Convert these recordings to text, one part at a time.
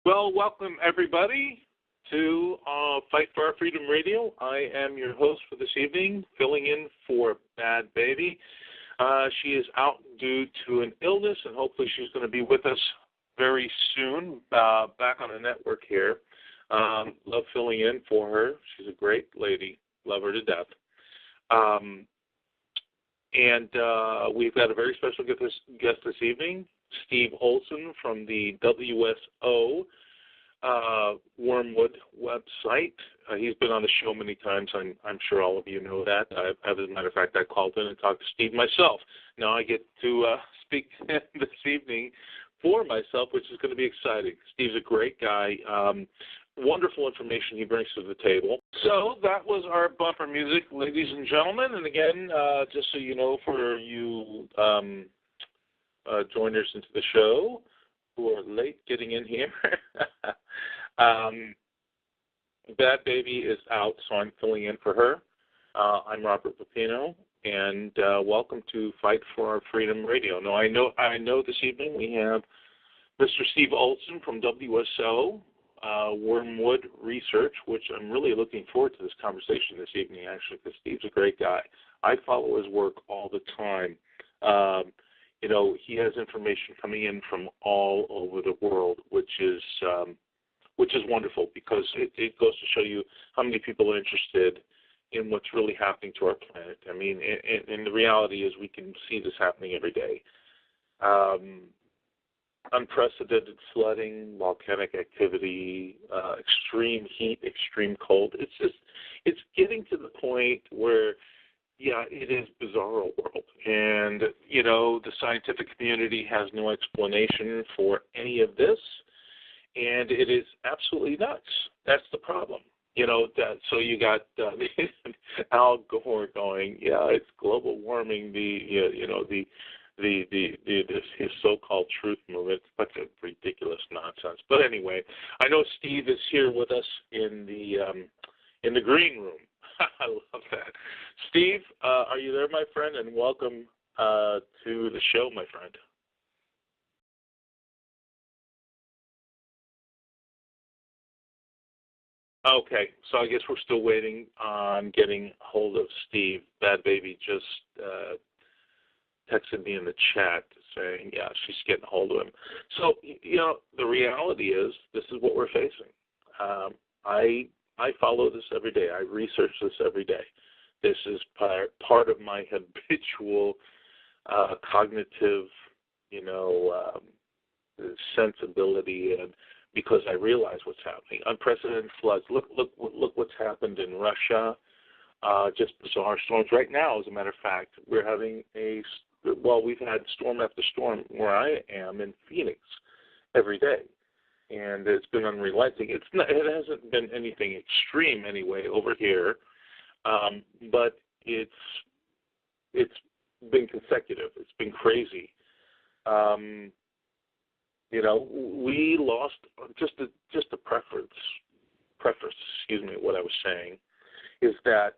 Well, welcome everybody to Fight for Our Freedom Radio. I am your host for this evening, filling in for Bad Baby. She is out due to an illness, and hopefully she's going to be with us very soon, back on the network here. Love filling in for her. She's a great lady. Love her to death. And we've got a very special guest this evening, Steve Olson from the WSO Wormwood website. He's been on the show many times. I'm sure all of you know that. As a matter of fact, I called in and talked to Steve myself. Now I get to speak this evening for myself, which is going to be exciting. Steve's a great guy. Wonderful information he brings to the table. So that was our bumper music, ladies and gentlemen. And again, just so you know, for you joiners into the show who are late getting in here, Bad Baby is out, so I'm filling in for her. I'm Robert Pepino, and welcome to Fight for Our Freedom Radio. Now, I know this evening we have Mr. Steve Olson from WSO Wormwood Research, which I'm really looking forward to this conversation this evening, actually, because Steve's a great guy. I follow his work all the time. You know, he has information coming in from all over the world, which is wonderful, because it goes to show you how many people are interested in what's really happening to our planet. I mean, and the reality is we can see this happening every day. Unprecedented flooding, volcanic activity, extreme heat, extreme cold. It's getting to the point where, yeah, it is bizarro world. And, you know, the scientific community has no explanation for any of this. And it is absolutely nuts. That's the problem. You know, so you got Al Gore going, yeah, it's global warming, his so-called truth movement. Such a ridiculous nonsense. But anyway, I know Steve is here with us in the green room. I love that. Steve, are you there, my friend? And welcome to the show, my friend. Okay, so I guess we're still waiting on getting hold of Steve. Bad Baby just texted me in the chat saying, yeah, she's getting hold of him. So, you know, the reality is this is what we're facing. I follow this every day. I research this every day. This is part of my habitual cognitive, sensibility, and because I realize what's happening. Unprecedented floods. Look what's happened in Russia. Just bizarre storms. Right now, as a matter of fact, we're having we've had storm after storm where I am in Phoenix every day. And it's been unrelenting. It hasn't been anything extreme anyway over here, but it's been consecutive. It's been crazy. We lost just a preface. Excuse me, what I was saying is that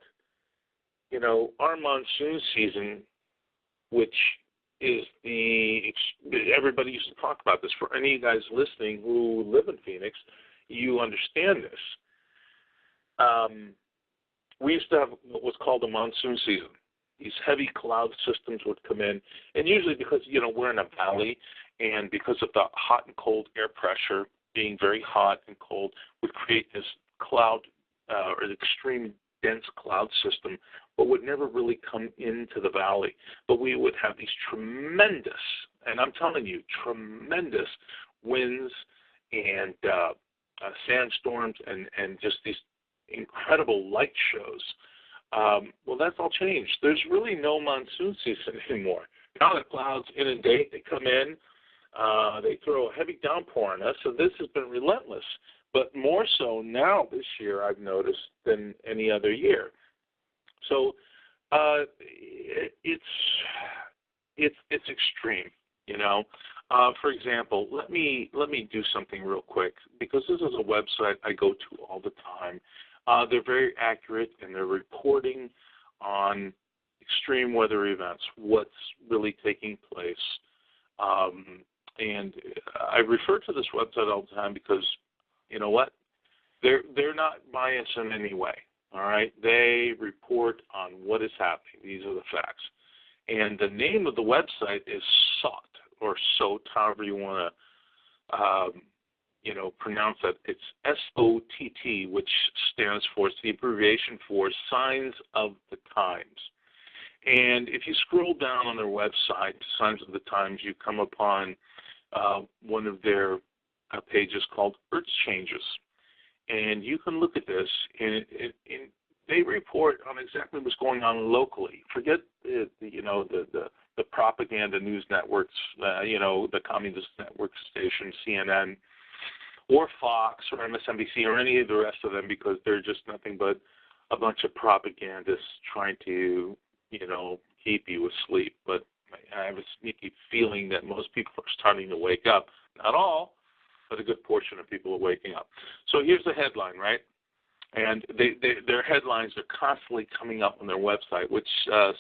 our monsoon season, which is everybody used to talk about this. For any of you guys listening who live in Phoenix, you understand this. We used to have what was called a monsoon season. These heavy cloud systems would come in, and usually because, we're in a valley, and because of the hot and cold air pressure being very hot and cold, would create this cloud or the extreme dense cloud system, but would never really come into the valley. But we would have these tremendous, and I'm telling you, tremendous winds and sandstorms and just these incredible light shows. Well, that's all changed. There's really no monsoon season anymore. Now the clouds inundate, they come in, they throw a heavy downpour on us, so this has been relentless. But more so now this year, I've noticed, than any other year. So it's extreme, For example, let me do something real quick, because this is a website I go to all the time. They're very accurate, and they're reporting on extreme weather events, what's really taking place. And I refer to this website all the time because, you know what? They're not biased in any way. All right, they report on what is happening. These are the facts, and the name of the website is SOTT or SOTT, however you want to, pronounce that. It's SOTT, which stands for, it's the abbreviation for Signs of the Times. And if you scroll down on their website, Signs of the Times, you come upon one of their pages called Earth Changes. And you can look at this, and they report on exactly what's going on locally. Forget the propaganda news networks, the communist network station, CNN, or Fox, or MSNBC, or any of the rest of them, because they're just nothing but a bunch of propagandists trying to, keep you asleep. But I have a sneaky feeling that most people are starting to wake up. Not all, but a good portion of people are waking up. So here's the headline, right? And their headlines are constantly coming up on their website, which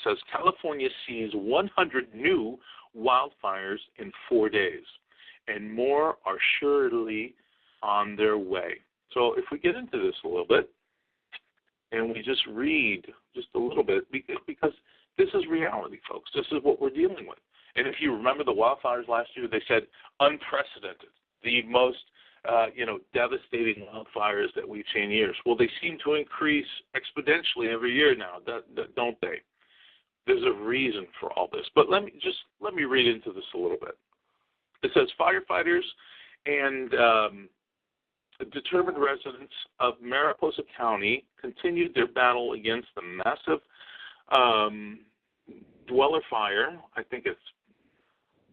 says, California sees 100 new wildfires in 4 days, and more are surely on their way. So if we get into this a little bit, and we just read just a little bit, because this is reality, folks. This is what we're dealing with. And if you remember the wildfires last year, they said unprecedented, the most devastating wildfires that we've seen in years. Well, they seem to increase exponentially every year now, don't they? There's a reason for all this. But let me read into this a little bit. It says firefighters and determined residents of Mariposa County continued their battle against the massive Dweller Fire. I think it's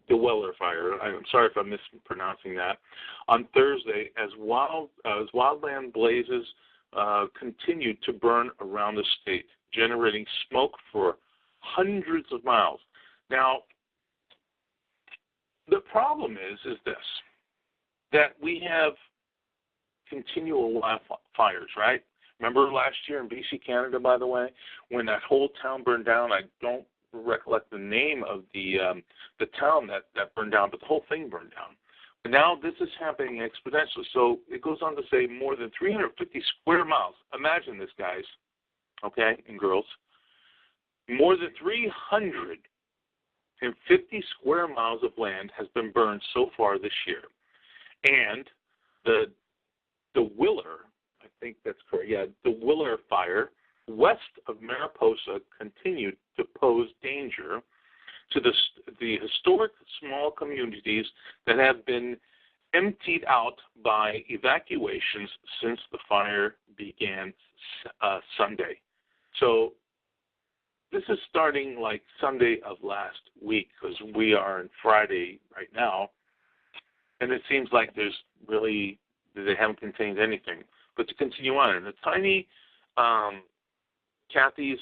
Dweller Fire. I'm sorry if I'm mispronouncing that. On Thursday, as wildland blazes continued to burn around the state, generating smoke for hundreds of miles. Now, the problem is this, that we have continual wildfires, right? Remember last year in BC, Canada, by the way, when that whole town burned down? I don't recollect the name of the town that burned down, but the whole thing burned down. But now this is happening exponentially. So it goes on to say more than 350 square miles. Imagine this, guys, okay, and girls. More than 350 square miles of land has been burned so far this year. And the Willer, I think that's correct, yeah, the Willer fire west of Mariposa continued to pose danger to the historic small communities that have been emptied out by evacuations since the fire began Sunday. So this is starting like Sunday of last week, because we are on Friday right now, and it seems like they haven't contained anything. But to continue on, in a tiny Cathy's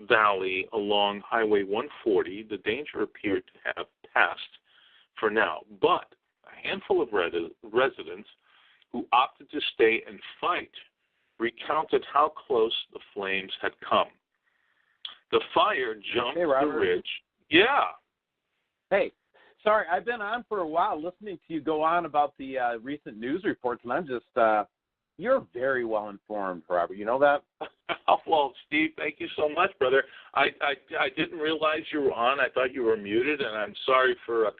Valley along Highway 140, the danger appeared to have passed for now. But a handful of residents who opted to stay and fight recounted how close the flames had come. The fire jumped the ridge. Yeah. Hey, sorry, I've been on for a while listening to you go on about the recent news reports, and I'm just, you're very well informed, Robert. You know that? Well, Steve, thank you so much, brother. I didn't realize you were on. I thought you were muted, and I'm sorry for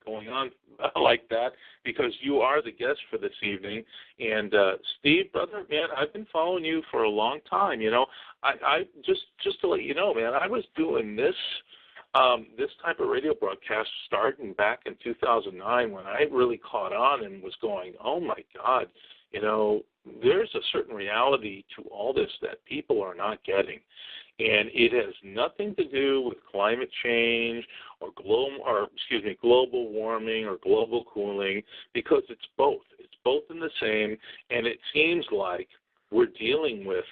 going on like that, because you are the guest for this evening. And Steve, brother, man, I've been following you for a long time. I just to let you know, man, I was doing this type of radio broadcast starting back in 2009 when I really caught on and was going, oh my God, there's a certain reality to all this that people are not getting. And it has nothing to do with climate change or global warming or global cooling, because it's both. It's both in the same, and it seems like we're dealing with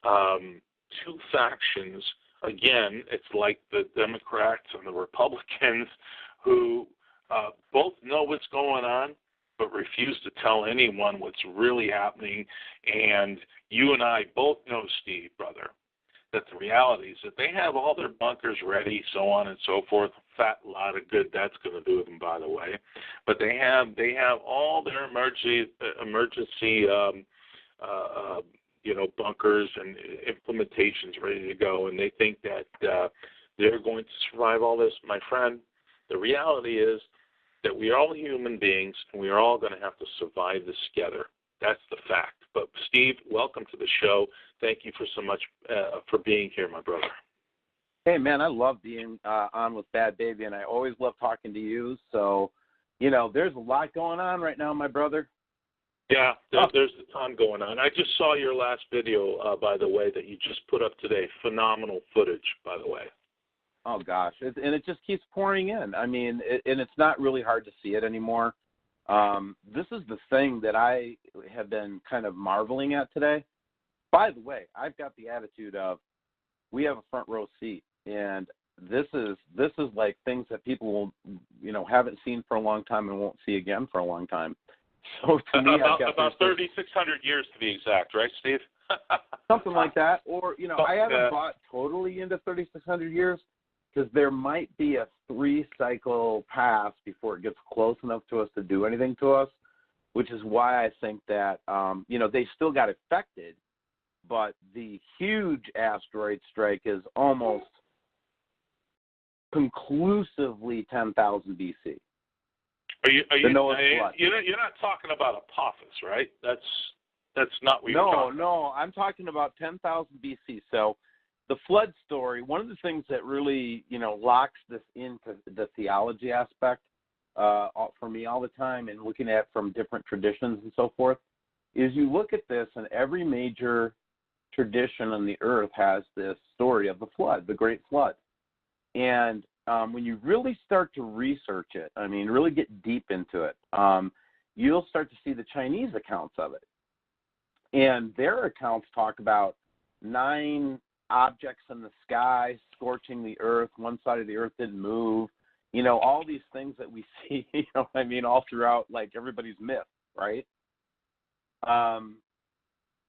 two factions. Again, it's like the Democrats and the Republicans who both know what's going on, but refuse to tell anyone what's really happening. And you and I both know, Steve, brother, that the reality is that they have all their bunkers ready, so on and so forth. Fat lot of good that's going to do them, by the way. But they have all their emergency bunkers and implementations ready to go, and they think that they're going to survive all this. My friend, the reality is that we are all human beings, and we are all going to have to survive this together. That's the fact. But Steve, welcome to the show. Thank you for so much for being here, my brother. Hey, man, I love being on with Bad Baby, and I always love talking to you. So, there's a lot going on right now, my brother. Yeah, there's a ton going on. I just saw your last video, by the way, that you just put up today. Phenomenal footage, by the way. Oh, gosh. And it just keeps pouring in. I mean, and it's not really hard to see it anymore. This is the thing that I have been kind of marveling at today. By the way, I've got the attitude of we have a front row seat, and this is like things that people will, haven't seen for a long time and won't see again for a long time. So to me, about 3,600 years to be exact, right, Steve? Something like that. Or, I haven't bought totally into 3,600 years because there might be a 3-cycle pass before it gets close enough to us to do anything to us, which is why I think that, they still got affected, but the huge asteroid strike is almost conclusively 10,000 BC. You're not talking about Apophis, right? That's not what you're talking about. No, I'm talking about 10,000 BC. So the flood story, one of the things that really, locks this into the theology aspect for me all the time and looking at from different traditions and so forth, is you look at this and every major tradition on the earth has this story of the flood, the Great Flood. And when you really start to research it, really get deep into it, you'll start to see the Chinese accounts of it. And their accounts talk about 9 objects in the sky scorching the earth. One side of the earth didn't move. All these things that we see, all throughout, like, everybody's myth, right?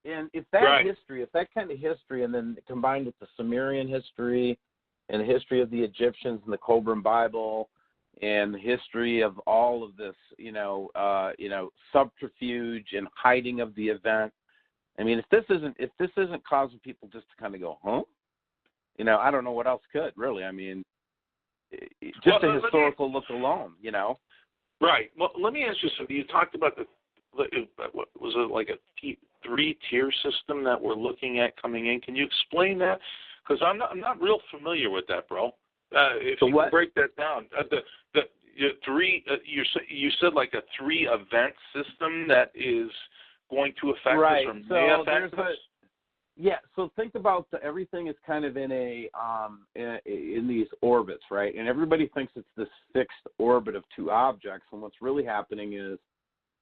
And if that history, if that kind of history, and then combined with the Sumerian history and the history of the Egyptians and the Qumran Bible and the history of all of this, subterfuge and hiding of the event. If this isn't causing people just to kind of go, huh? I don't know what else could, really. Just a historical look alone, Right. Well, let me ask you something. You talked about was it like a 3-tier system that we're looking at coming in? Can you explain that? Because I'm not real familiar with that, bro. If you can break that down, you said like a 3-event system that is going to affect us or may affect us. So think about everything is kind of in in these orbits, right? And everybody thinks it's this fixed orbit of 2 objects, and what's really happening is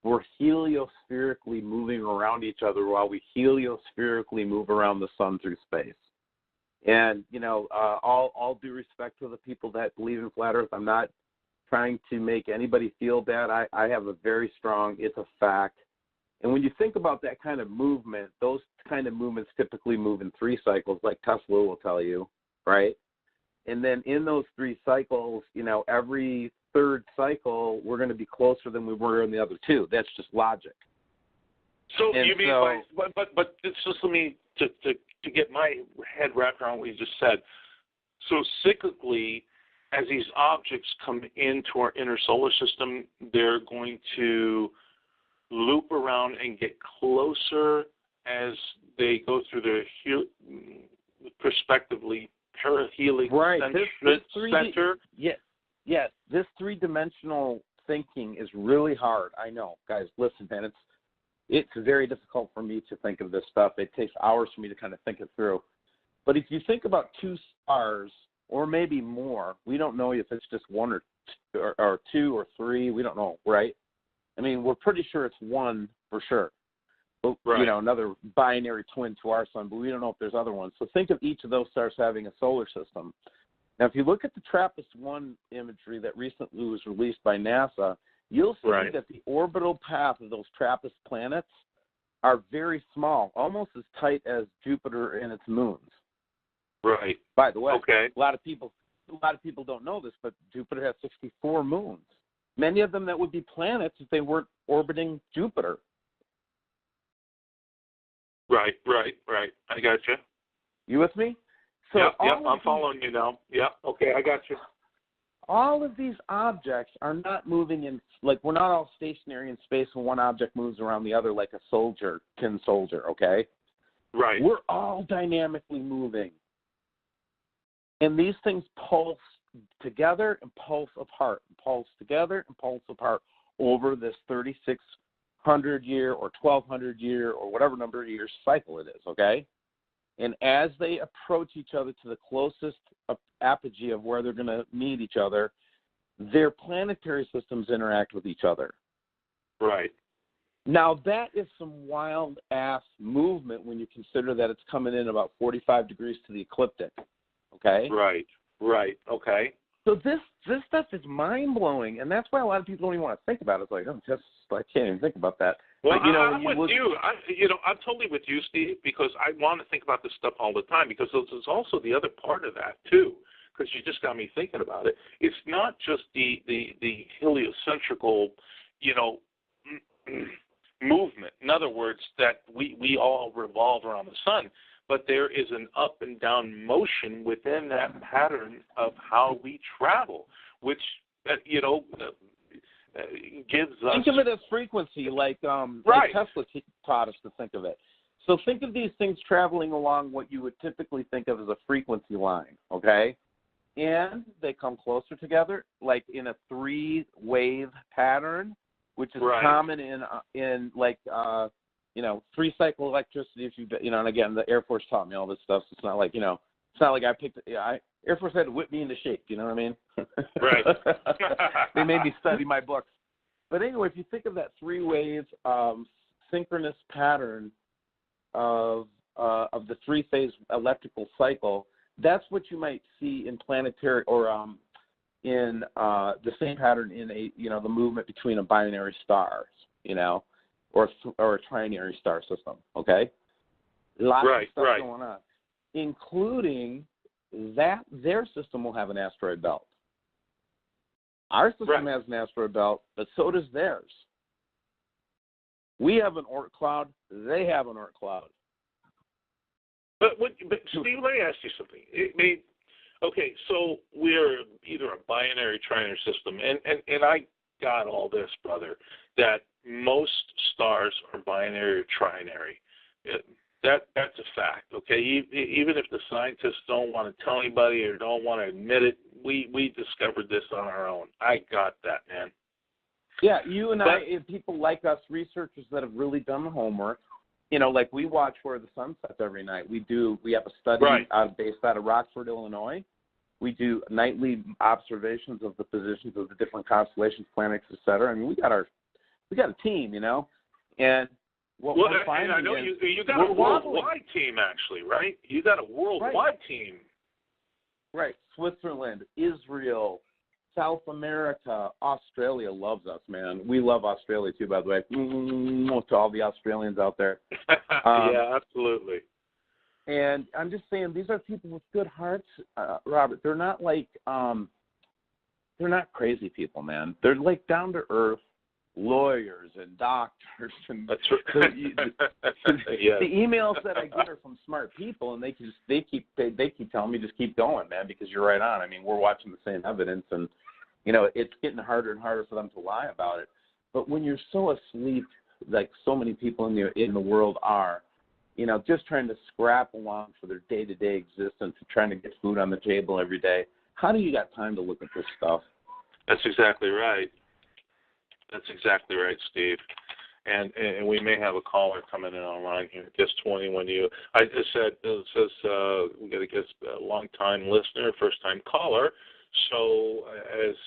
we're heliospherically moving around each other while we heliospherically move around the sun through space. And, all due respect to the people that believe in flat Earth, I'm not trying to make anybody feel bad. I have a very strong, it's a fact. And when you think about that kind of movement, those kind of movements typically move in 3 cycles, like Tesla will tell you, right? And then in those 3 cycles, every 3rd cycle, we're going to be closer than we were in the other 2. That's just logic. So you mean, but it's just let me to get my head wrapped around what you just said. So cyclically, as these objects come into our inner solar system, they're going to loop around and get closer as they go through the prospectively perihelic center. Yes. This 3-dimensional thinking is really hard. I know, guys. Listen, man, it's very difficult for me to think of this stuff. It takes hours for me to kind of think it through. But if you think about 2 stars, or maybe more, we don't know if it's just 1 or 2 or 3. We don't know, right? We're pretty sure it's 1 for sure. But, another binary twin to our sun, but we don't know if there's other ones. So think of each of those stars having a solar system. Now, if you look at the TRAPPIST-1 imagery that recently was released by NASA, you'll see that the orbital path of those TRAPPIST planets are very small, almost as tight as Jupiter and its moons. Right. By the way, okay. a lot of people don't know this, but Jupiter has 64 moons. Many of them that would be planets if they weren't orbiting Jupiter. Right. I got you. You with me? So I'm following you now. Yeah, okay, I got you. All of these objects are not moving in, like we're not all stationary in space and one object moves around the other like a tin soldier, okay? Right. We're all dynamically moving. And these things pulse together and pulse apart, pulse together and pulse apart over this 3,600-year or 1,200-year or whatever number of years cycle it is, okay? And as they approach each other to the closest apogee of where they're going to meet each other, their planetary systems interact with each other. Right. Now, that is some wild-ass movement when you consider that it's coming in about 45 degrees to the ecliptic, okay? Right, okay. So this stuff is mind-blowing, and that's why a lot of people don't even want to think about it. It's like, I can't even think about that. Well, but, I'm with you. I'm totally with you, Steve, because I want to think about this stuff all the time, because there's also the other part of that, too, because you just got me thinking about it. It's not just the heliocentrical, movement. In other words, that we all revolve around the sun, but there is an up and down motion within that pattern of how we travel, which, gives us... Think of it as frequency, like Tesla taught us to think of it. So think of these things traveling along what you would typically think of as a frequency line, okay? And they come closer together, like in a three-wave pattern, which is common in three-cycle electricity. If and again, the Air Force taught me all this stuff. So it's not like it's not like I picked. Air Force had to whip me into shape. You know what I mean? Right. They made me study my books. But anyway, if you think of that three-wave synchronous pattern of the three-phase electrical cycle, that's what you might see in planetary or in the same pattern in the movement between a binary star, or a trinary star system. Okay, lots of stuff going on, including that their system will have an asteroid belt. Our system has an asteroid belt, but so does theirs. We have an Oort cloud. They have an Oort cloud. But Steve, let me ask you something. Okay, so we're either a binary, trinary system, and I got all this, brother, that most stars are binary or trinary. That's a fact, okay? Even if the scientists don't want to tell anybody or don't want to admit it, we discovered this on our own. I got that, man. Yeah, you and I, people like us, researchers that have really done the homework, like we watch where the sun sets every night. We have a study based out of Rockford, Illinois. We do nightly observations of the positions of the different constellations, planets, et cetera. I mean, we got a team, and what we're finding I know is you got a worldwide team, actually, right? You got a worldwide team. Right. Switzerland, Israel, South America, Australia loves us, man. We love Australia too, by the way. To all the Australians out there. Yeah, absolutely. And I'm just saying, these are people with good hearts, Robert. They're not like, they're not crazy people, man. They're like down to earth lawyers and doctors. And that's right. The emails that I get are from smart people, and they keep telling me just keep going, man, because you're right on. I mean, we're watching the same evidence, and it's getting harder and harder for them to lie about it. But when you're so asleep, like so many people in the world are, just trying to scrap along for their day-to-day existence and trying to get food on the table every day, how do you got time to look at this stuff? That's exactly right. That's exactly right, Steve. And we may have a caller coming in online here. Guest 21, I just said, it says we got a guest, long-time listener, first-time caller. So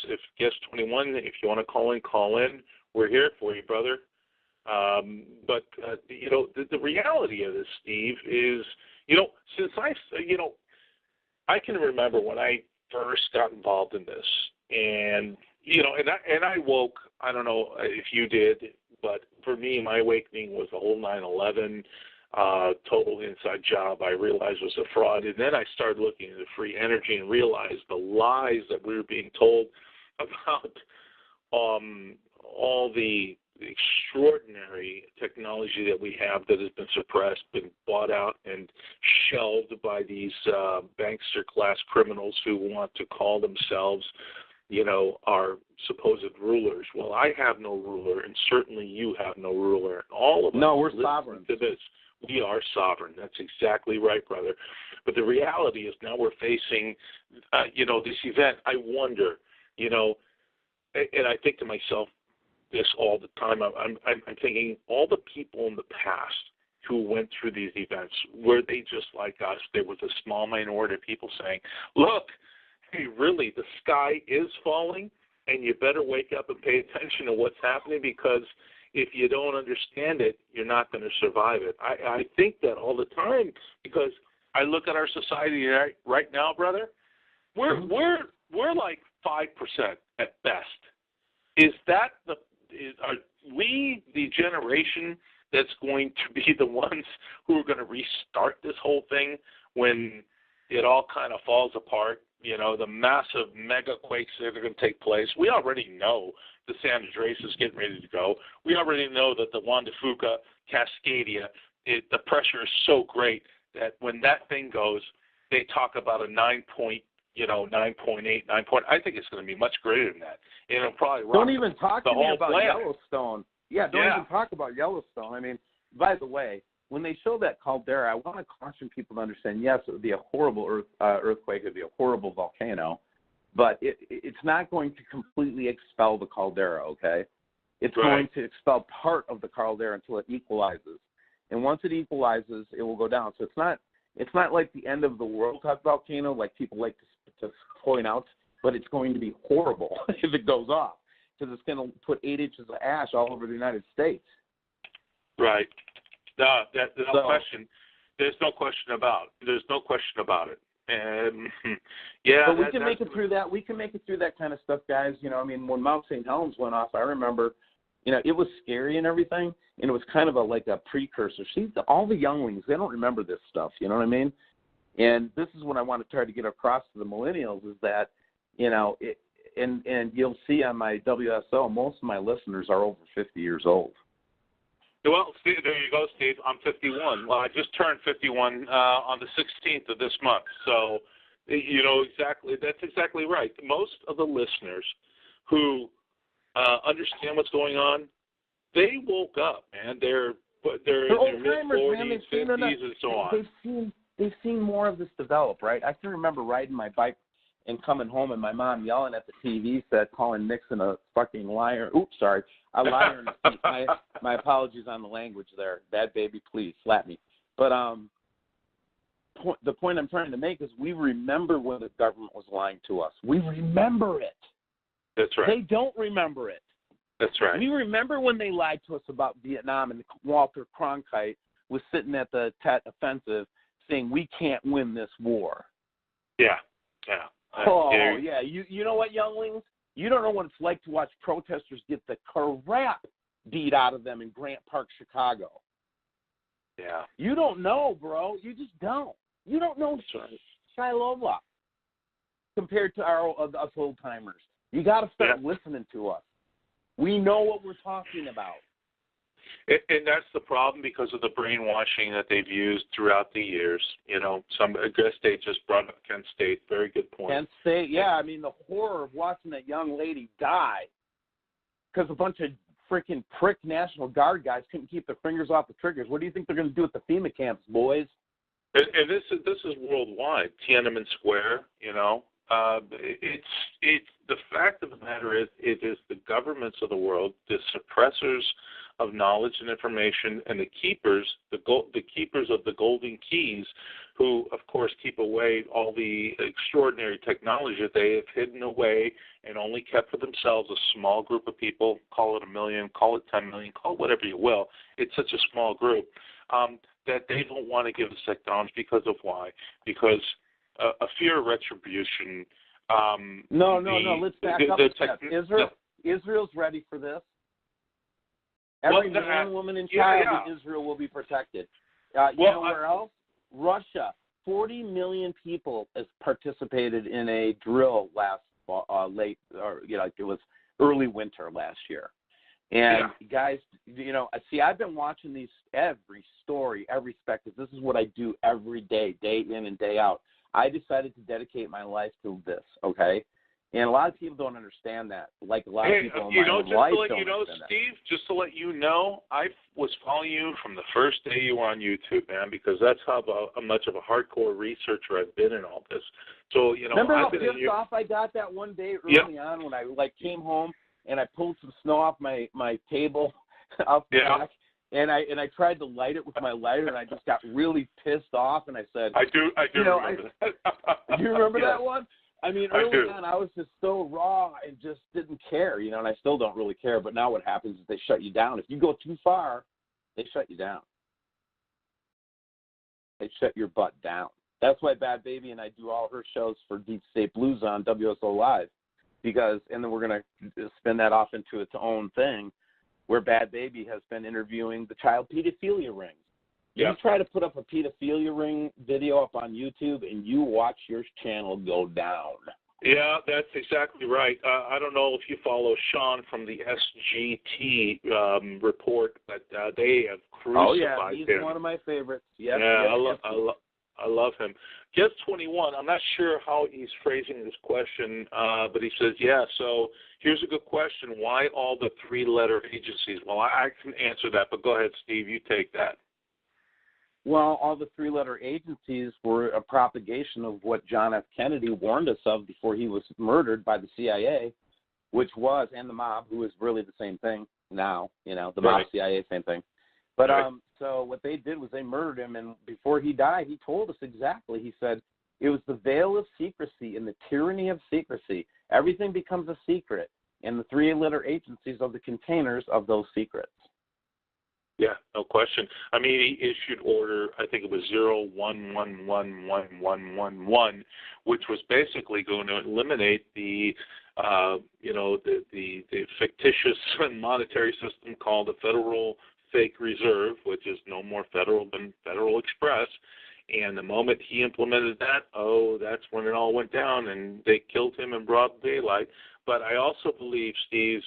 if guest 21, if you want to call in, we're here for you, brother. But the reality of this, Steve, is, since I can remember when I first got involved in this, and I woke. I don't know if you did, but for me, my awakening was the whole 9/11. total inside job I realized was a fraud. And then I started looking into free energy and realized the lies that we were being told about all the extraordinary technology that we have that has been suppressed, been bought out and shelved by these bankster class criminals who want to call themselves, our supposed rulers. Well, I have no ruler, and certainly you have no ruler. And all of us, we're sovereign. To this, we are sovereign. That's exactly right, brother. But the reality is now we're facing, this event. I wonder, and I think to myself this all the time. I'm thinking all the people in the past who went through these events, were they just like us? There was a small minority of people saying, look, hey, really, the sky is falling, and you better wake up and pay attention to what's happening, because if you don't understand it, you're not going to survive it. I think that all the time, because I look at our society right now, brother. We're like 5% at best. Are we the generation that's going to be the ones who are going to restart this whole thing when it all kind of falls apart? The massive mega quakes that are going to take place. We already know the San Andreas is getting ready to go. We already know that the Juan de Fuca, Cascadia, the pressure is so great that when that thing goes, they talk about a 9.8, 9 point. I think it's going to be much greater than that. It'll probably rock Don't even talk to me about planet. Yellowstone. Don't even talk about Yellowstone. I mean, by the way, when they show that caldera, I want to caution people to understand, yes, it would be a horrible earthquake. It would be a horrible volcano, but it's not going to completely expel the caldera, okay? It's going to expel part of the caldera until it equalizes. And once it equalizes, it will go down. So it's not like the end of the world type volcano like people like to point out, but it's going to be horrible if it goes off, because it's going to put 8 inches of ash all over the United States. Right. No, there's no question. There's no question about it. And but we can make it through that. We can make it through that kind of stuff, guys. When Mount St. Helens went off, I remember, it was scary and everything, and it was kind of like a precursor. All the younglings, they don't remember this stuff. You know what I mean? And this is what I want to try to get across to the millennials is that, and you'll see on my WSO, most of my listeners are over 50 years old. Well, Steve, there you go, Steve. I'm 51. Well, I just turned 51 on the 16th of this month. So, exactly. That's exactly right. Most of the listeners who understand what's going on, they woke up, man. They're in their mid-40s, 50s, and so on. They've seen more of this develop, right? I can remember riding my bike and coming home and my mom yelling at the TV set, calling Nixon a fucking liar. Oops, sorry. A liar in the seat. My apologies on the language there. Bad baby, please, slap me. But the point I'm trying to make is we remember when the government was lying to us. We remember it. That's right. They don't remember it. That's right. We remember when they lied to us about Vietnam and Walter Cronkite was sitting at the Tet Offensive saying we can't win this war. Yeah. Yeah. You know what, younglings? You don't know what it's like to watch protesters get the crap beat out of them in Grant Park, Chicago. Yeah. You don't know, bro. You just don't. You don't know Shiloh compared to us old timers. You got to start listening to us. We know what we're talking about. And that's the problem because of the brainwashing that they've used throughout the years. I guess they just brought up Kent State. Very good point. Kent State, yeah. I mean, the horror of watching that young lady die because a bunch of freaking prick National Guard guys couldn't keep their fingers off the triggers. What do you think they're going to do at the FEMA camps, boys? And this is worldwide. Tiananmen Square, it's the fact of the matter is it is the governments of the world, the suppressors of knowledge and information, and the keepers of the golden keys, who of course keep away all the extraordinary technology that they have hidden away and only kept for themselves. A small group of people, call it 1 million, call it 10 million, call it whatever you will. It's such a small group that they don't want to give us technology because of why? Because a fear of retribution. No. Let's back up a step. Israel's ready for this. Every man, woman, and child in Israel will be protected. Where else? Russia. 40 million people has participated in a drill last it was early winter last year. And guys, I've been watching these every story, every spec, because this is what I do every day, day in and day out. I decided to dedicate my life to this, okay? And a lot of people don't understand that. Like a lot of people in my own life don't understand Steve, just to let you know, I was following you from the first day you were on YouTube, man, because that's how much of a hardcore researcher I've been in all this. So, remember how pissed off I got that one day early on when I came home and I pulled some snow off my table off the back, and I tried to light it with my lighter, and I just got really pissed off, and I said, I do remember that. Do you remember that one? I mean, early on, I was just so raw and just didn't care, and I still don't really care. But now what happens is they shut you down. If you go too far, they shut you down. They shut your butt down. That's why Bad Baby and I do all her shows for Deep State Blues on WSO Live, and then we're going to spin that off into its own thing, where Bad Baby has been interviewing the child pedophilia rings. You try to put up a pedophilia ring video up on YouTube, and you watch your channel go down. Yeah, that's exactly right. I don't know if you follow Sean from the SGT report, but they have crucified him. He's one of my favorites. I love him. Guest 21, I'm not sure how he's phrasing this question, but he says, so here's a good question. Why all the three-letter agencies? Well, I can answer that, but go ahead, Steve. You take that. Well, all the three-letter agencies were a propagation of what John F. Kennedy warned us of before he was murdered by the CIA, and the mob, who is really the same thing now, the mob, CIA, same thing. But so what they did was they murdered him, and before he died, he told us exactly. He said, it was the veil of secrecy and the tyranny of secrecy. Everything becomes a secret, and the three-letter agencies are the containers of those secrets. Yeah, no question. I mean, he issued order, I think it was 01111111, which was basically going to eliminate the fictitious monetary system called the Federal Fake Reserve, which is no more federal than Federal Express. And the moment he implemented that, that's when it all went down, and they killed him in broad daylight. But I also believe, Steve.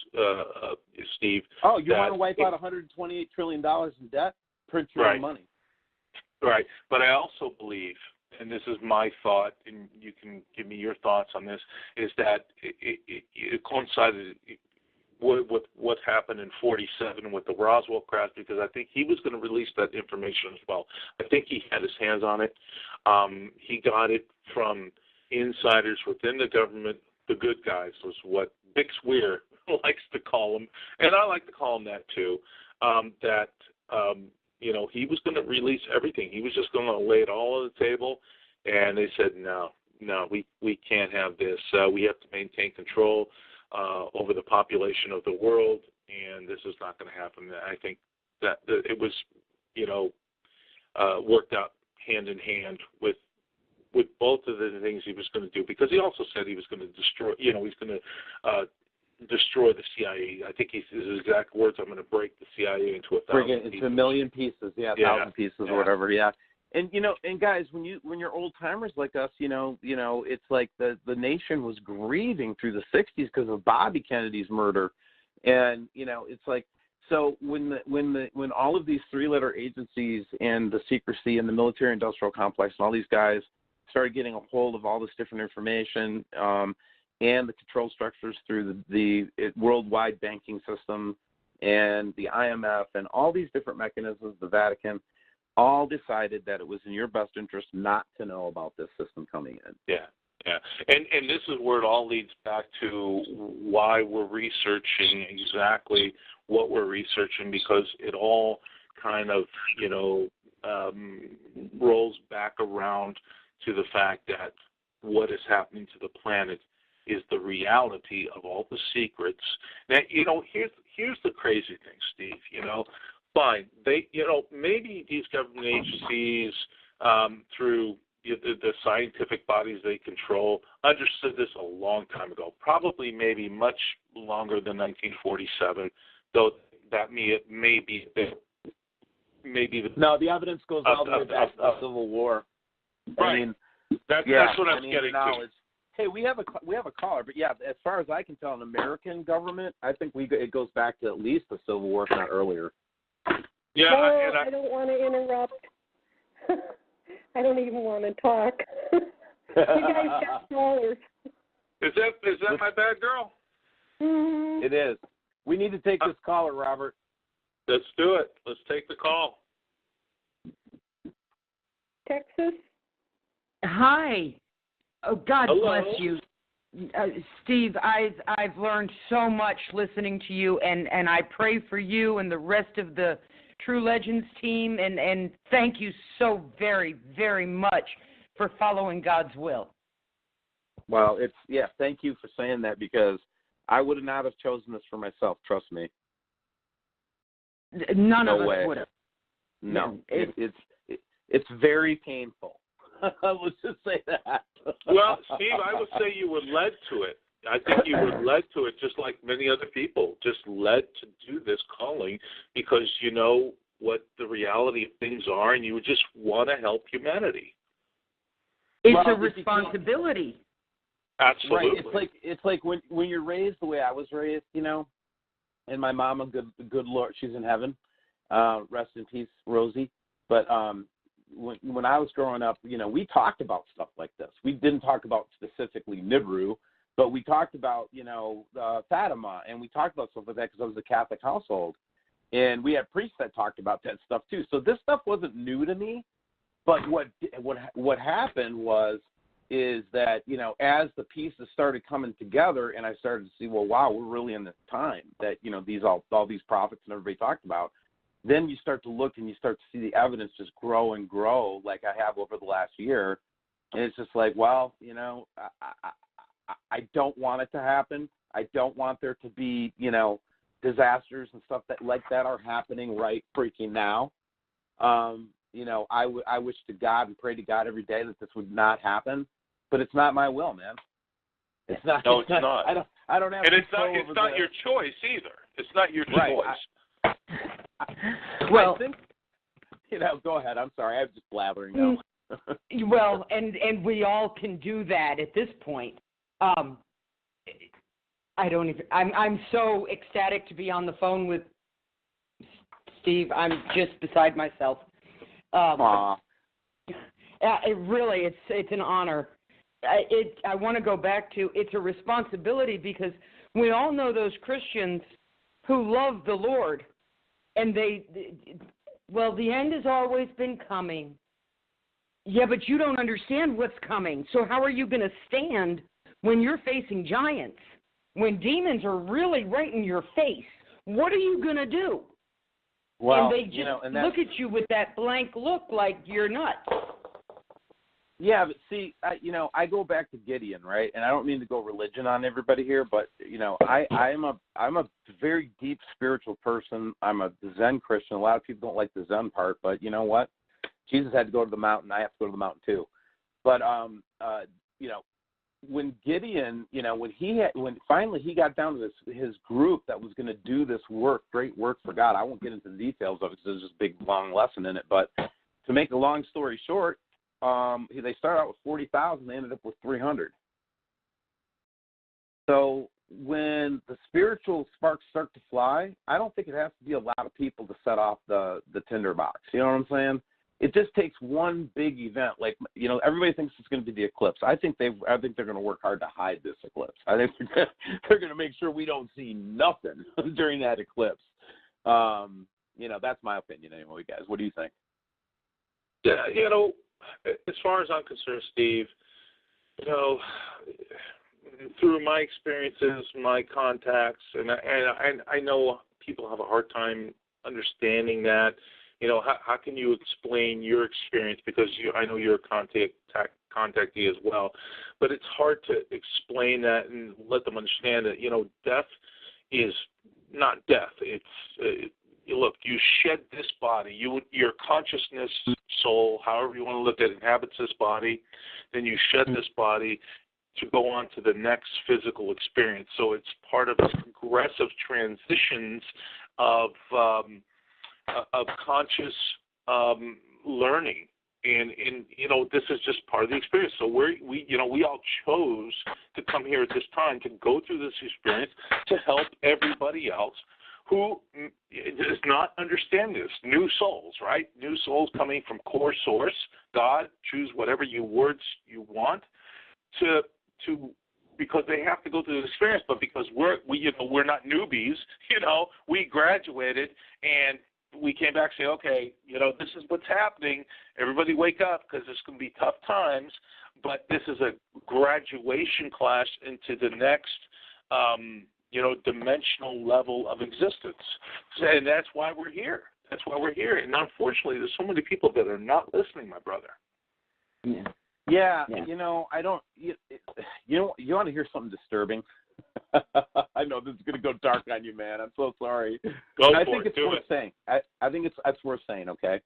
Oh, you want to wipe out $128 trillion in debt? Print your own money. Right. But I also believe, and this is my thought, and you can give me your thoughts on this, is that it coincided with what happened in 1947 with the Roswell crash, because I think he was going to release that information as well. I think he had his hands on it. He got it from insiders within the government. The good guys was what Dick Swear likes to call them, and I like to call him that too. He was going to release everything. He was just going to lay it all on the table, and they said, no, we can't have this. We have to maintain control over the population of the world, and this is not going to happen. I think that it was, worked out hand in hand with both of the things he was going to do, because he also said he was going to destroy, he's going to destroy the CIA. I think his exact words, I'm going to break the CIA into 1,000 pieces. Break it into a million pieces, 1,000 pieces or whatever, And, and guys, when you're old timers like us, it's like the nation was grieving through the 60s because of Bobby Kennedy's murder. And, it's like, so when all of these three-letter agencies and the secrecy and the military-industrial complex and all these guys started getting a hold of all this different information and the control structures through the worldwide banking system and the IMF and all these different mechanisms, the Vatican, all decided that it was in your best interest not to know about this system coming in. Yeah. And this is where it all leads back to why we're researching exactly what we're researching, because it all kind of, rolls back around to the fact that what is happening to the planet is the reality of all the secrets. Now, here's the crazy thing, Steve, fine. They, maybe these government agencies, through the scientific bodies they control, understood this a long time ago, probably maybe much longer than 1947, though that may be a bit maybe the evidence goes all the way back to the Civil War. Right. I mean, that's what I'm getting to. Hey, we have a caller, but yeah, as far as I can tell, in American government, I think it goes back to at least the Civil War, if not earlier. Yeah, no, I don't want to interrupt. I don't even want to talk. You guys got callers. Is that my bad girl? Mm-hmm. It is. We need to take this caller, Robert. Let's do it. Let's take the call. Texas? Hi. Oh, God Hello. bless you. Steve, I've learned so much listening to you, and I pray for you and the rest of the True Legends team, and thank you so very, very much for following God's will. Well, thank you for saying that, because I would not have chosen this for myself, trust me. None No of way. us would have. No, it's very painful. Let's just say that. Well, Steve, I would say you were led to it. I think you were led to it just like many other people, just led to do this calling because you know what the reality of things are and you just want to help humanity. It's a responsibility. Absolutely. Right. It's like when you're raised the way I was raised, you know, and my mom, a good Lord, she's in heaven. Rest in peace, Rosie. But when I was growing up, you know, we talked about stuff like this. We didn't talk about specifically Nibiru, but we talked about, you know, Fatima, and we talked about stuff like that because I was a Catholic household. And we had priests that talked about that stuff too. So this stuff wasn't new to me. But what happened is that, you know, as the pieces started coming together and I started to see, well, wow, we're really in this time that, you know, all these prophets and everybody talked about, then you start to look and you start to see the evidence just grow and grow like I have over the last year. And it's just like, well, you know, I don't want it to happen. I don't want there to be, you know, disasters and stuff that like that are happening right freaking now. You know, I wish to God and pray to God every day that this would not happen, but it's not my will, man. It's not. No, it's not. I don't have. And it's not your choice either. It's not your choice. Well, I think, you know, go ahead. I'm sorry. I'm just blathering now. Well, and we all can do that at this point. I don't even. I'm so ecstatic to be on the phone with Steve. I'm just beside myself. It really, it's an honor. I want to go back to it's a responsibility because we all know those Christians who love the Lord, and the end has always been coming. Yeah, but you don't understand what's coming. So how are you going to stand when you're facing giants? When demons are really right in your face, what are you going to do? Well, and they just look at you with that blank look like you're nuts. Yeah, but see, I go back to Gideon, right? And I don't mean to go religion on everybody here, but you know, I'm a very deep spiritual person. I'm a Zen Christian. A lot of people don't like the Zen part, but you know what? Jesus had to go to the mountain. I have to go to the mountain too. But you know, when Gideon, you know, when finally he got down to his group that was going to do this work, great work for God. I won't get into the details of it because there's this big long lesson in it. But to make a long story short, they started out with 40,000. They ended up with 300. So when the spiritual sparks start to fly, I don't think it has to be a lot of people to set off the tinderbox. You know what I'm saying? It just takes one big event. Like, you know, everybody thinks it's going to be the eclipse. I think they're going to work hard to hide this eclipse. I think they're going to make sure we don't see nothing during that eclipse. You know, that's my opinion anyway, guys. What do you think? Yeah, you know, as far as I'm concerned, Steve, you know, through my experiences, my contacts, and I know people have a hard time understanding that. You know, how can you explain your experience? Because I know you're a contactee as well, but it's hard to explain that and let them understand that, you know, death is not death. It's look, you shed this body. Your consciousness, soul, however you want to look at it, inhabits this body. Then you shed this body to go on to the next physical experience. So it's part of the progressive transitions of of conscious learning. And this is just part of the experience. So we all chose to come here at this time to go through this experience to help everybody else who does not understand this. New souls, right? New souls coming from core source, God. Choose whatever words you want to because they have to go through the experience. But because we're not newbies, we graduated and we came back and say, okay, this is what's happening. Everybody wake up because there's going to be tough times. But this is a graduation class into the next, dimensional level of existence. And that's why we're here. That's why we're here. And unfortunately, there's so many people that are not listening, my brother. Yeah. I don't. You want to hear something disturbing? I know this is going to go dark on you, man. I'm so sorry. I think it's worth saying. I think it's worth saying. Okay.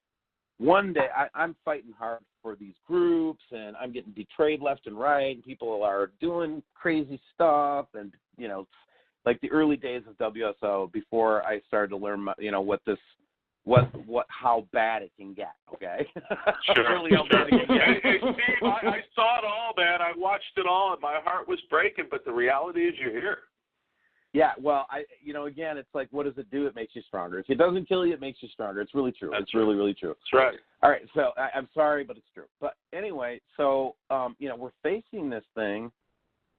One day I'm fighting hard for these groups, and I'm getting betrayed left and right. And people are doing crazy stuff, and like the early days of WSO before I started to learn, how bad it can get. Okay. Sure. Really how bad it can get. Hey, Steve, I saw it all, man. I watched it all, and my heart was breaking. But the reality is, you're here. Yeah, well, again, it's like, what does it do? It makes you stronger. If it doesn't kill you, it makes you stronger. It's really true. It's really, really true. That's right. All right, so I'm sorry, but it's true. But anyway, so, we're facing this thing,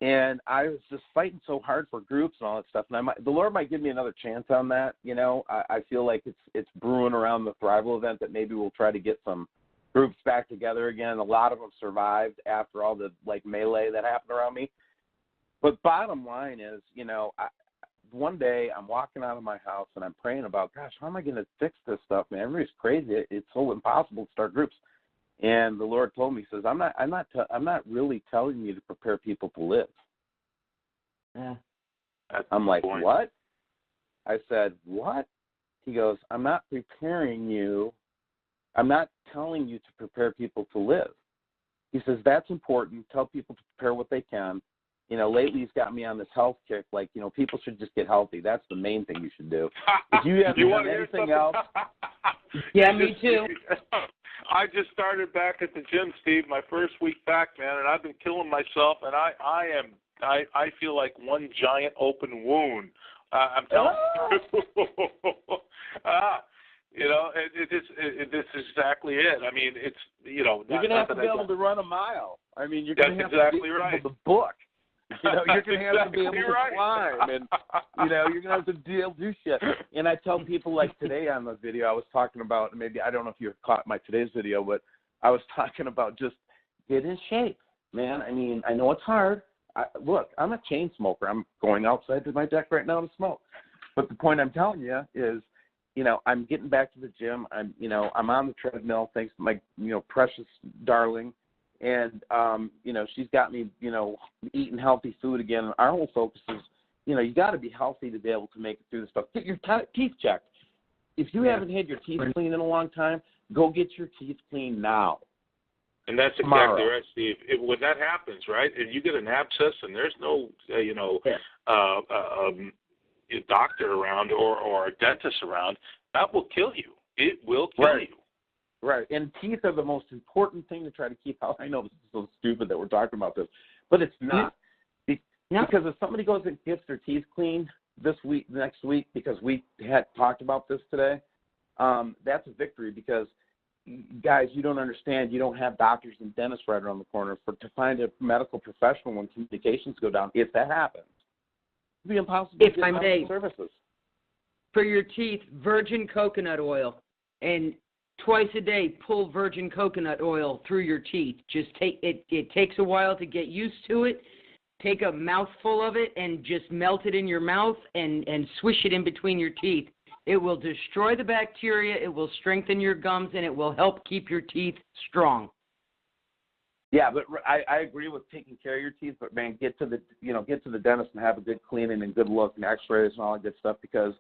and I was just fighting so hard for groups and all that stuff. And the Lord might give me another chance on that. I feel like it's brewing around the Thrival event that maybe we'll try to get some groups back together again. A lot of them survived after all the, melee that happened around me. But bottom line is, one day I'm walking out of my house and I'm praying about, gosh, how am I going to fix this stuff, man? Everybody's crazy. It's so impossible to start groups. And the Lord told me, he says, I'm not really telling you to prepare people to live. Yeah. I'm like, what? I said, what? He goes, I'm not preparing you. I'm not telling you to prepare people to live. He says, that's important. Tell people to prepare what they can. Lately he's got me on this health kick. Like, people should just get healthy. That's the main thing you should do. If you haven't done anything else. Yeah, me too. I just started back at the gym, Steve, my first week back, man, and I've been killing myself, and I feel like one giant open wound. I'm telling you. This is exactly it. I mean, it's, you're going to have to be able to run a mile. I mean, you're going to have to be able to book. You're going to have to be able to climb, and you're going to have to do shit. And I tell people, like today on the video, I was talking about, maybe I don't know if you caught my today's video, but I was talking about just get in shape, man. I mean, I know it's hard. Look, I'm a chain smoker. I'm going outside to my deck right now to smoke. But the point I'm telling you is, I'm getting back to the gym. I'm on the treadmill thanks to my, precious darling. And, she's got me, eating healthy food again. And our whole focus is, you got to be healthy to be able to make it through this stuff. Get your teeth checked. If you haven't had your teeth cleaned in a long time, go get your teeth cleaned now. And that's exactly right, Steve. When that happens, right, and you get an abscess and there's no, a doctor around or a dentist around, that will kill you. It will kill you. Right, and teeth are the most important thing to try to keep out. I know this is so stupid that we're talking about this, but it's not. Because if somebody goes and gets their teeth cleaned next week, because we had talked about this today, that's a victory because, guys, you don't understand. You don't have doctors and dentists right around the corner to find a medical professional when communications go down. If that happens, it'd be impossible to get medical services. For your teeth, virgin coconut oil, and twice a day, pull virgin coconut oil through your teeth. Just take it. It takes a while to get used to it. Take a mouthful of it and just melt it in your mouth and swish it in between your teeth. It will destroy the bacteria. It will strengthen your gums, and it will help keep your teeth strong. Yeah, but I agree with taking care of your teeth. But man, get to the dentist and have a good cleaning and good look and X-rays and all that good stuff. Because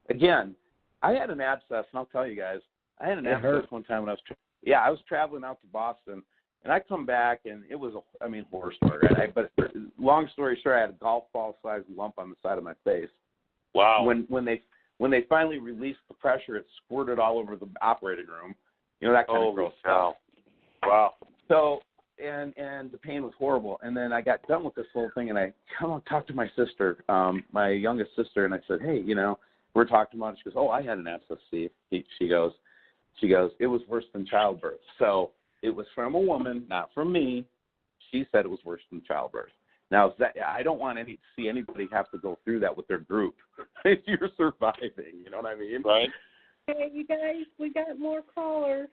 again, I had an abscess, and I'll tell you guys. I had an abscess one time when I was traveling out to Boston, and I come back, and it was horror story, right? But long story short, I had a golf ball sized lump on the side of my face. Wow. When when they finally released the pressure, it squirted all over the operating room. You know, that kind of gross stuff. Wow. So, and the pain was horrible. And then I got done with this whole thing, and I come and talked to my sister, my youngest sister, and I said, hey, you know, we're talking about it. She goes, oh, I had an abscess, Steve. She goes, it was worse than childbirth. So it was from a woman, not from me. She said it was worse than childbirth. Now, I don't want to see anybody have to go through that with their group if you're surviving. You know what I mean? Right. Hey, you guys, we got more callers.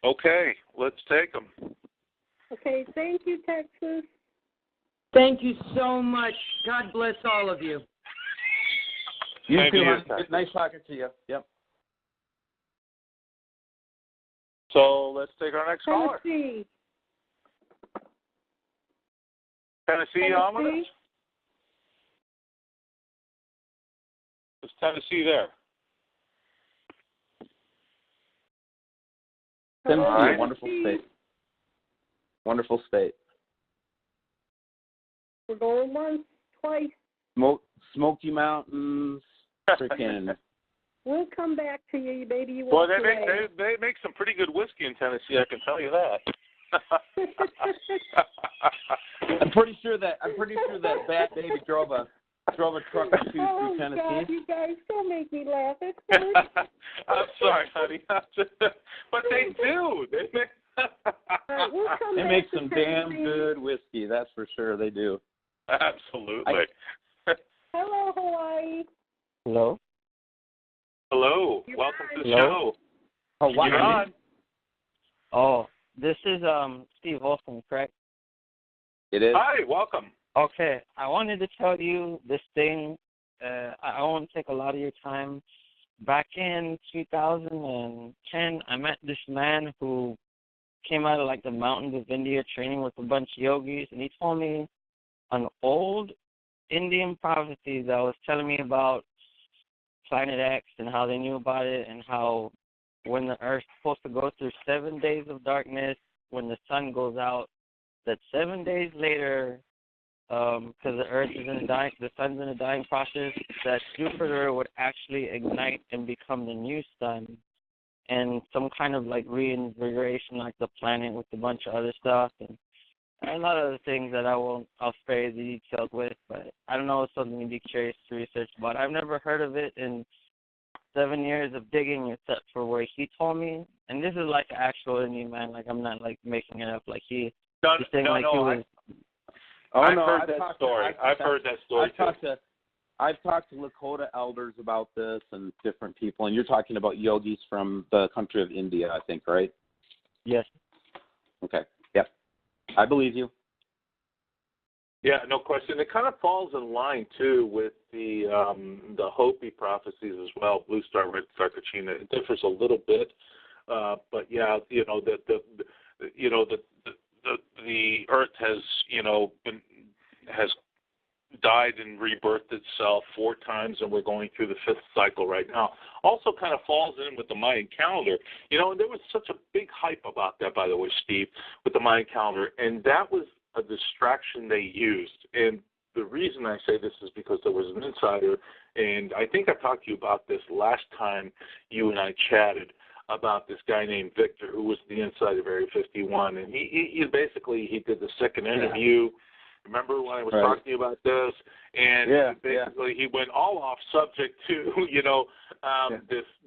Okay, let's take them. Okay, thank you, Texas. Thank you so much. God bless all of you. You Thank too, you. honey. Nice talking to you. Yep. So let's take our next caller. Tennessee, Ominous? Is Tennessee there? Tennessee, Right. wonderful state. Wonderful state. We're going once, twice. Smoky Mountains, freaking. We'll come back to you, baby. You Boy, walk they make some pretty good whiskey in Tennessee, I can tell you that. I'm pretty sure that Bad Baby drove a truck or two through Tennessee. God, you guys don't make me laugh. It hurts. I'm sorry, honey. But they do. We'll come They back make to some Tennessee. damn good whiskey, that's for sure. They do. Absolutely. Hello, Hawaii. Hello? Hello. You're Welcome to the Hello? show. Oh, wow. You're on. Oh, this is Steve Olson, correct? It is. Hi, welcome. Okay, I wanted to tell you this thing. I won't take a lot of your time. Back in 2010, I met this man who came out of like the mountains of India training with a bunch of yogis, and he told me an old Indian prophecy that was telling me about Planet X and how they knew about it, and how when the Earth's supposed to go through 7 days of darkness, when the sun goes out, that 7 days later, because the Earth is the sun's in a dying process, that Jupiter would actually ignite and become the new sun, and some kind of like reinvigoration, like the planet with a bunch of other stuff, and a lot of other things that I'll spare you the details with, but I don't know, it's something you'd be curious to research about. I've never heard of it in 7 years of digging except for where he told me, and this is like an actual Indian man, like I'm not like making it up, like he's saying he was. I've heard that story. I've heard that story too. I've talked to Lakota elders about this and different people, and you're talking about yogis from the country of India, I think, right? Yes. Okay. Yep. I believe you. Yeah, no question. It kind of falls in line too with the Hopi prophecies as well. Blue Star, Red Star, Kachina. It differs a little bit, but yeah, the Earth has has died and rebirthed itself 4 times, and we're going through the 5th cycle right now. Also kind of falls in with the Mayan calendar. And there was such a big hype about that, by the way, Steve, with the Mayan calendar, and that was a distraction they used. And the reason I say this is because there was an insider, and I think I talked to you about this last time you and I chatted, about this guy named Victor, who was the inside of Area 51, and he basically did the second interview. Yeah. Remember when I was talking to you about this? And basically he went all off subject to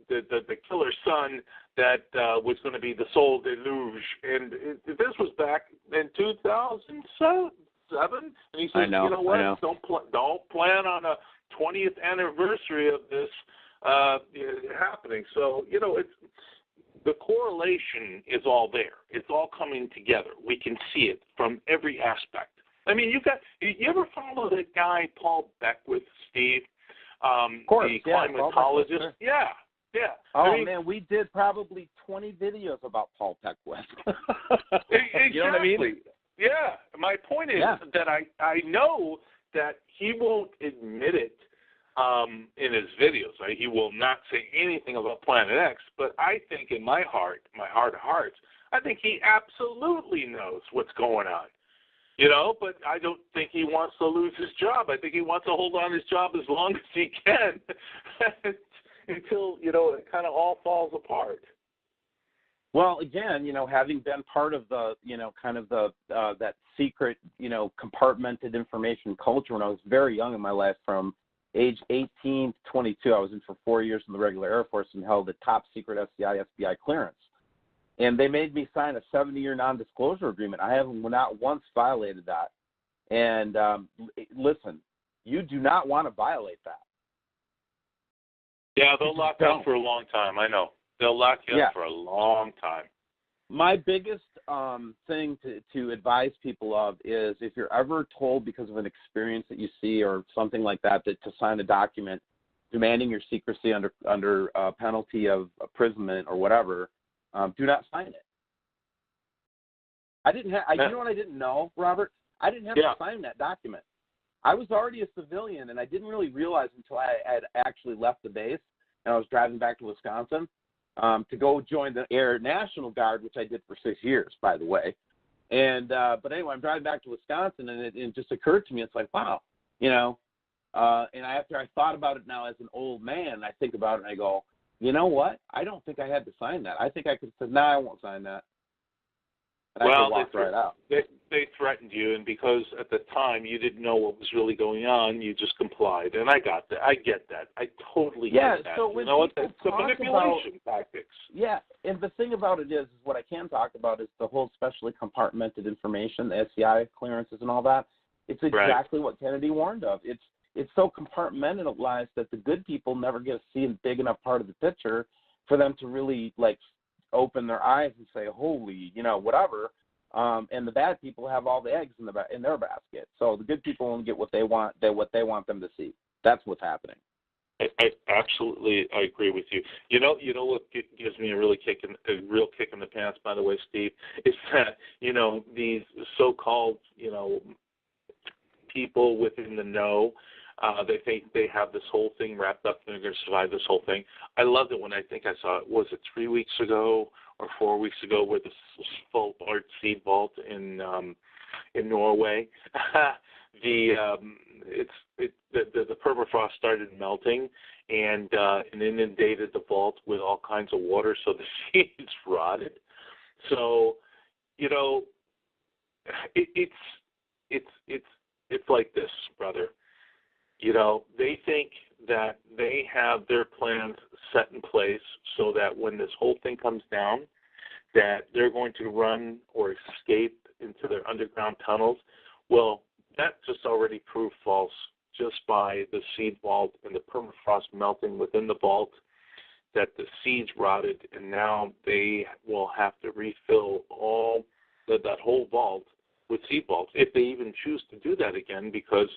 the killer sun that was going to be the Sol Deluge, and this was back in 2007. And he said, I know. Don't plan on a 20th anniversary of this happening. So it's the correlation is all there. It's all coming together. We can see it from every aspect. I mean, you ever follow that guy Paul Beckwith, Steve? Of course, the climatologist. Sure. Yeah. Oh man, we did probably 20 videos about Paul Beckwith. Exactly. You know what I mean? Yeah. My point is that I know that he won't admit it in his videos. Right? He will not say anything about Planet X, but I think in my heart of hearts, I think he absolutely knows what's going on. But I don't think he wants to lose his job. I think he wants to hold on his job as long as he can until, it kind of all falls apart. Well, again, having been part of the, that secret, compartmented information culture when I was very young in my life, from age 18 to 22, I was in for 4 years in the regular Air Force and held a top secret FBI clearance. And they made me sign a 70-year non-disclosure agreement. I have not once violated that. And listen, you do not want to violate that. Yeah, they'll lock you up for a long time. I know. They'll lock you up for a long time. My biggest thing to advise people of is, if you're ever told because of an experience that you see or something like that, to sign a document demanding your secrecy under penalty of imprisonment or whatever, do not sign it. You know what I didn't know, Robert? I didn't have to sign that document. I was already a civilian, and I didn't really realize until I had actually left the base and I was driving back to Wisconsin to go join the Air National Guard, which I did for 6 years, by the way. And but anyway, I'm driving back to Wisconsin, and it just occurred to me, it's like, wow, and after I thought about it now as an old man, I think about it and I go, you know what? I don't think I had to sign that. I think I could say, no, I won't sign that. And I walked right out. They threatened you, and because at the time you didn't know what was really going on, you just complied. And I got that. I get that. I totally get that. So when it's the manipulation tactics. Yeah, and the thing about it is what I can talk about is the whole specially compartmented information, the SCI clearances and all that. It's exactly what Kennedy warned of. It's so compartmentalized that the good people never get to see a big enough part of the picture for them to really open their eyes and say, holy, whatever. And the bad people have all the eggs in their basket. So the good people only get what they want them to see. That's what's happening. I absolutely agree with you. You know what gives me a real kick in the pants, by the way, Steve, is that these so-called people within the know. They think they have this whole thing wrapped up and they're going to survive this whole thing. I loved it when I think I saw it. Was it 3 weeks ago or 4 weeks ago, where the seed vault in Norway? The permafrost started melting and inundated the vault with all kinds of water, so the seeds rotted. So it's like this, brother. They think that they have their plans set in place so that when this whole thing comes down, that they're going to run or escape into their underground tunnels. Well, that just already proved false just by the seed vault and the permafrost melting within the vault, that the seeds rotted, and now they will have to refill that whole vault with seed vaults, if they even choose to do that again, because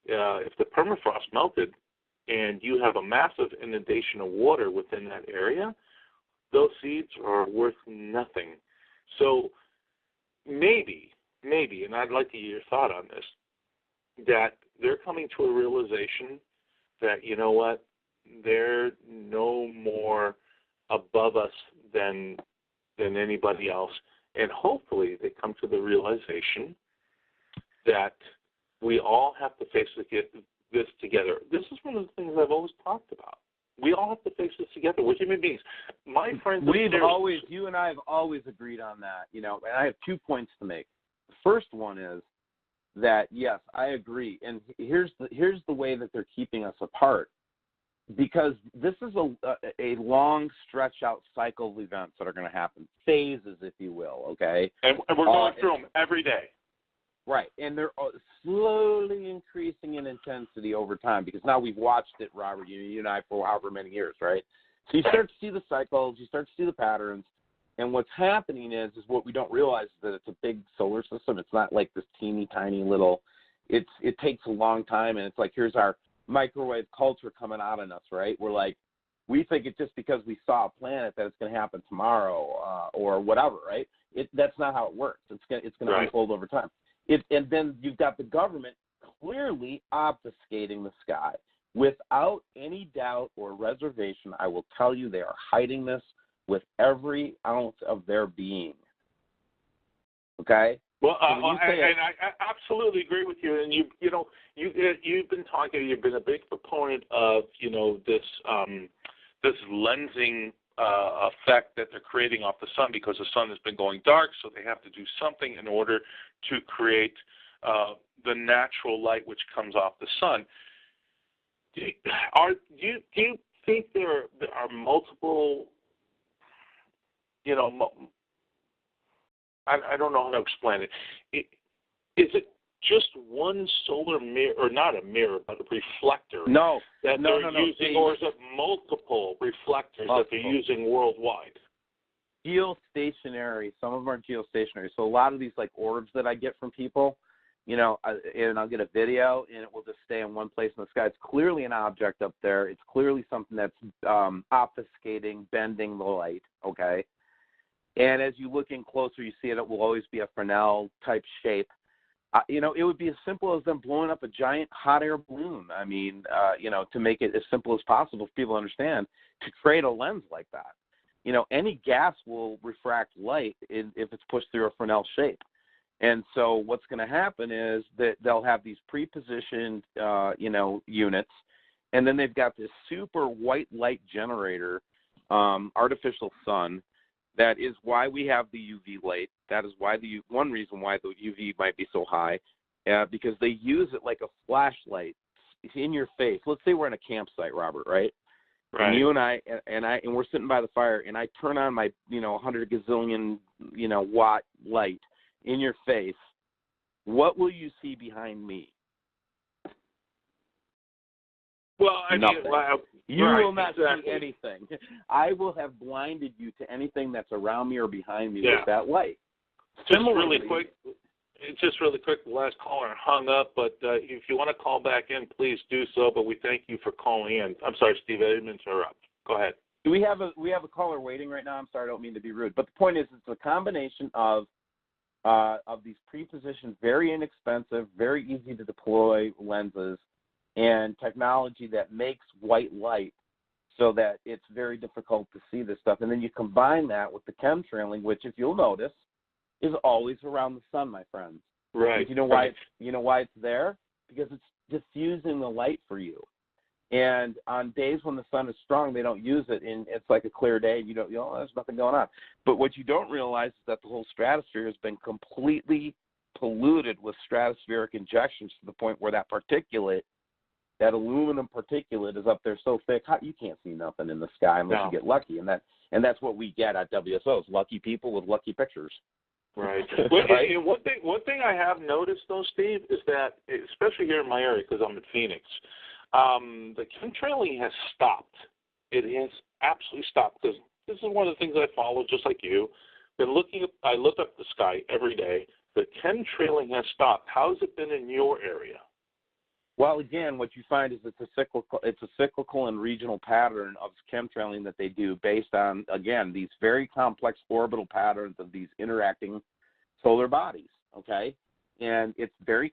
if the permafrost melted and you have a massive inundation of water within that area, those seeds are worth nothing. So maybe, and I'd like to hear your thought on this, that they're coming to a realization that, you know what, they're no more above us than anybody else. And hopefully they come to the realization that we all have to face this together. This is one of the things I've always talked about. We all have to face this together. We're human beings. My friends, you and I have always agreed on that. And I have 2 points to make. The first one is that, yes, I agree. And here's the way that they're keeping us apart, because this is a long stretch out cycle of events that are going to happen, phases, if you will. Okay, and we're going through them every day. Right, and they're slowly increasing in intensity over time, because now we've watched it, Robert, you and I, for however many years, right? So you start to see the cycles, you start to see the patterns, and what's happening is what we don't realize is that it's a big solar system. It's not like this teeny tiny little. It takes a long time, and it's like, here's our microwave culture coming out on us, right? We're like, we think it's just because we saw a planet that it's going to happen tomorrow or whatever, right? That's not how it works. It's going to unfold over time. And then you've got the government clearly obfuscating the sky. Without any doubt or reservation, I will tell you they are hiding this with every ounce of their being. Okay? Well, So I absolutely agree with you. And you've been talking. You've been a big proponent of this lensing effect that they're creating off the sun, because the sun has been going dark, so they have to do something in order to create the natural light which comes off the sun. Do you think there are multiple? I don't know how to explain it. Is it just one solar mirror, or not a mirror, but a reflector? No. They're using, or is it multiple reflectors that they're using worldwide? Geostationary. Some of them are geostationary. So a lot of these like orbs that I get from people, and I'll get a video, and it will just stay in one place in the sky. It's clearly an object up there. It's clearly something that's obfuscating, bending the light. Okay. And as you look in closer, you see it will always be a Fresnel-type shape. It would be as simple as them blowing up a giant hot air balloon. I mean, to make it as simple as possible for people to understand, to create a lens like that. Any gas will refract light if it's pushed through a Fresnel shape. And so what's going to happen is that they'll have these pre-positioned, units, and then they've got this super white light generator, artificial sun. That is why we have the UV light. That is why one reason why the UV might be so high, because they use it like a flashlight in your face. Let's say we're in a campsite, Robert, right? Right. And you and we're sitting by the fire, and I turn on my 100 gazillion watt light in your face. What will you see behind me? Well, I mean, you will not see anything. I will have blinded you to anything that's around me or behind me with that light. Just really quick, the last caller hung up, but if you want to call back in, please do so, but we thank you for calling in. I'm sorry, Steve, I didn't interrupt. Go ahead. We have a caller waiting right now. I'm sorry, I don't mean to be rude. But the point is, it's a combination of these pre-positioned, very inexpensive, very easy to deploy lenses and technology that makes white light so that it's very difficult to see this stuff. And then you combine that with the chemtrailing, which, if you'll notice, is always around the sun, my friends. Right. You know why it's there? Because it's diffusing the light for you. And on days when the sun is strong, they don't use it, and it's like a clear day. There's nothing going on. But what you don't realize is that the whole stratosphere has been completely polluted with stratospheric injections to the point where that aluminum particulate is up there so thick you can't see nothing in the sky unless you get lucky. And that's what we get at WSOs, lucky people with lucky pictures. Right. Right? And one thing I have noticed, though, Steve, is that, especially here in my area, because I'm in Phoenix, the chemtrailing has stopped. It has absolutely stopped, because this is one of the things I follow, just like you. I look up the sky every day. The chemtrailing has stopped. How has it been in your area? Well, again, what you find is it's a cyclical and regional pattern of chemtrailing that they do based on, again, these very complex orbital patterns of these interacting solar bodies, okay? And it's very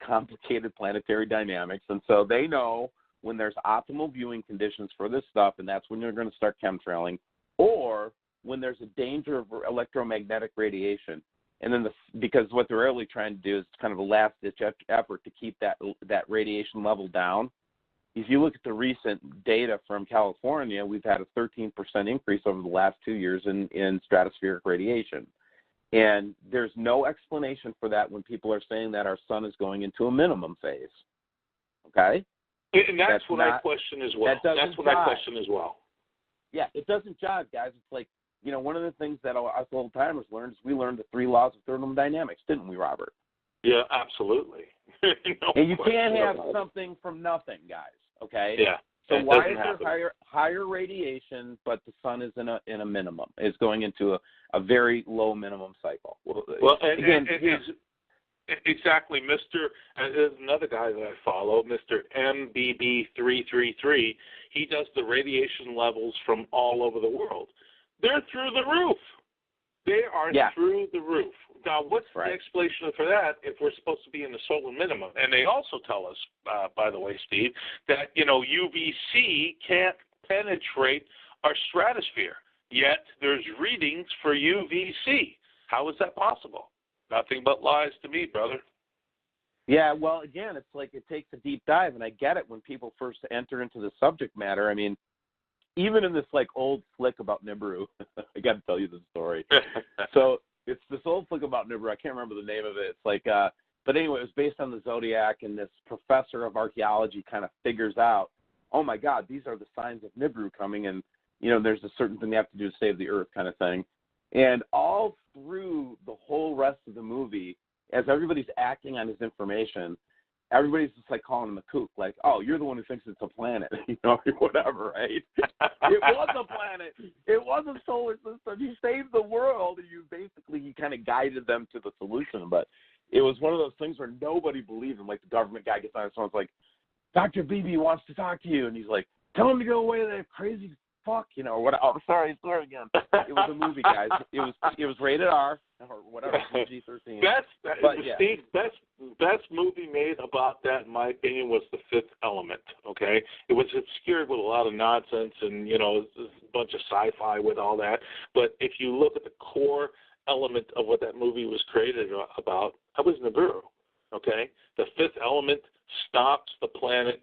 complicated planetary dynamics, and so they know when there's optimal viewing conditions for this stuff, and that's when you're going to start chemtrailing, or when there's a danger of electromagnetic radiation. And then because what they're really trying to do is kind of a last-ditch effort to keep that radiation level down. If you look at the recent data from California, we've had a 13% increase over the last 2 years in stratospheric radiation. And there's no explanation for that when people are saying that our sun is going into a minimum phase. Okay? And that's what I question as well. That's what I question as well. Yeah, it doesn't jive, guys. It's like, one of the things that us old-timers learned is we learned the 3 laws of thermodynamics, didn't we, Robert? Yeah, absolutely. And you can't have something from nothing, guys, okay? Yeah. So why is there higher radiation, but the sun is in a minimum? It's going into a very low minimum cycle. Well, exactly, there's another guy that I follow, Mr. MBB333. He does the radiation levels from all over the world. They're through the roof. They are through the roof. Now, what's the explanation for that if we're supposed to be in the solar minimum? And they also tell us, by the way, Steve, that, UVC can't penetrate our stratosphere, yet there's readings for UVC. How is that possible? Nothing but lies to me, brother. Yeah, well, again, it's like it takes a deep dive, and I get it when people first enter into the subject matter. I mean, even in this like old flick about Nibiru, I got to tell you the story. So it's this old flick about Nibiru. I can't remember the name of it. It's like, but anyway, it was based on the zodiac, and this professor of archaeology kind of figures out, oh my God, these are the signs of Nibiru coming, and you know, there's a certain thing they have to do to save the Earth, kind of thing. And all through the whole rest of the movie, as everybody's acting on his information, everybody's just like calling him a kook, like, oh, you're the one who thinks it's a planet, you know, whatever, right? It was a planet. It was a solar system. You saved the world, and you kind of guided them to the solution. But it was one of those things where nobody believed him. Like the government guy gets on his phone, it's like, Dr. Beebe wants to talk to you, and he's like, tell him to go away, that crazy fuck, you know, or what? Oh, sorry again. It was a movie, guys. It was rated R or whatever, PG-13. Steve, best movie made about that, in my opinion, was The Fifth Element. Okay, it was obscured with a lot of nonsense and a bunch of sci-fi with all that. But if you look at the core element of what that movie was created about, that was Nibiru. Okay, The Fifth Element stops the planet.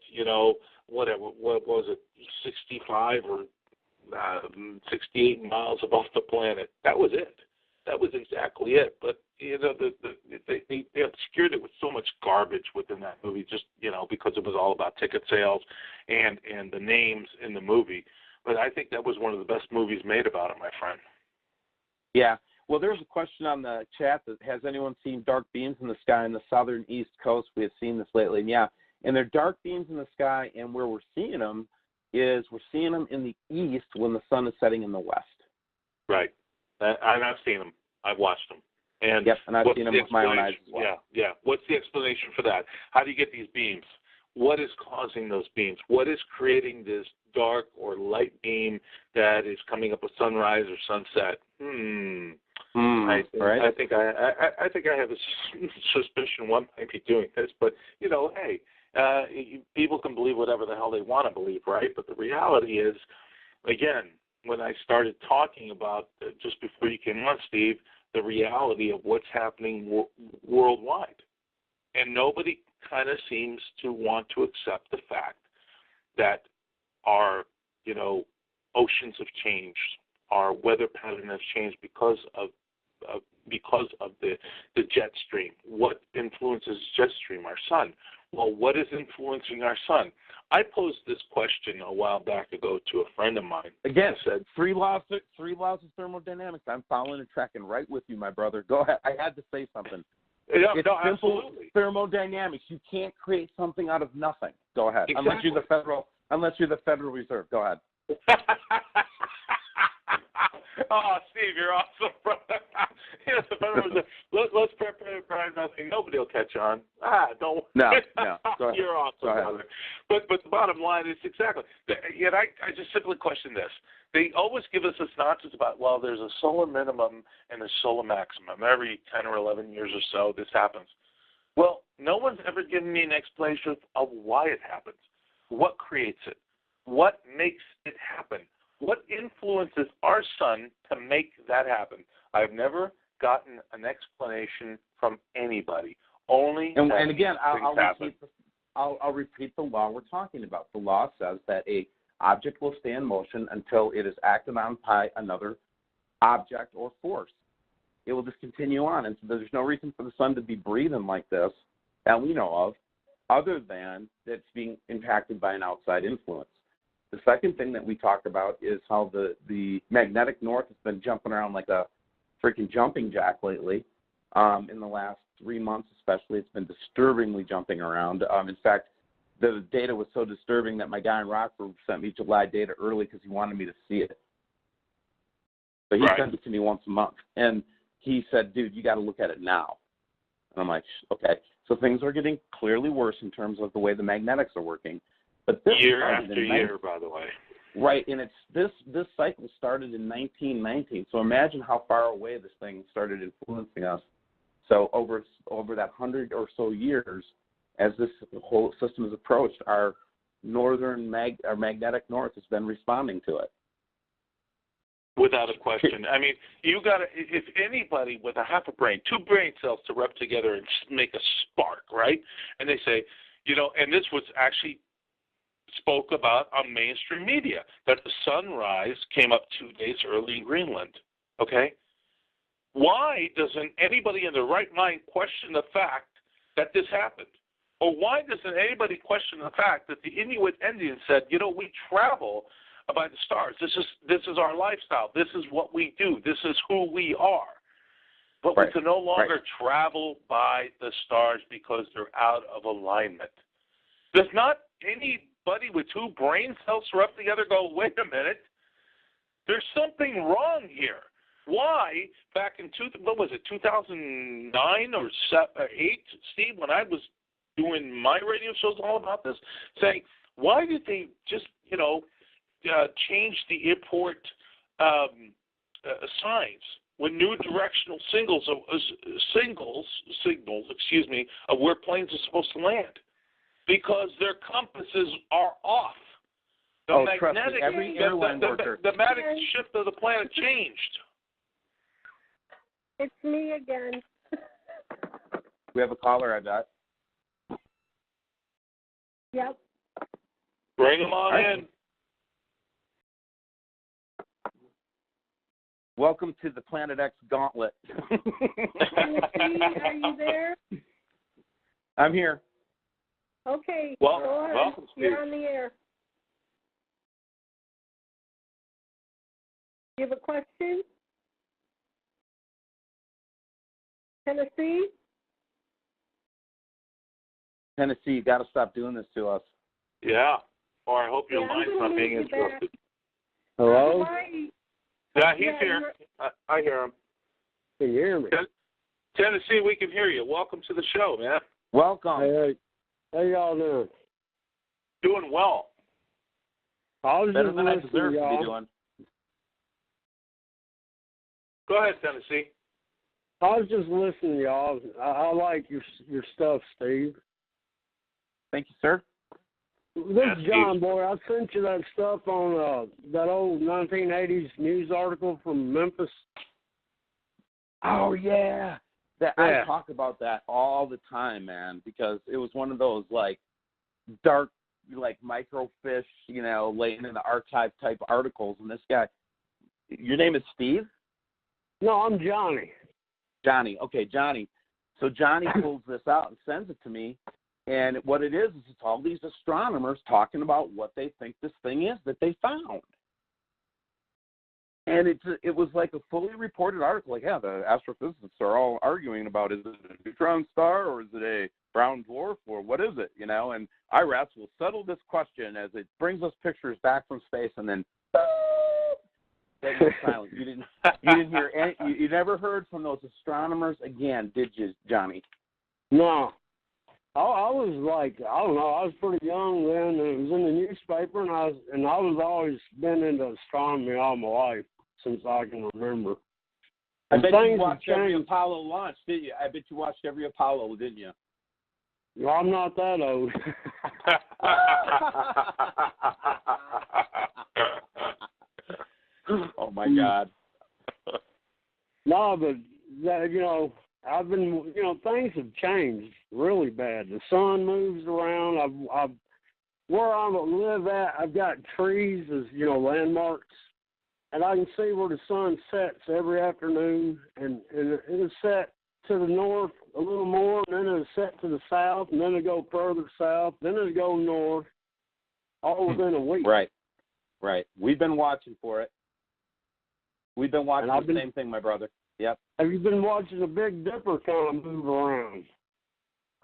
What was it, 65 or 68 miles above the planet. That was it. That was exactly it. But they obscured it with so much garbage within that movie, just because it was all about ticket sales and the names in the movie. But I think that was one of the best movies made about it, my friend. Yeah. Well, there's a question on the chat that has anyone seen dark beams in the sky on the southern east coast? We have seen this lately, and yeah, and they're dark beams in the sky, and where we're seeing them is we're seeing them in the east when the sun is setting in the west. Right. And I've seen them. I've watched them. And yep, and I've seen them with my own eyes as well. Yeah. What's the explanation for that? How do you get these beams? What is causing those beams? What is creating this dark or light beam that is coming up with sunrise or sunset? I think I have a suspicion one might be doing this, but hey. People can believe whatever the hell they want to believe, right? But the reality is, again, when I started talking about, just before you came on, Steve, the reality of what's happening worldwide. And nobody kind of seems to want to accept the fact that our, oceans have changed, our weather pattern has changed because of the jet stream. What influences jet stream? Our sun. Well, what is influencing our sun? I posed this question a while back ago to a friend of mine. Again, I said three laws of thermodynamics. I'm following and tracking right with you, my brother. Go ahead. I had to say something. Yeah, it's no, simple absolutely. Thermodynamics. You can't create something out of nothing. Go ahead. Exactly. Unless you're the Federal Reserve. Go ahead. Oh, Steve, you're awesome, brother. The Federal Reserve. Let's prepare nothing. Nobody will catch on. Don't. No. Go ahead. You're awesome, brother. But the bottom line is exactly. Yet I just simply question this. They always give us this nonsense about, well, there's a solar minimum and a solar maximum. Every 10 or 11 years or so, this happens. Well, no one's ever given me an explanation of why it happens. What creates it? What makes it happen? What influences our sun to make that happen? I've never gotten an explanation from anybody. Only and again, I'll repeat the law we're talking about. The law says that a object will stay in motion until it is acted on by another object or force. It will just continue on, and so there's no reason for the sun to be breathing like this that we know of, other than it's being impacted by an outside influence. The second thing that we talk about is how the magnetic north has been jumping around like a freaking jumping jack lately. In the last 3 months especially, it's been disturbingly jumping around. In fact, the data was so disturbing that my guy in Rockford sent me July data early because he wanted me to see it. But he sends it to me once a month. And he said, dude, you got to look at it now. And I'm like, okay. So things are getting clearly worse in terms of the way the magnetics are working. But this year after year, by the way. Right, and it's this cycle started in 1919. So imagine how far away this thing started influencing us. So over that 100 or so years, as this whole system is approached, our magnetic north has been responding to it. Without a question. I mean, you got to, if anybody with a half a brain, 2 brain cells to rub together and make a spark, right? And they say, and this was actually spoke about on mainstream media, that the sunrise came up 2 days early in Greenland, okay? Why doesn't anybody in their right mind question the fact that this happened? Or why doesn't anybody question the fact that the Inuit Indians said, we travel by the stars. This is our lifestyle. This is what we do. This is who we are. But we can no longer travel by the stars because they're out of alignment. Does not anybody with 2 brain cells rub together go, wait a minute, there's something wrong here. Why, back in 2009 or 8, Steve, when I was doing my radio shows all about this, saying, why did they just, change the airport signs when new directional signals of where planes are supposed to land? Because their compasses are off. The magnetic, every airline worker. The magnetic shift of the planet changed. It's me again. We have a caller, I bet. Yep. Bring them on in. Welcome to the Planet X Gauntlet. Are you there? I'm here. Okay. Well, go ahead. welcome, Steve. You're on the air. You have a question? Tennessee, you got to stop doing this to us. Yeah. Or I hope your line's not being interrupted. Hello? Yeah, he's here. I hear him. Can you hear me? Tennessee, we can hear you. Welcome to the show, man. Welcome. Hey, how y'all doing? Doing well. I was Better just than I listening deserve to to be y'all. doing. Go ahead, Tennessee. I was just listening to y'all. I like your stuff, Steve. Thank you, sir. This is John, boy. I sent you that stuff on that old 1980s news article from Memphis. Oh, yeah. I talk about that all the time, man, because it was one of those, dark, microfiche, laying in the archive type articles. And this guy, your name is Steve? No, I'm Johnny. Johnny. Okay, Johnny. So Johnny pulls this out and sends it to me. And what it is it's all these astronomers talking about what they think this thing is that they found. And it was like a fully reported article. The astrophysicists are all arguing about, is it a neutron star or is it a brown dwarf or what is it, And IRAS will settle this question as it brings us pictures back from space and then that was silent. You didn't hear any, you never heard from those astronomers again, did you, Johnny? No. I was I don't know, I was pretty young then, and it was in the newspaper, and I was always been into astronomy all my life, since I can remember. I bet you watched every Apollo launch, didn't you? I bet you watched every Apollo, didn't you? Well, I'm not that old. Oh, my God. No, but, I've been, things have changed really bad. The sun moves around. Where I live at, I've got trees as, landmarks, and I can see where the sun sets every afternoon, and it'll set to the north a little more, and then it'll set to the south, and then it'll go further south, then it'll go north, all within a week. Right. We've been watching for it. We've been watching the same thing, my brother. Yep. Have you been watching the Big Dipper kind of move around?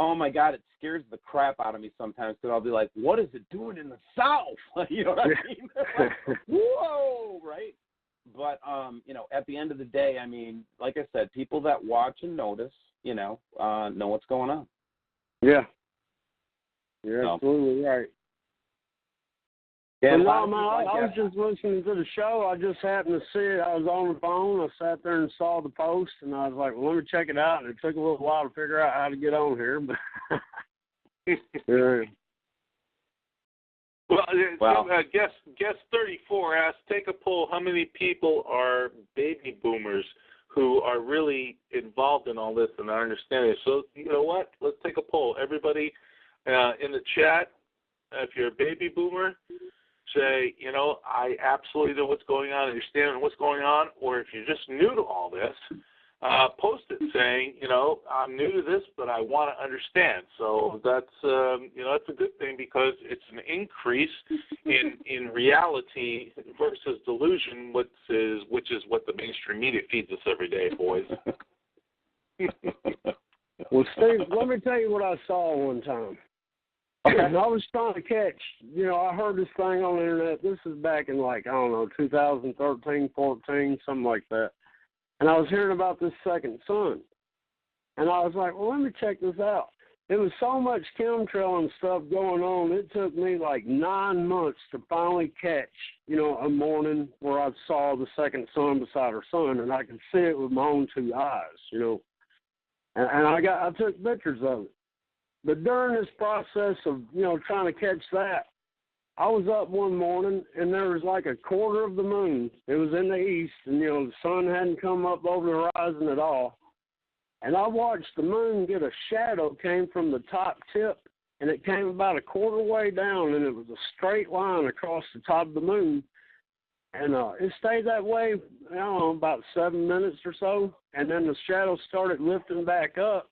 Oh, my God, it scares the crap out of me sometimes because I'll be like, what is it doing in the south? You know what I mean? Whoa, right? But, at the end of the day, I mean, like I said, people that watch and notice, know what's going on. Yeah. You're absolutely right. Yeah, no, man, I was just listening to the show. I just happened to see it. I was on the phone. I sat there and saw the post, and I was like, well, let me check it out. And it took a little while to figure out how to get on here. But Well, guest 34 asked, take a poll. How many people are baby boomers who are really involved in all this and are understanding it? So, you know what? Let's take a poll. Everybody in the chat, if you're a baby boomer, say, you know, I absolutely know what's going on, understand what's going on, or if you're just new to all this, post it saying, you know, I'm new to this, but I want to understand. So that's, you know, that's a good thing because it's an increase in reality versus delusion, which is what the mainstream media feeds us every day, boys. Well, Steve, let me tell you what I saw one time. Okay. I was trying to catch, you know, I heard this thing on the internet. This is back in, like, I don't know, 2013, 14, something like that. And I was hearing about this second son. And I was like, well, let me check this out. There was so much chemtrail and stuff going on, it took me like 9 months to finally catch, you know, a morning where I saw the second son beside her son, and I could see it with my own two eyes, you know. And I took pictures of it. But during this process of, you know, trying to catch that, I was up one morning, and there was like a quarter of the moon. It was in the east, and, you know, the sun hadn't come up over the horizon at all. And I watched the moon get a shadow came from the top tip, and it came about a quarter way down, and it was a straight line across the top of the moon. And it stayed that way, I don't know, about 7 minutes or so, and then the shadow started lifting back up.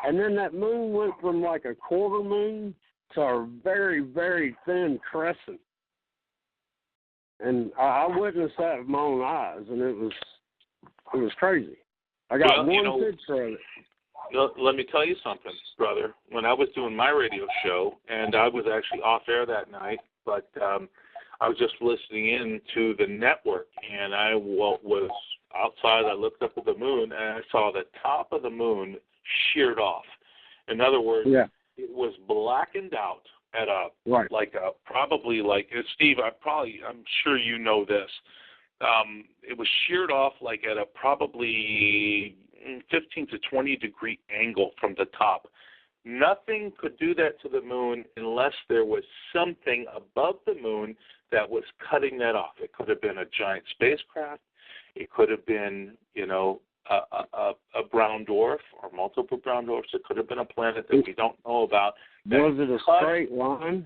And then that moon went from like a quarter moon to a very, very thin crescent. And I witnessed that with my own eyes, and it was crazy. I got one picture of it. Let me tell you something, brother. When I was doing my radio show, and I was actually off air that night, but I was just listening in to the network, and I was outside. I looked up at the moon, and I saw the top of the moon sheared off. In other words, it was blackened out at probably Steve, I'm sure you know this. It was sheared off like at a probably 15 to 20 degree angle from the top. Nothing could do that to the moon unless there was something above the moon that was cutting that off. It could have been a giant spacecraft. It could have been, you know, a brown dwarf or multiple brown dwarfs. It could have been a planet that we don't know about. Was it a straight line?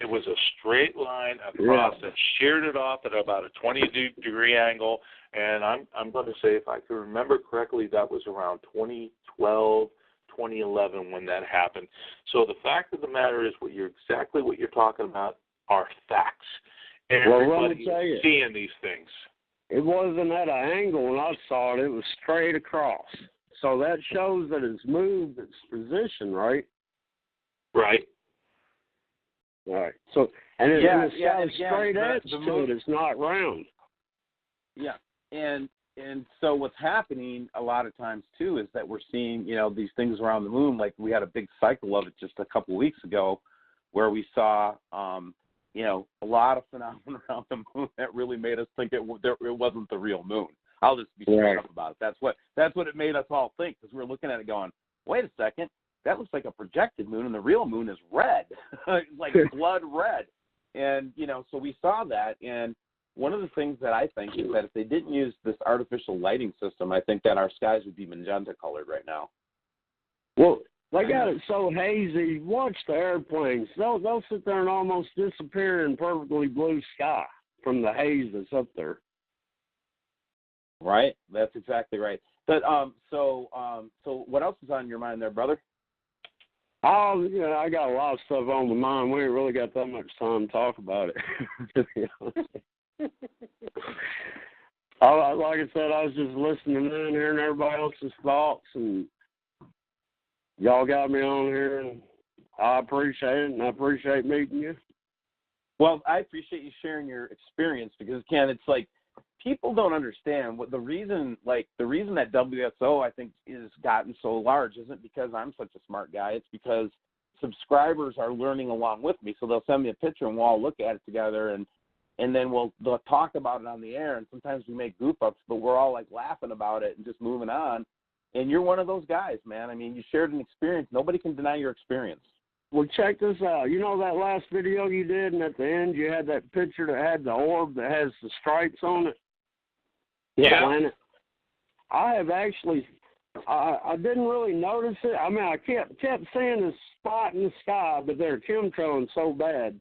It was a straight line across that sheared it off at about a 20-degree angle. And I'm going to say, if I can remember correctly, that was around 2012, 2011 when that happened. So the fact of the matter is, exactly what you're talking about are facts. Everybody is seeing these things. It wasn't at an angle when I saw it. It was straight across. So that shows that it's moved its position, right? Right. All right. So, and it's got a straight edge to it. It's not round. Yeah. And so what's happening a lot of times, too, is that we're seeing, you know, these things around the moon. Like we had a big cycle of it just a couple of weeks ago where we saw, you know, a lot of phenomena around the moon that really made us think it wasn't the real moon. I'll just be straight up about it. That's what it made us all think, because we were looking at it going, wait a second, that looks like a projected moon, and the real moon is red, like blood red. And, you know, so we saw that, and one of the things that I think is that if they didn't use this artificial lighting system, I think that our skies would be magenta colored right now. Well, they got it so hazy. Watch the airplanes. They'll sit there and almost disappear in perfectly blue sky from the haze that's up there. Right. That's exactly right. But so what else is on your mind there, brother? Oh, yeah, I got a lot of stuff on my mind. We ain't really got that much time to talk about it, to be honest. Like I said, I was just listening in, hearing everybody else's thoughts, and y'all got me on here, and I appreciate it, and I appreciate meeting you. Well, I appreciate you sharing your experience, because, Ken, it's like people don't understand what the reason that WSO, I think, is gotten so large isn't because I'm such a smart guy. It's because subscribers are learning along with me. So they'll send me a picture, and we'll all look at it together, and then they'll talk about it on the air, and sometimes we make goof ups, but we're all like laughing about it and just moving on. And you're one of those guys, man. I mean, you shared an experience. Nobody can deny your experience. Well, check this out. You know that last video you did, and at the end you had that picture that had the orb that has the stripes on it? Yeah. Planet. I have actually, I didn't really notice it. I mean, I kept seeing this spot in the sky, but they're chemtrailing so bad.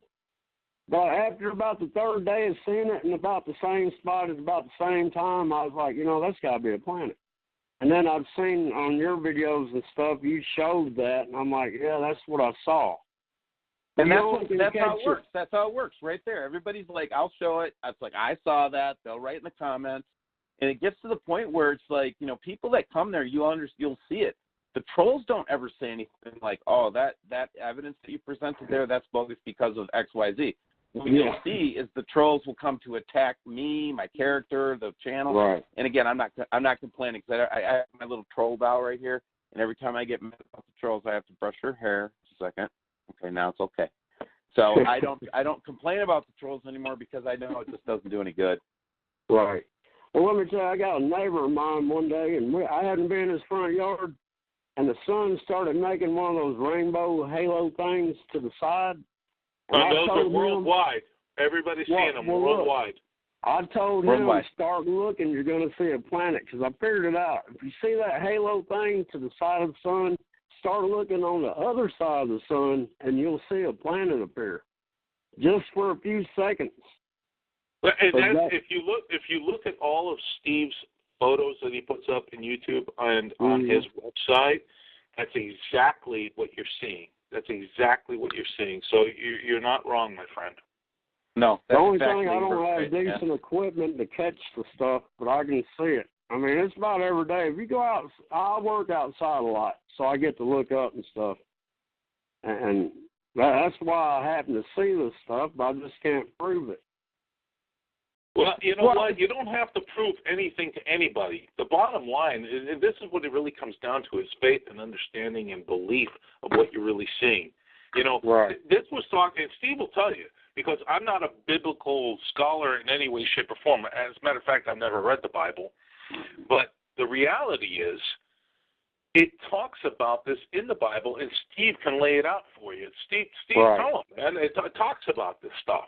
But after about the third day of seeing it in about the same spot at about the same time, I was like, that's got to be a planet. And then I've seen on your videos and stuff, you showed that, and I'm like, yeah, that's what I saw. And that's how it works. That's how it works right there. Everybody's like, I'll show it. It's like, I saw that. They'll write in the comments. And it gets to the point where it's like, people that come there, you'll see it. The trolls don't ever say anything like, oh, that evidence that you presented there, that's bogus because of X, Y, Z. What you'll see is the trolls will come to attack me, my character, the channel. Right. And again, I'm not complaining because I have my little troll doll right here, and every time I get mad about the trolls, I have to brush her hair. Just a second. Okay, now it's okay. So I don't complain about the trolls anymore because I know it just doesn't do any good. Right. Well, let me tell you, I got a neighbor of mine one day, and I hadn't been in his front yard, and the sun started making one of those rainbow halo things to the side. And those are worldwide. Everybody's seeing them worldwide. I told him, start looking, you're going to see a planet, because I figured it out. If you see that halo thing to the side of the sun, start looking on the other side of the sun, and you'll see a planet appear, just for a few seconds. And if you look at all of Steve's photos that he puts up in YouTube and on his website, that's exactly what you're seeing. That's exactly what you're seeing. So you're not wrong, my friend. No. The only thing, I don't have decent equipment to catch the stuff, but I can see it. I mean, it's about every day. If you go out, I work outside a lot, so I get to look up and stuff. And that's why I happen to see this stuff, but I just can't prove it. Well, you know what? You don't have to prove anything to anybody. The bottom line, and this is what it really comes down to, is faith and understanding and belief of what you're really seeing. This was talking, and Steve will tell you, because I'm not a biblical scholar in any way, shape, or form. As a matter of fact, I've never read the Bible. But the reality is, it talks about this in the Bible, and Steve can lay it out for you. Steve, tell him, man. It talks about this stuff.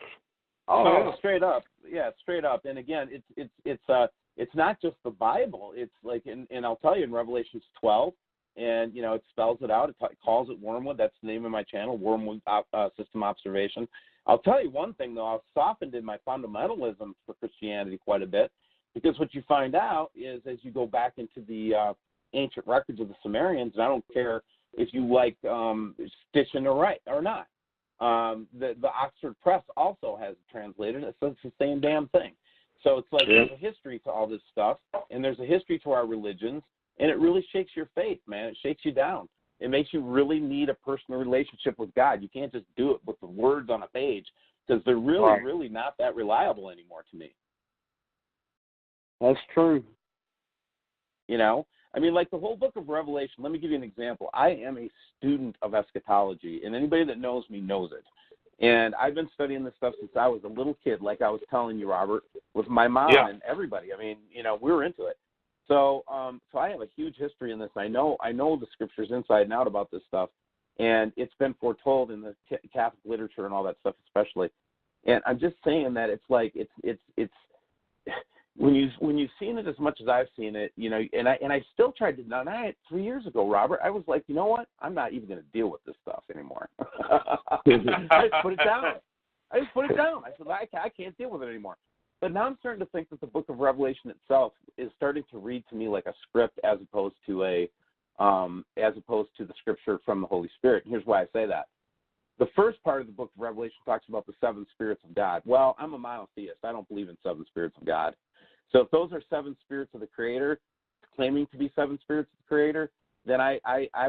Oh, straight up. Yeah, straight up. And again, it's not just the Bible. It's like, and I'll tell you, in Revelation 12, and it spells it out. It calls it Wormwood. That's the name of my channel, Wormwood System Observation. I'll tell you one thing though. I've softened in my fundamentalism for Christianity quite a bit, because what you find out is, as you go back into the ancient records of the Sumerians, and I don't care if you like stitching or not. The Oxford Press also has it translated. It says the same damn thing. So it's like there's a history to all this stuff, and there's a history to our religions, and it really shakes your faith, man. It shakes you down. It makes you really need a personal relationship with God. You can't just do it with the words on a page, because they're really not that reliable anymore to me. That's true. I mean, like the whole book of Revelation, let me give you an example. I am a student of eschatology, and anybody that knows me knows it. And I've been studying this stuff since I was a little kid, like I was telling you, Robert, with my mom and everybody. I mean, we were into it. So I have a huge history in this. I know the scriptures inside and out about this stuff, and it's been foretold in the Catholic literature and all that stuff, especially. And I'm just saying that it's like it's when you've seen it as much as I've seen it, and I still tried to deny it 3 years ago, Robert. I was like, you know what? I'm not even going to deal with this stuff anymore. I just put it down. I said, I can't deal with it anymore. But now I'm starting to think that the book of Revelation itself is starting to read to me like a script, as opposed to the scripture from the Holy Spirit. And here's why I say that. The first part of the book of Revelation talks about the seven spirits of God. Well, I'm a monotheist. I don't believe in seven spirits of God. So if those are seven spirits of the Creator, claiming to be seven spirits of the Creator, then I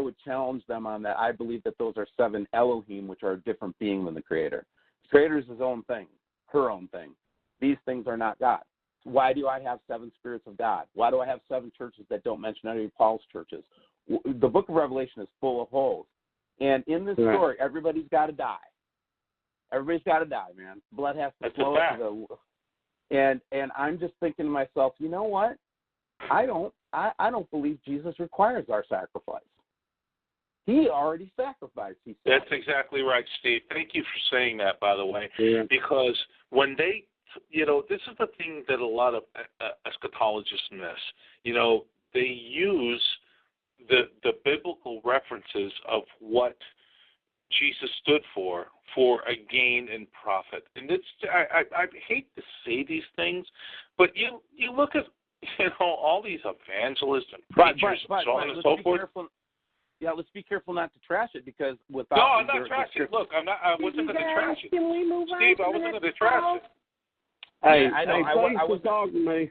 would challenge them on that. I believe that those are seven Elohim, which are a different being than the Creator. The Creator is his own thing, her own thing. These things are not God. Why do I have seven spirits of God? Why do I have seven churches that don't mention any of Paul's churches? The book of Revelation is full of holes. And in this story, everybody's got to die. Everybody's got to die, man. Blood has to flow to the... And I'm just thinking to myself, you know what? I don't believe Jesus requires our sacrifice. He already sacrificed. He said. That's exactly right, Steve. Thank you for saying that, by the way, Yeah. because when they, this is the thing that a lot of eschatologists miss. They use the biblical references of what Jesus stood for a gain and profit. And I hate to say these things, but you look at all these evangelists and preachers and so on and so forth. Yeah, let's be careful not to trash it, because without. No, I'm not trashing it. Look, I wasn't going to trash it. Can we move on? Steve, I wasn't going to trash it. Hey, I know. Thanks for talking to me.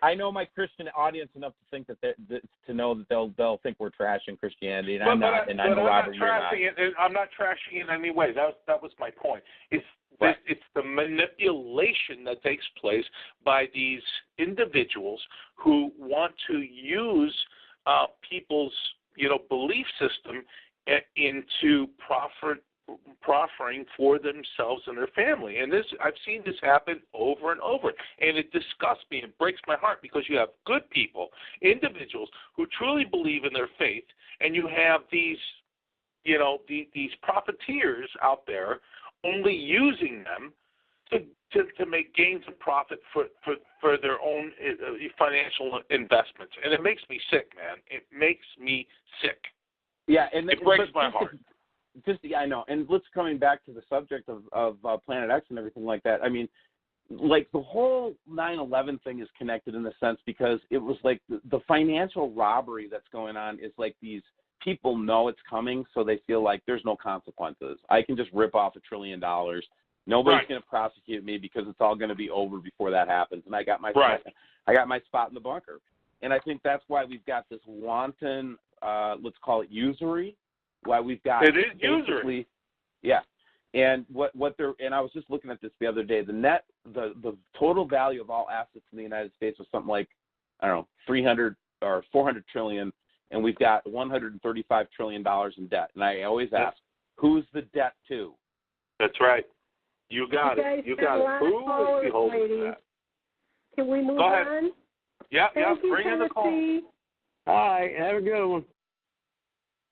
I know my Christian audience enough to think to know that they'll think we're trashing Christianity, and But I'm not. And I know Robert, you're not. I'm not trashing it in any way. That was my point. It's the manipulation that takes place by these individuals who want to use people's belief system into proffering for themselves and their family. And I've seen this happen over and over, and it disgusts me and breaks my heart, because you have good people, individuals who truly believe in their faith, and you have these these profiteers out there only using them to make gains and profit for their own financial investments. And it makes me sick, man. It makes me sick. Yeah, and it breaks my heart. I know. And let's coming back to the subject of Planet X and everything like that. I mean, like the whole 9/11 thing is connected in the sense, because it was like the financial robbery that's going on is like these people know it's coming, so they feel like there's no consequences. I can just rip off $1 trillion. Nobody's going to prosecute me, because it's all going to be over before that happens. And I got my spot in the bunker. And I think that's why we've got this wanton, let's call it usury. Why we've got it is usury. Yeah. And what they're, and I was just looking at this the other day. The total value of all assets in the United States was something like, I don't know, 300 or 400 trillion, and we've got $135 trillion in debt. And I always ask, who's the debt to? That's right. You got it. You got it. Who is beholden that? Can we move on? on? Yeah, Bring in the call. All right, have a good one.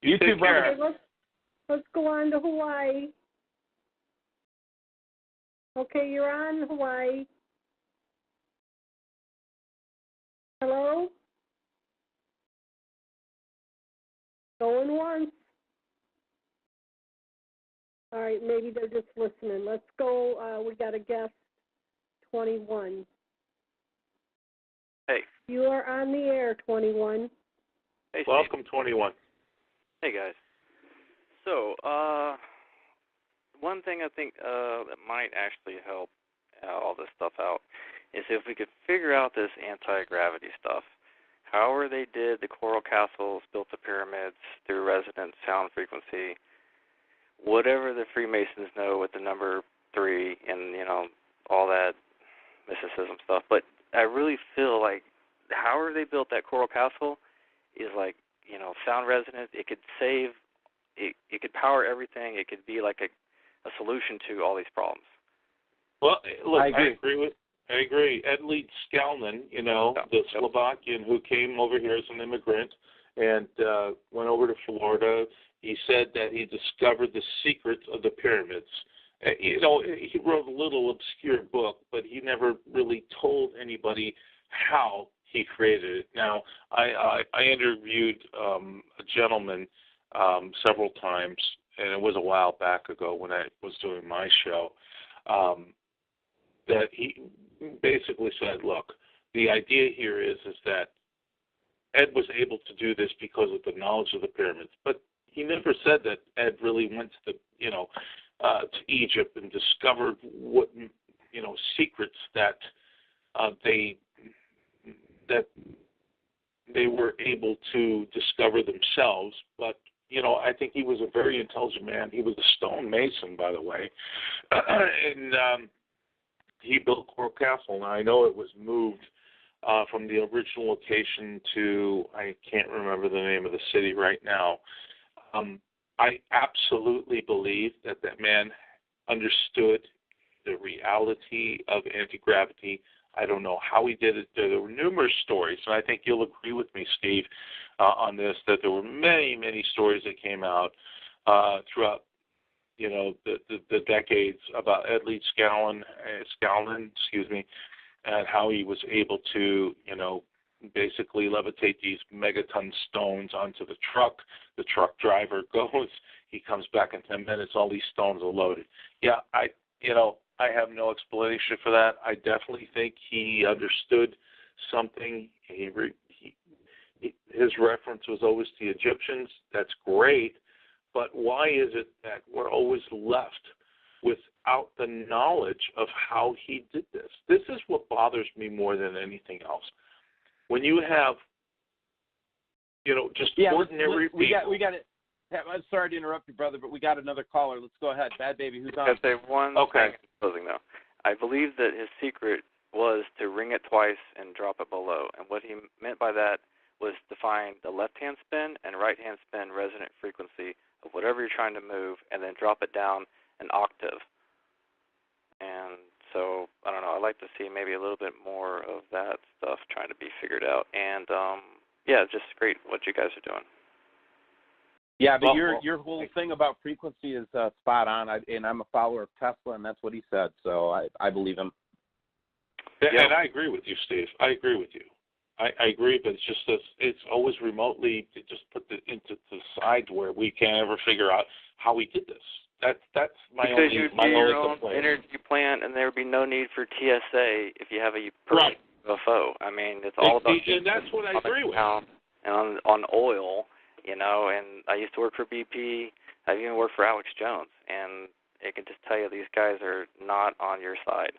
You too, brother. Okay, let's go on to Hawaii. Okay, you're on Hawaii. Hello? Going once. All right, maybe they're just listening. Let's go. We got a guest, 21. Hey. You are on the air, 21. Hey, welcome, 21. Hey, guys. So, one thing I think that might actually help all this stuff out is if we could figure out this anti-gravity stuff. However they did the coral castles, built the pyramids through resonant sound frequency, whatever the Freemasons know with the number 3 and, all that mysticism stuff. But I really feel like however they built that coral castle is like, sound resonant. It could save, it could power everything. It could be like a solution to all these problems. Well, look, I agree. Edley Skalman, the Slovakian who came over here as an immigrant and went over to Florida, he said that he discovered the secrets of the pyramids. He wrote a little obscure book, but he never really told anybody how he created it. Now, I interviewed a gentleman several times, and it was a while back ago when I was doing my show, that he basically said, look, the idea here is that Ed was able to do this because of the knowledge of the pyramids, but he never said that Ed really went to to Egypt and discovered what secrets that they were able to discover themselves. But I think he was a very intelligent man. He was a stonemason, by the way, and he built Coral Castle. Now I know it was moved from the original location to, I can't remember the name of the city right now. I absolutely believe that man understood the reality of anti-gravity. I don't know how he did it. There were numerous stories, and I think you'll agree with me, Steve, on this, that there were many, many stories that came out throughout, the decades about Ed Lee Scallon, and how he was able to, basically levitate these megaton stones onto the truck. The truck driver goes, he comes back in 10 minutes, all these stones are loaded. Yeah, I have no explanation for that. I definitely think he understood something. His reference was always to the Egyptians. That's great, but why is it that we're always left without the knowledge of how he did this? This is what bothers me more than anything else. When you have, just ordinary people. We got it. I'm sorry to interrupt you, brother, but we got another caller. Let's go ahead. Bad Baby, who's on? I'd say one thing in closing, though. I believe that his secret was to ring it twice and drop it below. And what he meant by that was to find the left-hand spin and right-hand spin resonant frequency of whatever you're trying to move, and then drop it down an octave. And so, I don't know, I'd like to see maybe a little bit more of that stuff trying to be figured out. And, just great what you guys are doing. Yeah, but your whole thing about frequency is spot on, and I'm a follower of Tesla, and that's what he said, so I believe him. Yeah, and I agree with you, Steve. I agree with you. I agree, but it's just it's always remotely just put into the side where we can't ever figure out how he did this. That's my because only you'd my be only your own complaint. energy plant, and there would be no need for TSA if you have a perfect UFO. I mean, it's all about. And that's what I agree with. And on oil, and I used to work for BP. I even worked for Alex Jones, and it can just tell you these guys are not on your side.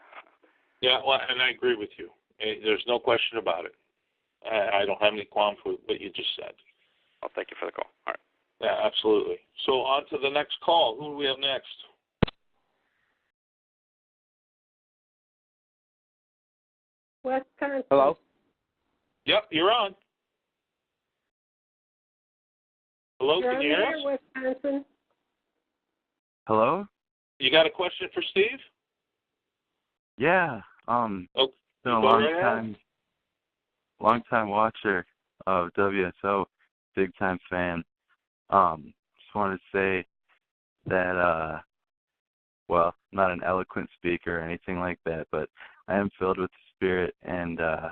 Yeah, well, and I agree with you. There's no question about it. I don't have any qualms with what you just said. Well, thank you for the call. All right. Yeah, absolutely. So on to the next call. Who do we have next? Wisconsin. Hello? Yep, you're on. Hello, You're can you hear us? on there, Wisconsin. Hello? You got a question for Steve? Yeah. Oh, been a long time watcher of WSO, big time fan. Just wanted to say that not an eloquent speaker or anything like that, but I am filled with the Spirit, and I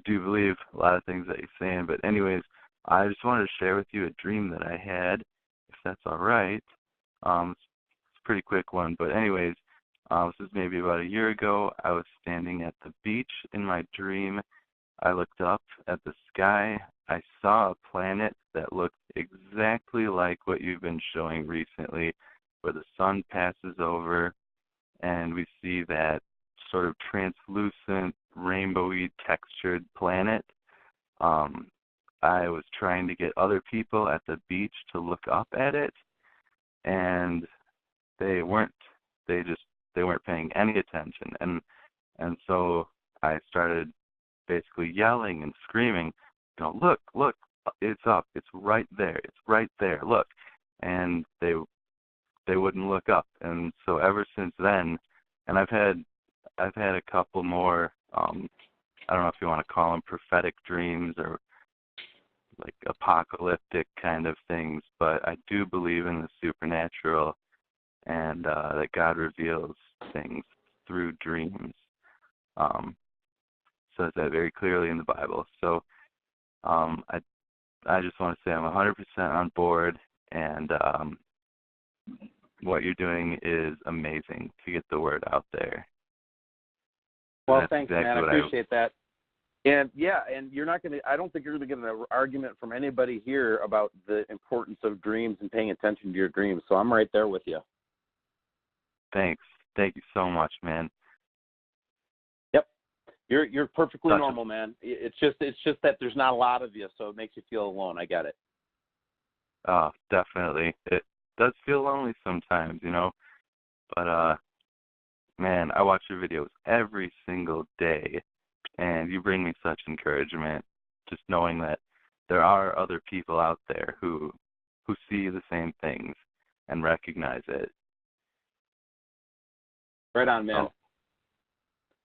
do believe a lot of things that you're saying. But anyways, I just wanted to share with you a dream that I had, if that's all right. It's a pretty quick one, but anyways, this is maybe about a year ago. I was standing at the beach in my dream. I looked up at the sky. I saw a planet that looked exactly like what you've been showing recently, where the sun passes over, and we see that sort of translucent, rainbowy textured planet. I was trying to get other people at the beach to look up at it, and they weren't paying any attention, and so I started basically yelling and screaming, look, it's up, it's right there, look, and they wouldn't look up. And so ever since then, and I've had a couple more, I don't know if you want to call them prophetic dreams or like apocalyptic kind of things, but I do believe in the supernatural, and that God reveals things through dreams. Says that very clearly in the Bible. So I just want to say I'm 100% on board, and what you're doing is amazing to get the word out there. Well, that's thanks, exactly man. I appreciate that. And and you're not going to, I don't think you're going to get an argument from anybody here about the importance of dreams and paying attention to your dreams. So I'm right there with you. Thanks. Thank you so much, man. Yep. You're perfectly normal, man. It's just that there's not a lot of you, so it makes you feel alone. I get it. Oh, definitely. It does feel lonely sometimes, but man, I watch your videos every single day, and you bring me such encouragement, just knowing that there are other people out there who see the same things and recognize it. Right on, man.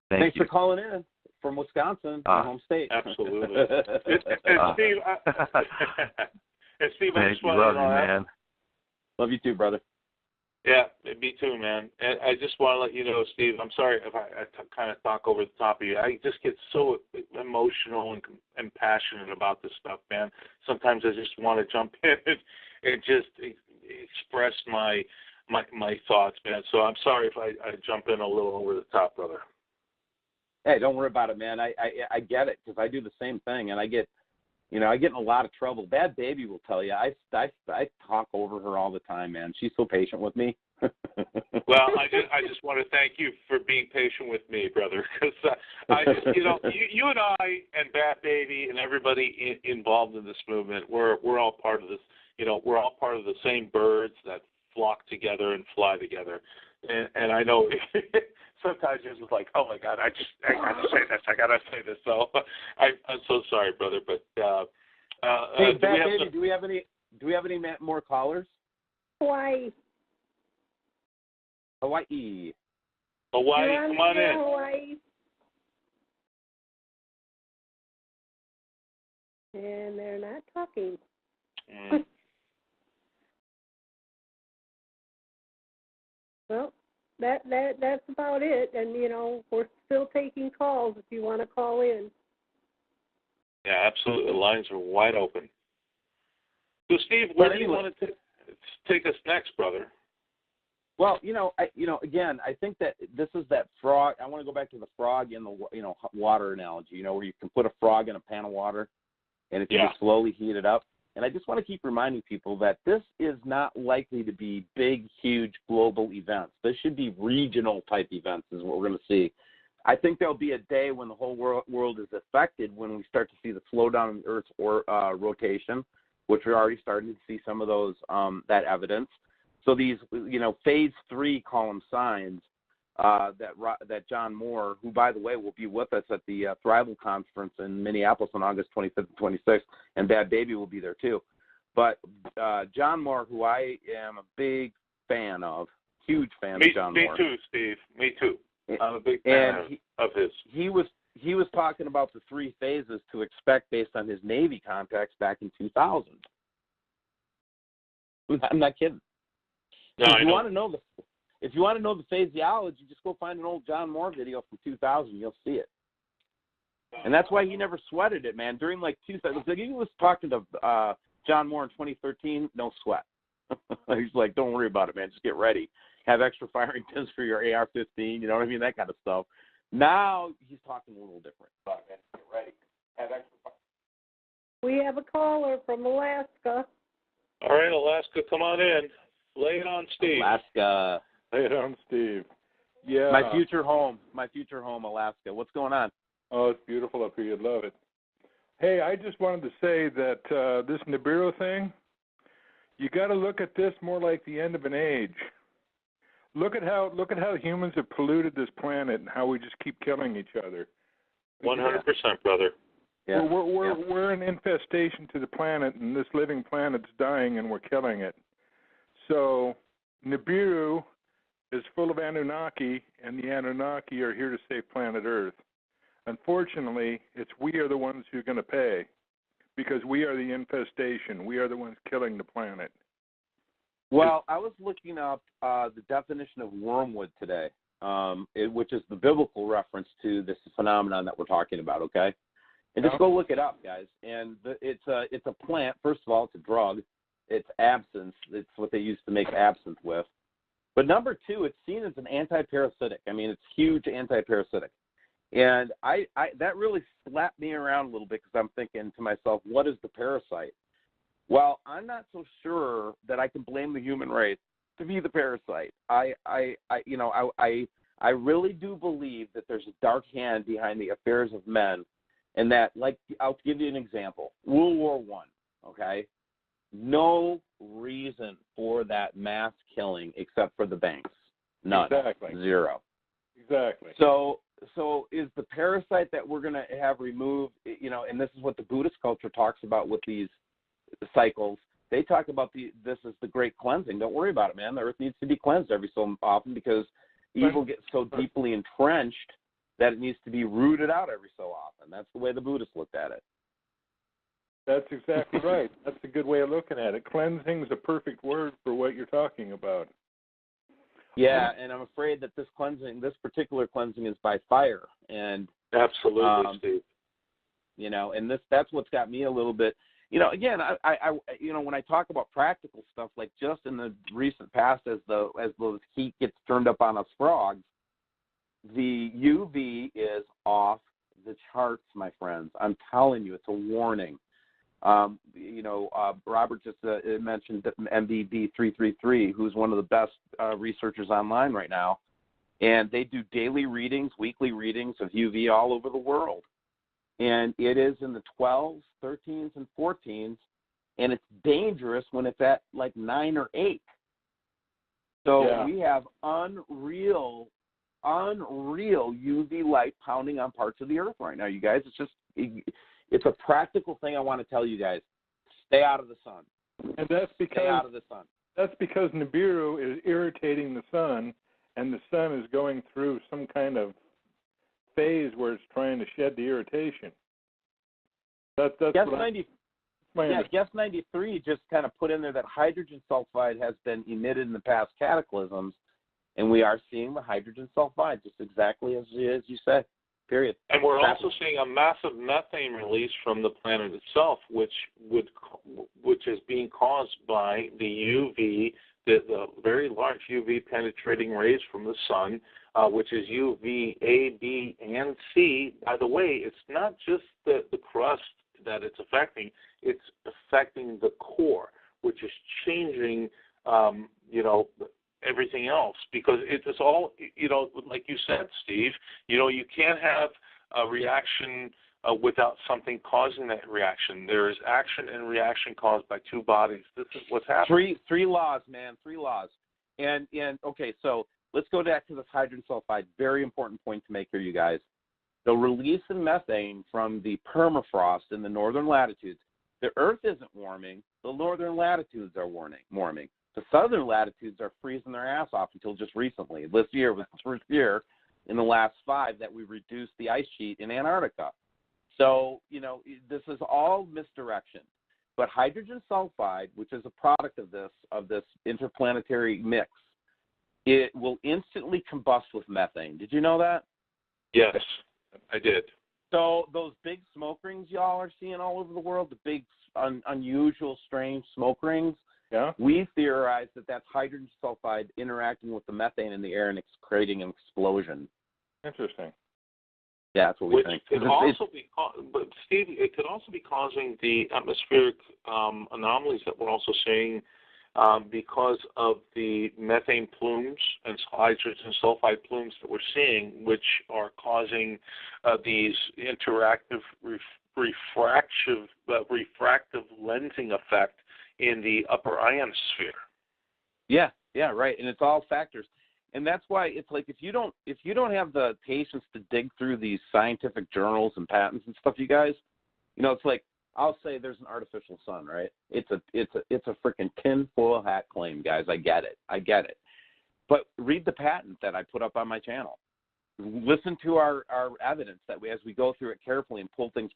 Thanks you. for calling in from Wisconsin, my home state. Absolutely. And Steve, I just want love to you, man. Love you too, brother. Yeah, me too, man. And I just want to let you know, Steve, I'm sorry if I kind of talk over the top of you. I just get so emotional and passionate about this stuff, man. Sometimes I just want to jump in and just express my thoughts, man. So I'm sorry if I jump in a little over the top, brother. Hey, don't worry about it, man. I get it because I do the same thing, and I get in a lot of trouble. Bad Baby will tell you. I talk over her all the time, man. She's so patient with me. Well, I just want to thank you for being patient with me, brother, because you and I and Bad Baby and everybody involved in this movement, we're all part of this. We're all part of the same birds that flock together and fly together. And I know sometimes you're just like, oh my God, I gotta say this. I gotta say this. So I'm so sorry, brother. But hey, Bad Baby, do we have any more callers? Hawaii. Hawaii, come on in. Hawaii. And they're not talking. Well, that's about it. And we're still taking calls if you want to call in. Yeah, absolutely. The lines are wide open. So, Steve, where do you want to take us next, brother? Well, again, I think that this is that frog. I want to go back to the frog in the water analogy. Where you can put a frog in a pan of water, and if you just slowly heat it up. And I just want to keep reminding people that this is not likely to be big, huge global events. This should be regional type events is what we're going to see. I think there'll be a day when the whole world is affected when we start to see the slowdown in Earth's rotation, which we're already starting to see some of those that evidence. So these, phase 3 column signs that John Moore, who, by the way, will be with us at the Thrival Conference in Minneapolis on August 25th and 26th, and Bad Baby will be there too. But John Moore, who I am a big fan of, huge fan of John Moore. Me too, Steve. Me too. I'm a big fan of his. He was talking about the 3 phases to expect based on his Navy contacts back in 2000. I'm not kidding. No, if you want to know the phraseology, just go find an old John Moore video from 2000. You'll see it. And that's why he never sweated it, man. During 2000, he was talking to John Moore in 2013, no sweat. He's like, don't worry about it, man. Just get ready. Have extra firing pins for your AR-15. You know what I mean? That kind of stuff. Now he's talking a little different. But, man, get ready. Have extra firing. We have a caller from Alaska. All right, Alaska, come on in. Lay it on, Steve. Alaska. Lay it on, Steve. Yeah. My future home, Alaska. What's going on? Oh, it's beautiful up here. You'd love it. Hey, I just wanted to say that this Nibiru thing, you got to look at this more like the end of an age. Look at how humans have polluted this planet and how we just keep killing each other. 100%, brother. Yeah. We're an infestation to the planet, and this living planet's dying, and we're killing it. So Nibiru is full of Anunnaki, and the Anunnaki are here to save planet Earth. Unfortunately, we are the ones who are going to pay because we are the infestation. We are the ones killing the planet. Well, I was looking up the definition of wormwood today, which is the biblical reference to this phenomenon that we're talking about, okay? And just go look it up, guys. And it's a plant. First of all, it's a drug. It's absinthe. It's what they used to make absinthe with. But number 2, it's seen as an anti-parasitic. I mean, it's huge anti-parasitic. And I that really slapped me around a little bit because I'm thinking to myself, what is the parasite? Well, I'm not so sure that I can blame the human race to be the parasite. I really do believe that there's a dark hand behind the affairs of men, and that, I'll give you an example. World War I, okay? No reason for that mass killing except for the banks. None. Exactly. Zero. Exactly. So is the parasite that we're going to have removed, and this is what the Buddhist culture talks about with these cycles. They talk about this is the great cleansing. Don't worry about it, man. The earth needs to be cleansed every so often because evil gets so deeply entrenched that it needs to be rooted out every so often. That's the way the Buddhists looked at it. That's exactly right. That's a good way of looking at it. Cleansing is a perfect word for what you're talking about. Yeah, and I'm afraid that this particular cleansing is by fire. And absolutely, Steve. You know, and that's what's got me a little bit. You know, again, I when I talk about practical stuff, like just in the recent past, as the heat gets turned up on us frogs, the UV is off the charts, my friends. I'm telling you, it's a warning. Robert just mentioned MBB333, who's one of the best researchers online right now, and they do daily readings, weekly readings of UV all over the world. And it is in the 12s, 13s, and 14s, and it's dangerous when it's at like 9 or 8. So we have unreal UV light pounding on parts of the earth right now, you guys. It's a practical thing I want to tell you guys. Stay out of the sun. And that's because stay out of the sun. That's because Nibiru is irritating the sun, and the sun is going through some kind of phase where it's trying to shed the irritation. Guess 93 just kind of put in there that hydrogen sulfide has been emitted in the past cataclysms, and we are seeing the hydrogen sulfide just exactly as you said. Period. And we're also seeing a massive methane release from the planet itself, which is being caused by the UV, the very large UV penetrating rays from the sun, which is UV A, B, and C. By the way, it's not just the crust that it's affecting; it's affecting the core, which is changing, everything else, because it's all, like you said, Steve, you can't have a reaction without something causing that reaction. There is action and reaction caused by two bodies. This is what's happening. Three laws, man, 3 laws. And okay, so let's go back to this hydrogen sulfide. Very important point to make here, you guys. The release of methane from the permafrost in the northern latitudes, the Earth isn't warming, the northern latitudes are warming. The southern latitudes are freezing their ass off until just recently. This year was the first year in the last 5 that we reduced the ice sheet in Antarctica. So, this is all misdirection. But hydrogen sulfide, which is a product of this interplanetary mix, it will instantly combust with methane. Did you know that? Yes, I did. So those big smoke rings y'all are seeing all over the world, the big unusual, strange smoke rings, we theorize that that's hydrogen sulfide interacting with the methane in the air and it's creating an explosion. Interesting. Yeah, that's what we think. But Steve, it could also be causing the atmospheric anomalies that we're also seeing because of the methane plumes and hydrogen sulfide plumes that we're seeing, which are causing these interactive refractive lensing effect in the upper ionosphere. Yeah, right. And it's all factors. And that's why it's like if you don't have the patience to dig through these scientific journals and patents and stuff, you guys, it's like I'll say there's an artificial sun, right? It's a freaking tinfoil hat claim, guys. I get it. But read the patent that I put up on my channel. Listen to our evidence that as we go through it carefully and pull things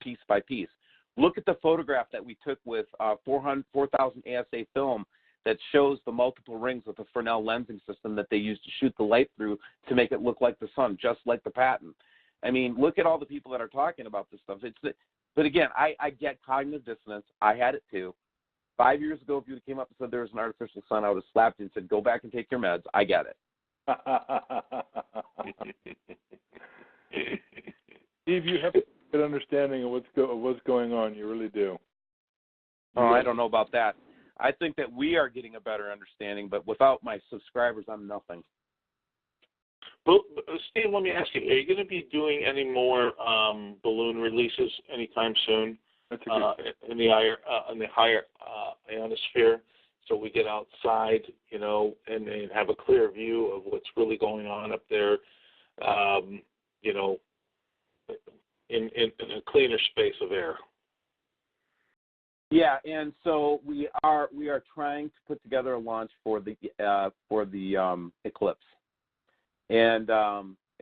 piece by piece. Look at the photograph that we took with 4,000 ASA film that shows the multiple rings with the Fresnel lensing system that they use to shoot the light through to make it look like the sun, just like the patent. I mean, look at all the people that are talking about this stuff. But again, I get cognitive dissonance. I had it too. 5 years ago, if you came up and said there was an artificial sun, I would have slapped you and said, go back and take your meds. I get it. Steve, you have a good understanding of what's going on. You really do. Oh, I don't know about that. I think that we are getting a better understanding, but without my subscribers, I'm nothing. Well, Steve, let me ask you: are you going to be doing any more balloon releases anytime soon in the higher ionosphere, so we get outside, and have a clear view of what's really going on up there, in a cleaner space of air? Yeah, and so we are trying to put together a launch for the eclipse, and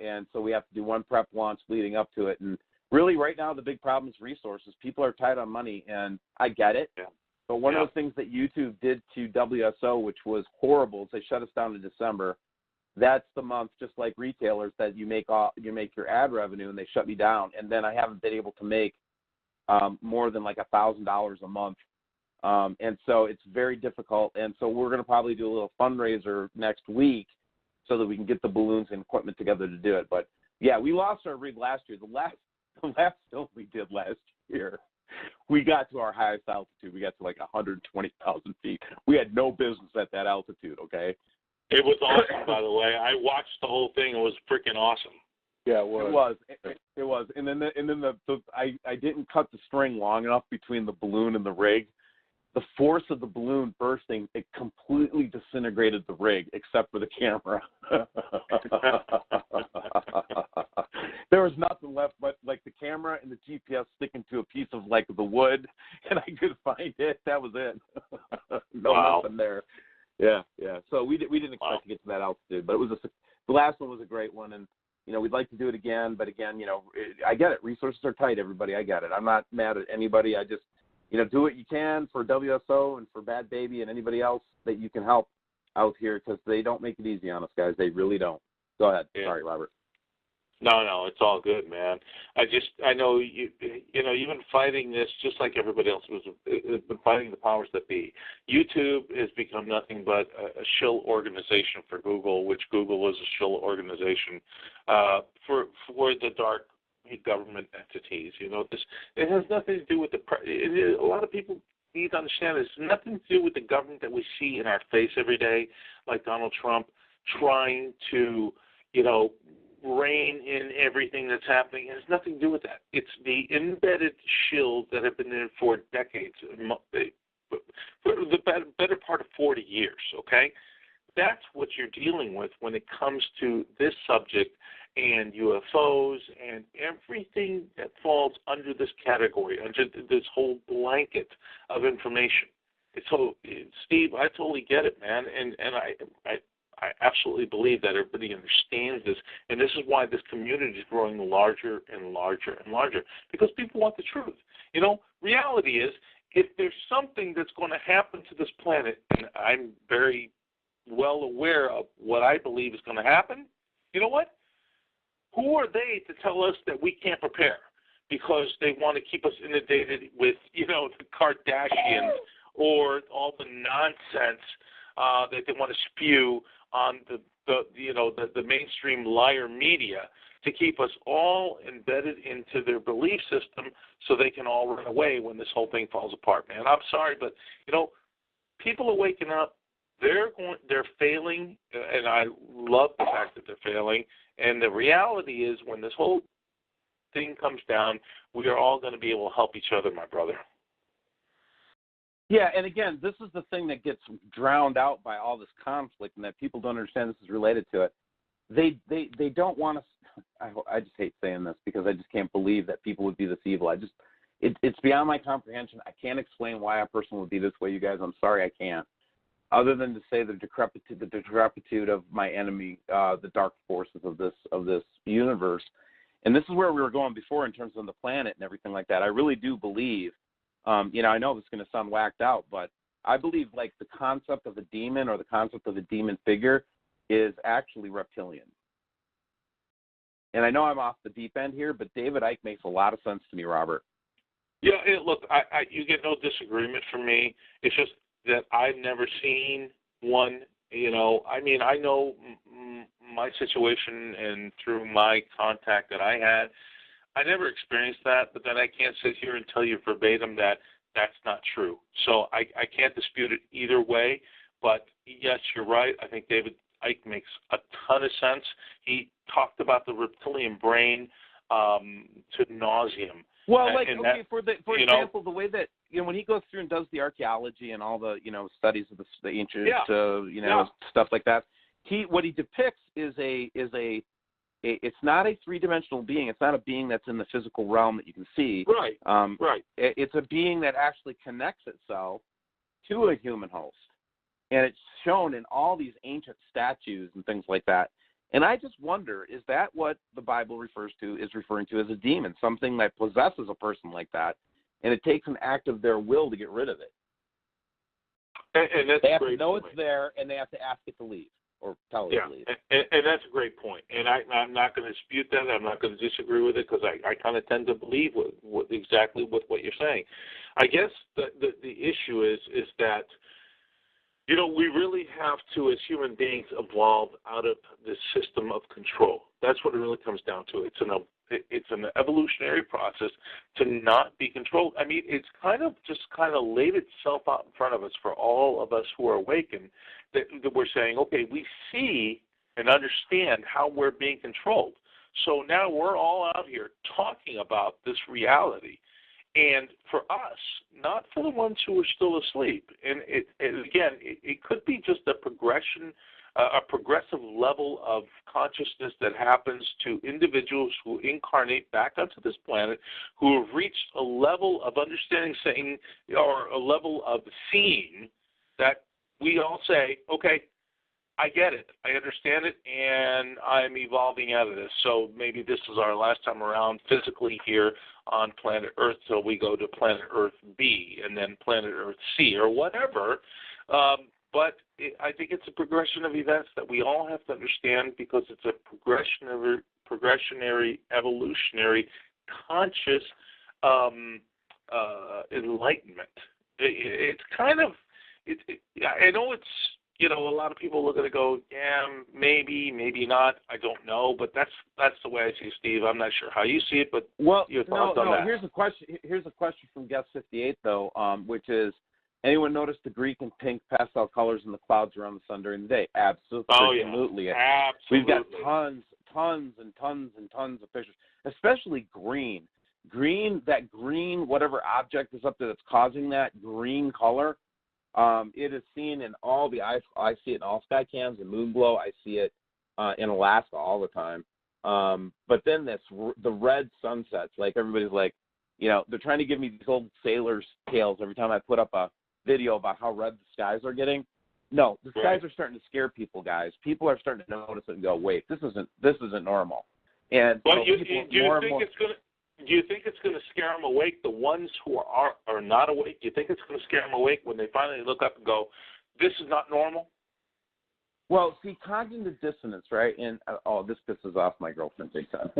and so we have to do one prep launch leading up to it. And really, right now, the big problem is resources. People are tight on money, and I get it. Yeah. But one of those things that YouTube did to WSO, which was horrible, is they shut us down in December. That's the month, just like retailers, that you make your ad revenue, and they shut me down. And then I haven't been able to make more than like $1,000 a month. And so it's very difficult. And so we're going to probably do a little fundraiser next week so that we can get the balloons and equipment together to do it. But, yeah, we lost our rig last year. The last film we did last year, we got to our highest altitude. We got to like 120,000 feet. We had no business at that altitude, okay? It was awesome, by the way. I watched the whole thing. It was freaking awesome. Yeah, it was. It was. And then I didn't cut the string long enough between the balloon and the rig. The force of the balloon bursting, it completely disintegrated the rig except for the camera. There was nothing left but like the camera and the GPS sticking to a piece of like the wood, and I could find it. That was it. Nothing there. Yeah. So we didn't expect to get to that altitude, but it was the last one was a great one, and we'd like to do it again. But again, I get it. Resources are tight, everybody. I get it. I'm not mad at anybody. I just do what you can for WSO and for Bad Baby and anybody else that you can help out here, because they don't make it easy on us, guys. They really don't. Go ahead. Yeah. Sorry, Robert. No, it's all good, man. I know you've been fighting this just like everybody else has been fighting the powers that be. YouTube has become nothing but a shill organization for Google, which Google is a shill organization for the dark government entities. It has nothing to do with a lot of people need to understand this. It's nothing to do with the government that we see in our face every day, like Donald Trump trying to, rein in everything that's happening. It has nothing to do with that. It's the embedded shills that have been in for decades, for the better part of 40 years, okay? That's what you're dealing with when it comes to this subject and UFOs and everything that falls under this category, under this whole blanket of information. So, Steve, I totally get it, man, and I absolutely believe that everybody understands this, and this is why this community is growing larger and larger and larger, because people want the truth. Reality is, if there's something that's going to happen to this planet, and I'm very well aware of what I believe is going to happen, you know what? Who are they to tell us that we can't prepare because they want to keep us inundated with, the Kardashians or all the nonsense that they want to spew on the mainstream liar media to keep us all embedded into their belief system so they can all run away when this whole thing falls apart, man. I'm sorry, but people are waking up. They're failing, and I love the fact that they're failing. And the reality is, when this whole thing comes down, we are all going to be able to help each other, my brother. Yeah, and again, this is the thing that gets drowned out by all this conflict, and that people don't understand this is related to it. They don't want to. I just hate saying this because I just can't believe that people would be this evil. It's beyond my comprehension. I can't explain why a person would be this way, you guys. I'm sorry, I can't. Other than to say the decrepitude of my enemy, the dark forces of this universe, and this is where we were going before in terms of the planet and everything like that. I really do believe. I know this is going to sound whacked out, but I believe like the concept of a demon or the concept of a demon figure is actually reptilian. And I know I'm off the deep end here, but David Icke makes a lot of sense to me, Robert. Yeah, look, you get no disagreement from me. It's just that I've never seen one. I know my situation, and through my contact that I had, I never experienced that, but then I can't sit here and tell you verbatim that that's not true. So I can't dispute it either way, but yes, you're right. I think David Icke makes a ton of sense. He talked about the reptilian brain to nauseam. Well, for example, the way that when he goes through and does the archaeology and all the studies of the ancient stuff like that, what he depicts is it's not a three-dimensional being. It's not a being that's in the physical realm that you can see. Right. Right. It's a being that actually connects itself to a human host, and it's shown in all these ancient statues and things like that. And I just wonder, is that what the Bible is referring to as a demon, something that possesses a person like that, and it takes an act of their will to get rid of it? And that's they have a great to know point. it's there, and they have to ask it to leave or tell it to leave. And that's a great point. And I'm not going to dispute that. I'm not going to disagree with it because I kind of tend to believe exactly what you're saying. I guess the issue is that, we really have to, as human beings, evolve out of this system of control. That's what it really comes down to. It's an evolutionary process to not be controlled. I mean, it's kind of laid itself out in front of us for all of us who are awakened, that we're saying, okay, we see and understand how we're being controlled. So now we're all out here talking about this reality. And for us, not for the ones who are still asleep. And it could be just a progressive level of consciousness that happens to individuals who incarnate back onto this planet, who have reached a level of understanding, saying, or a level of seeing that we all say, okay, I get it, I understand it, and I'm evolving out of this. So maybe this is our last time around physically here on planet Earth, so we go to planet Earth B and then planet Earth C or whatever. But I think it's a progression of events that we all have to understand, because it's a progressionary, evolutionary, conscious enlightenment. It's kind of, I know it's, a lot of people look at it and go, yeah, maybe not, I don't know, but that's the way I see it, Steve. I'm not sure how you see it, but your thoughts on that. Here's a question from guest 58, though, which is, anyone notice the Greek and pink pastel colors in the clouds around the sun during the day? Absolutely. Oh, yeah. Absolutely. Absolutely. We've got tons and tons of pictures, especially green. Green, that green, whatever object is up there that's causing that green color, it is seen in all I see it in all sky cams and Moonglow. I see it in Alaska all the time. But then the red sunsets, like everybody's like, they're trying to give me these old sailors' tales every time I put up a video about how red the skies are getting. No, the skies are starting to scare people, guys. People are starting to notice it and go, wait, this isn't normal. And well, do you think it's going to scare them awake, the ones who are not awake? Do you think it's going to scare them awake when they finally look up and go, this is not normal? Well, see, cognitive dissonance, right? And this pisses off my girlfriend big time.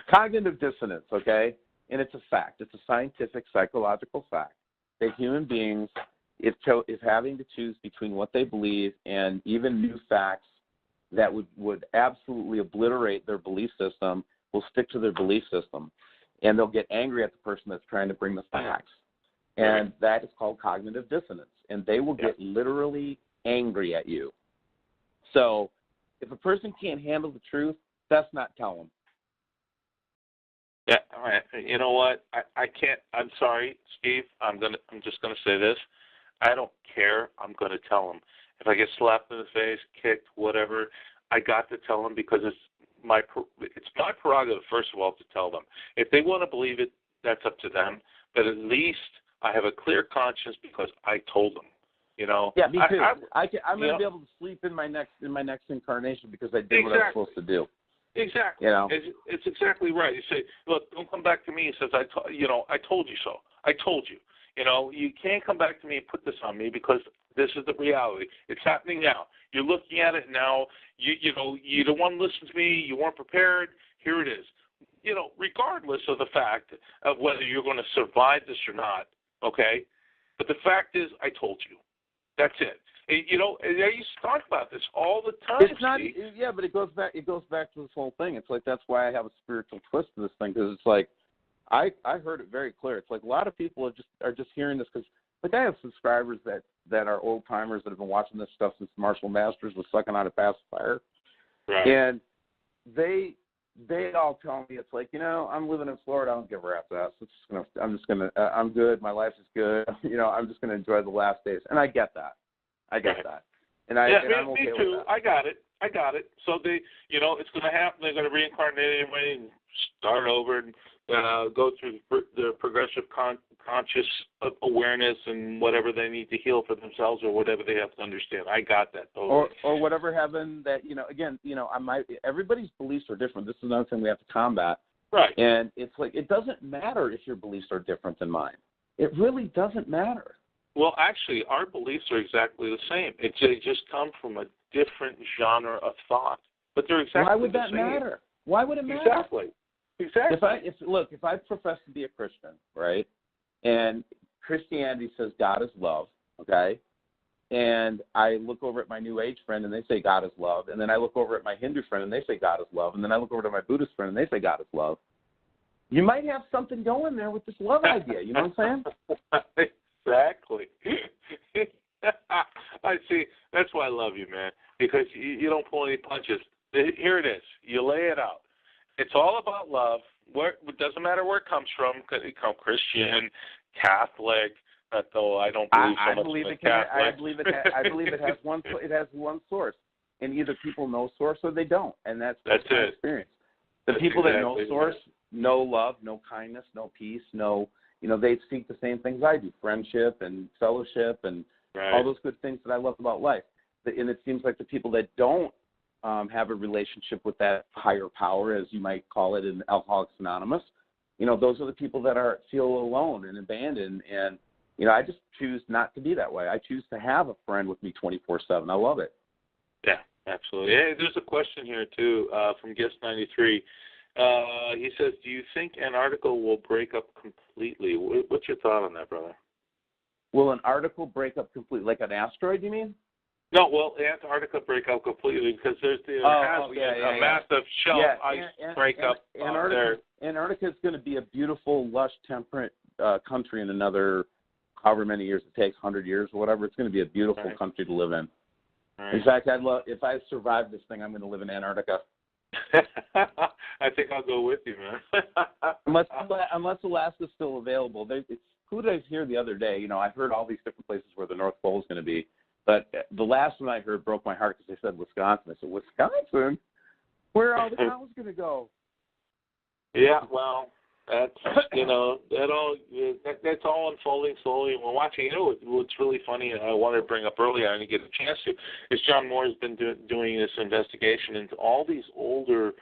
Cognitive dissonance, okay? And it's a fact. It's a scientific, psychological fact that human beings, if having to choose between what they believe and even new facts that would absolutely obliterate their belief system, will stick to their belief system. And they'll get angry at the person that's trying to bring the facts. And that is called cognitive dissonance. And they will get literally angry at you. So if a person can't handle the truth, that's not tell them. Yeah, all right. You know what? I can't. I'm sorry, Steve. I'm just gonna say this. I don't care. I'm gonna tell them. If I get slapped in the face, kicked, whatever, I got to tell them, because it's my prerogative, first of all, to tell them. If they want to believe it, that's up to them. But at least I have a clear conscience because I told them. Yeah, me too. I'm going to be able to sleep in my next incarnation because I did what I was supposed to do. Exactly. It's exactly right. You say, look, don't come back to me and says, I told you so. I told you. You can't come back to me and put this on me, because this is the reality. It's happening now. You're looking at it now. You don't want to listen to me. You weren't prepared. Here it is. Regardless of the fact of whether you're going to survive this or not, okay? But the fact is, I told you. That's it. And, I used to talk about this all the time. It's not, yeah, but it goes back to this whole thing. It's like, that's why I have a spiritual twist to this thing, because it's like, I heard it very clear. It's like a lot of people are just hearing this, because like I have subscribers that are old timers that have been watching this stuff since Marshall Masters was sucking on a pacifier, right. And they all tell me, it's like, I'm living in Florida. I don't give a rat's ass. I'm good. My life is good. I'm just gonna enjoy the last days, and I get that. And I'm okay me with too. that. I got it. I got it. So they, it's going to happen. They're going to reincarnate anyway and start over and go through the progressive conscious awareness and whatever they need to heal for themselves or whatever they have to understand. I got that. Totally. Or whatever heaven that, again, everybody's beliefs are different. This is another thing we have to combat. Right. And it's like, it doesn't matter if your beliefs are different than mine. It really doesn't matter. Well, actually, our beliefs are exactly the same. They just come from a different genre of thought, but they're exactly the same. Why would that matter? Why would it matter? Exactly. If I profess to be a Christian, right, and Christianity says God is love, okay, and I look over at my New Age friend and they say God is love, and then I look over at my Hindu friend and they say God is love, and then I look over to my Buddhist friend and they say God is love, you might have something going there with this love idea. You know what I'm saying? Exactly. I see. That's why I love you, man, because you don't pull any punches. Here it is. You lay it out. It's all about love. It doesn't matter where it comes from. It comes Christian, Catholic. Though I don't believe so much in Catholic. I believe it has one. It has one source, and either people know source or they don't, and that's my experience. The people that know source, no love, no kindness, no peace, they seek the same things I do: friendship and fellowship and all those good things that I love about life. And it seems like the people that don't have a relationship with that higher power, as you might call it in Alcoholics Anonymous, those are the people that feel alone and abandoned. And I just choose not to be that way. I choose to have a friend with me 24/7. I love it. Yeah, absolutely. Hey, there's a question here too from Guest 93. He says, "Do you think Antarctica will break up completely?" What's your thought on that, brother? Will an article break up completely, like an asteroid? You mean? No, well, Antarctica break up completely because there's a massive shelf ice break up there. Antarctica is going to be a beautiful, lush, temperate country in another however many years it takes, 100 years or whatever. It's going to be a beautiful country to live in. Right. In fact, if I survive this thing, I'm going to live in Antarctica. I think I'll go with you, man. unless Alaska's still available. Who did I hear the other day? I've heard all these different places where the North Pole is going to be. But the last one I heard broke my heart because they said Wisconsin. I said, Wisconsin? Where are all the cows going to go? Yeah, well, that's, that's all unfolding slowly. And we're watching. What's really funny, and I wanted to bring up earlier, I didn't get a chance to, is John Moore has been doing this investigation into all these older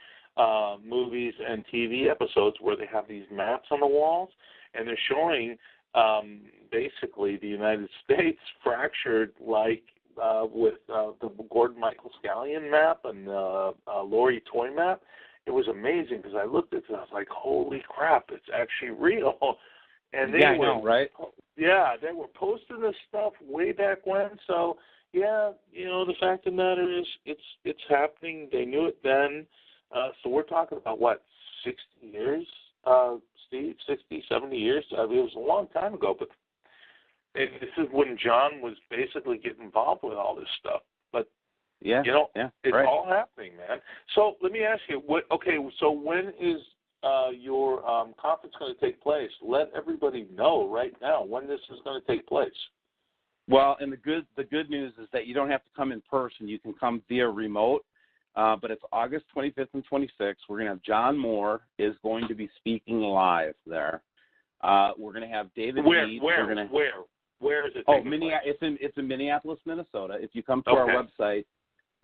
movies and TV episodes where they have these maps on the walls, and they're showing basically the United States fractured like with the Gordon Michael Scallion map and the Lori Toy map. It was amazing because I looked at it and I was like, holy crap, it's actually real. And they right? Yeah, they were posting this stuff way back when. So, yeah, the fact of the matter is it's happening. They knew it then. So we're talking about, 60 years, Steve? 60, 70 years? It was a long time ago, but this is when John was basically getting involved with all this stuff. But, it's all happening, man. So let me ask you, so when is your conference going to take place? Let everybody know right now when this is going to take place. Well, and the good news is that you don't have to come in person. You can come via remote. But it's August 25th and 26th. We're going to have John Moore is going to be speaking live there. We're going to have David Mead. Where is it? It's in Minneapolis, Minnesota. If you come to our website,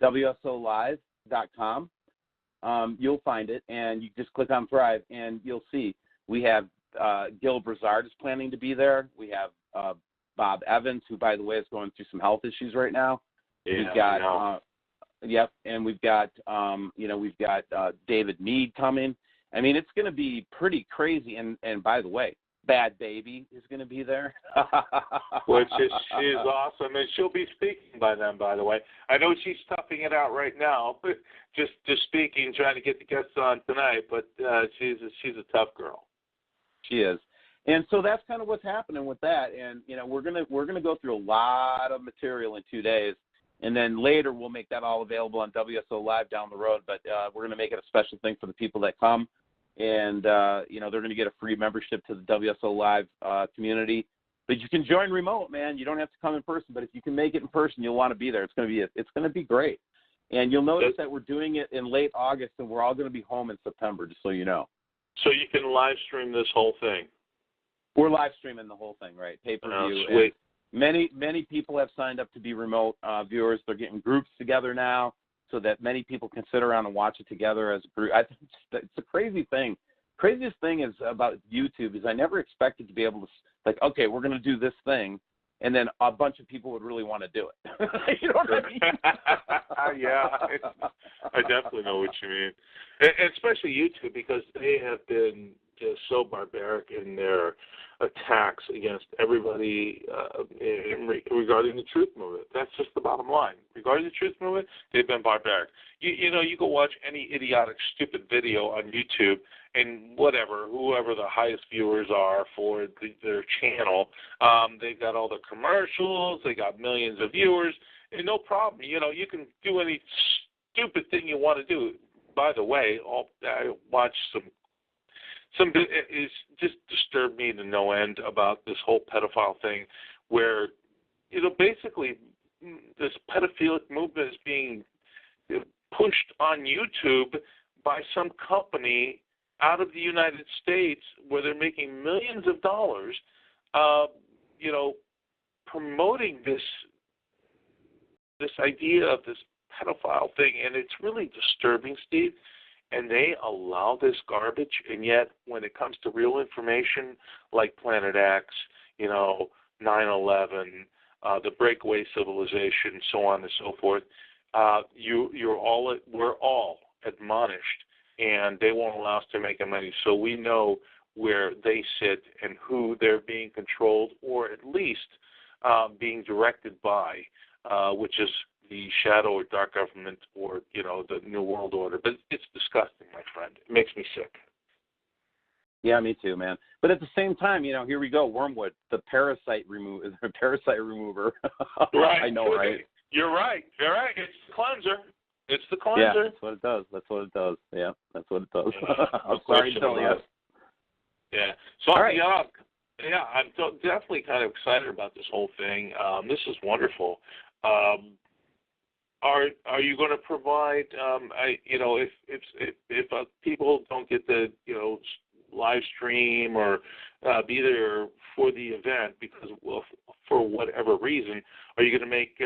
WSOLive.com, you'll find it, and you just click on Thrive, and you'll see. We have Gil Brazard is planning to be there. We have Bob Evans, who, by the way, is going through some health issues right now. We've got Yep, and we've got David Mead coming. I mean, it's going to be pretty crazy. And by the way, Bad Baby is going to be there. Which is awesome, and she'll be speaking by then. By the way, I know she's toughing it out right now, just speaking, trying to get the guests on tonight. But she's a tough girl. She is. And so that's kind of what's happening with that. And we're gonna go through a lot of material in 2 days. And then later we'll make that all available on WSO Live down the road. But we're going to make it a special thing for the people that come. And, they're going to get a free membership to the WSO Live community. But you can join remote, man. You don't have to come in person. But if you can make it in person, you'll want to be there. It's going to be great. And you'll notice that we're doing it in late August, and we're all going to be home in September, just so you know. So you can live stream this whole thing. We're live streaming the whole thing, right? Pay-per-view. Sweet. Many people have signed up to be remote viewers. They're getting groups together now so that many people can sit around and watch it together as a group. I think it's a crazy thing. Craziest thing is about YouTube is I never expected to be able to, like, okay, we're going to do this thing, and then a bunch of people would really want to do it. You know what I mean? Yeah, I definitely know what you mean. And especially YouTube, because they have been just so barbaric in their attacks against everybody regarding the truth movement. That's just the bottom line. Regarding the truth movement, they've been barbaric. You know, you go watch any idiotic, stupid video on YouTube, and whoever the highest viewers are for their channel, they've got all the commercials, they got millions of viewers, and no problem. You know, you can do any stupid thing you want to do. By the way, I watched some it just disturbed me to no end about this whole pedophile thing, where, you know, basically this pedophilic movement is being pushed on YouTube by some company out of the United States, where they're making millions of dollars, you know, promoting this idea of this pedophile thing, and it's really disturbing, Steve. And they allow this garbage, and yet when it comes to real information like Planet X, you know, 9/11, the breakaway civilization, so on and so forth, we're all admonished, and they won't allow us to make them any. So we know where they sit and who they're being controlled, or at least being directed by, which is the shadow or dark government, or, you know, the New World Order. But it's disgusting, my friend. It makes me sick. Yeah, me too, man. But at the same time, you know, here we go, Wormwood, the parasite remover. Right. I know, right? You're right. It's the cleanser. Yeah, that's what it does. Yeah, that's what it does. I'm sorry to tell you. Yeah. So, all right. I'm definitely kind of excited about this whole thing. This is wonderful. Are you going to provide? If people don't get the, you know, live stream or be there for the event because, well, for whatever reason, are you going to make?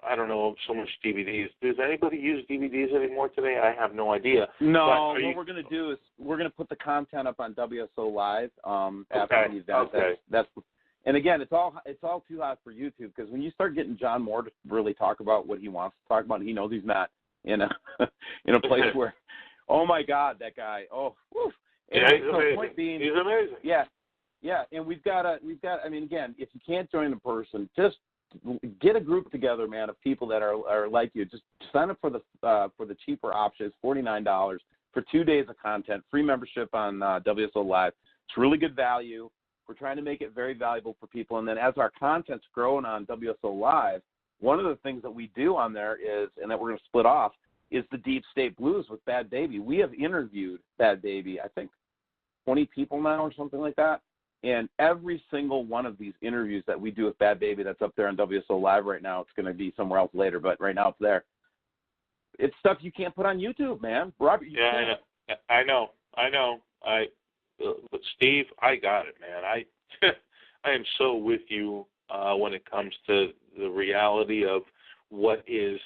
I don't know, so much DVDs. Does anybody use DVDs anymore today? I have no idea. No, what we're going to do is we're going to put the content up on WSO Live after the event. Okay. That's and again, it's all too hot for YouTube, because when you start getting John Moore to really talk about what he wants to talk about, he knows he's not in a place where, oh my God, that guy, oh, whew. Yeah, he's amazing. Point being, he's amazing. Yeah, and we've got. I mean, again, if you can't join in person, just get a group together, man, of people that are like you. Just sign up for the cheaper option. It's $49 for 2 days of content, free membership on WSO Live. It's really good value. We're trying to make it very valuable for people. And then as our content's growing on WSO Live, one of the things that we do on there is, and that we're going to split off, is the Deep State Blues with Bad Baby. We have interviewed Bad Baby, I think 20 people now or something like that. And every single one of these interviews that we do with Bad Baby that's up there on WSO Live right now, it's going to be somewhere else later, but right now it's there. It's stuff you can't put on YouTube, man. Robert, I know. But Steve, I got it, man. I am so with you when it comes to the reality of what is.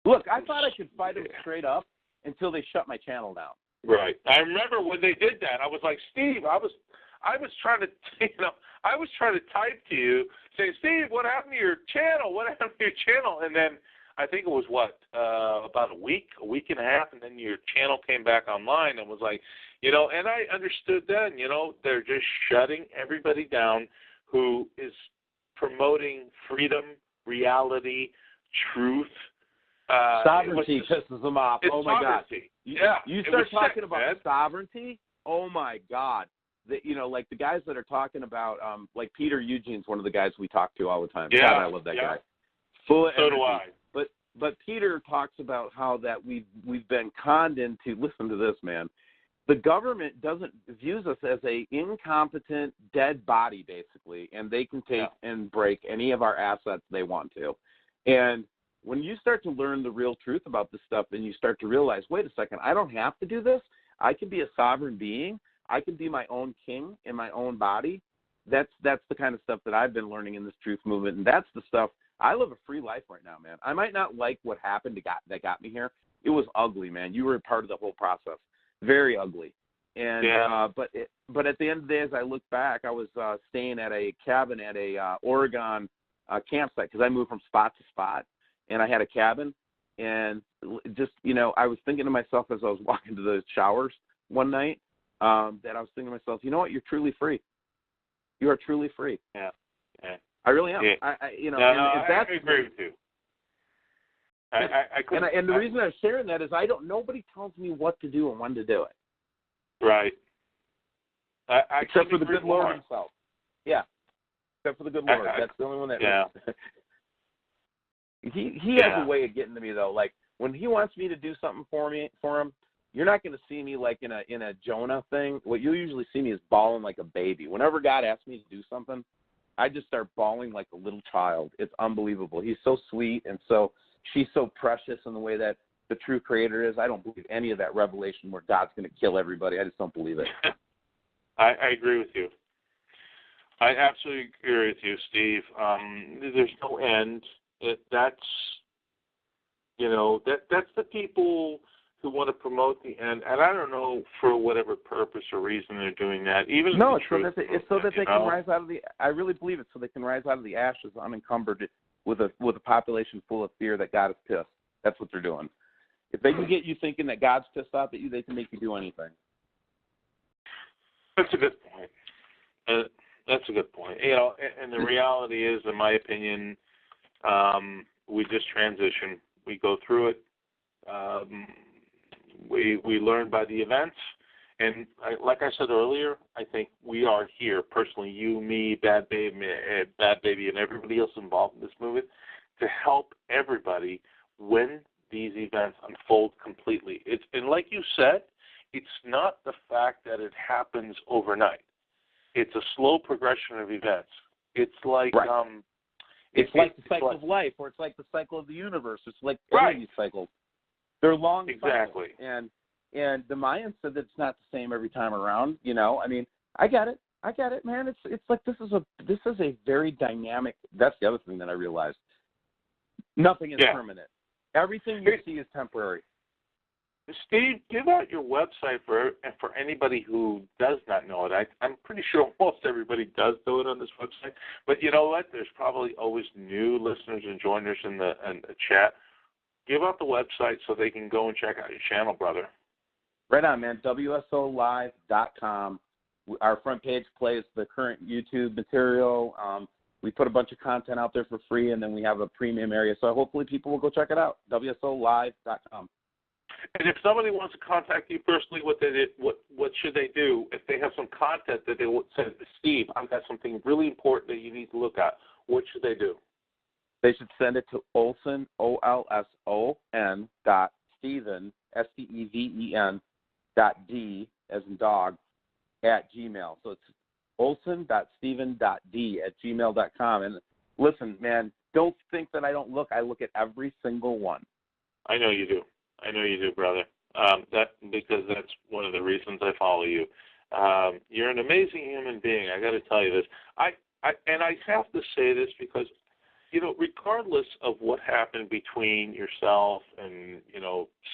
Look, I thought I could fight them straight up until they shut my channel down. Right. I remember when they did that. I was like, Steve, I was trying to, I was trying to type to you saying, Steve, what happened to your channel? What happened to your channel? And then I think it was about a week and a half, and then your channel came back online and was like, and I understood then, they're just shutting everybody down who is promoting freedom, reality, truth. Sovereignty pisses them off. Oh my sovereignty. God! You start talking about man. sovereignty. Oh my God! Like the guys that are talking about, like Peter Eugene's one of the guys we talk to all the time. Yeah, God, I love that guy. Full of so energy. do I. But Peter talks about how that we've been conned into. Listen to this, man. the government views us as a incompetent, dead body, basically, and they can take and break any of our assets they want to. And when you start to learn the real truth about this stuff, and you start to realize, wait a second, I don't have to do this. I can be a sovereign being. I can be my own king in my own body. That's the kind of stuff that I've been learning in this truth movement, and that's the stuff. I live a free life right now, man. I might not like what happened that got me here. It was ugly, man. You were a part of the whole process. Very ugly. And but at the end of the day, as I look back, I was staying at a cabin at a Oregon campsite, because I moved from spot to spot, and I had a cabin. And just, I was thinking to myself as I was walking to the showers one night, that I was thinking to myself, you know what, you're truly free. You are truly free. Yeah. I really am. Yeah. I agree with you. And the reason I'm sharing that is nobody tells me what to do and when to do it. Right. Except for the good Lord himself. Yeah. Except for the good Lord. That's the only one that. Yeah. He has a way of getting to me, though. Like, when he wants me to do something for him, you're not going to see me like in a Jonah thing. What you usually see me is bawling like a baby. Whenever God asks me to do something, I just start bawling like a little child. It's unbelievable. He's so sweet, and she's so precious in the way that the true creator is. I don't believe any of that revelation where God's going to kill everybody. I just don't believe it. I agree with you. I absolutely agree with you, Steve. There's no end. That's the people who want to promote the end, and I don't know for whatever purpose or reason they're doing that. It's so that they can rise out of the. I really believe it's so they can rise out of the ashes unencumbered with a population full of fear that God is pissed. That's what they're doing. If they can get you thinking that God's pissed off at you, they can make you do anything. That's a good point. That's a good point. And the reality is, in my opinion, we just transition. We go through it. We learn by the events. And like I said earlier, I think we are here, personally, you, me, Bad Baby, and everybody else involved in this movement, to help everybody when these events unfold completely. And like you said, it's not the fact that it happens overnight. It's a slow progression of events. It's like it's like the cycle of life, or it's like the cycle of the universe. It's like any of these cycles. They're long cycles. And the Mayans said that it's not the same every time around. I mean, I get it, man. It's like this is a very dynamic. That's the other thing that I realized. Nothing is permanent. Everything you see is temporary. Steve, give out your website for anybody who does not know it. I'm pretty sure almost everybody does know it on this website. But you know what? There's probably always new listeners and joiners in the chat. Give out the website so they can go and check out your channel, brother. Right on, man. WSOlive.com. Our front page plays the current YouTube material. We put a bunch of content out there for free, and then we have a premium area. So hopefully people will go check it out. WSOlive.com. And if somebody wants to contact you personally, what should they do? If they have some content that they would say, Steve, I've got something really important that you need to look at, what should they do? They should send it to Olson, OLSON, Stephen, STEVEN, D, as in dog, at Gmail. So it's olson.stephen.d@gmail.com. And listen, man, don't think that I don't look. I look at every single one. I know you do. Brother. Because that's one of the reasons I follow you. You're an amazing human being. I got to tell you this. I have to say this because, regardless of what happened between yourself and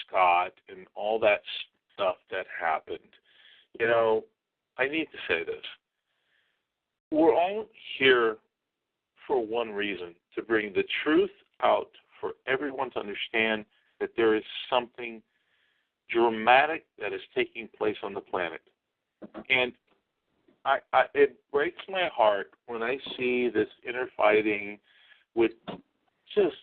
Scott and all that stuff that happened, I need to say this. We're all here for one reason: to bring the truth out for everyone to understand that there is something dramatic that is taking place on the planet. And it breaks my heart when I see this inner fighting with just,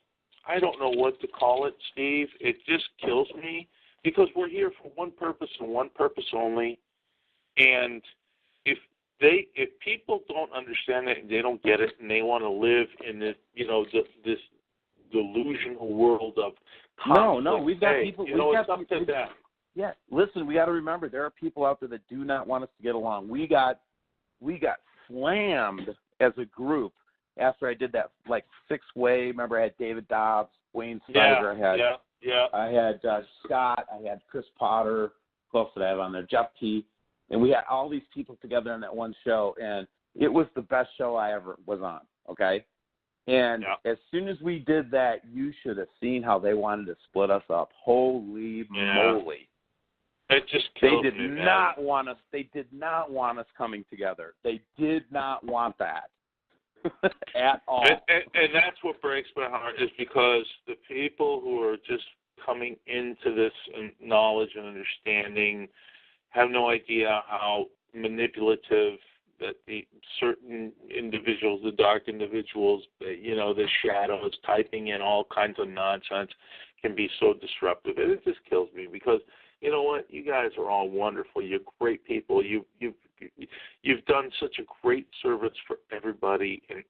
I don't know what to call it, Steve. It just kills me because we're here for one purpose and one purpose only. And if people don't understand it and they don't get it and they want to live in this, this delusional world of conflict, we've got people. it's up to them. Yeah, listen, we got to remember there are people out there that do not want us to get along. We got slammed as a group after I did that like 6-way. Remember, I had David Dobbs, Wayne Snyder, I had Scott, I had Chris Potter. Who else did I have on there? Jeff T. And we had all these people together on that one show, and it was the best show I ever was on. Okay. And as soon as we did that, you should have seen how they wanted to split us up. Holy moly. It just killed me, They did not want us coming together. They did not want that at all. And that's what breaks my heart, is because the people who are just coming into this knowledge and understanding have no idea how manipulative that the certain individuals, the dark individuals, the shadows typing in all kinds of nonsense can be so disruptive. And it just kills me because, you know what, you guys are all wonderful. You're great people. You've done such a great service for everybody, and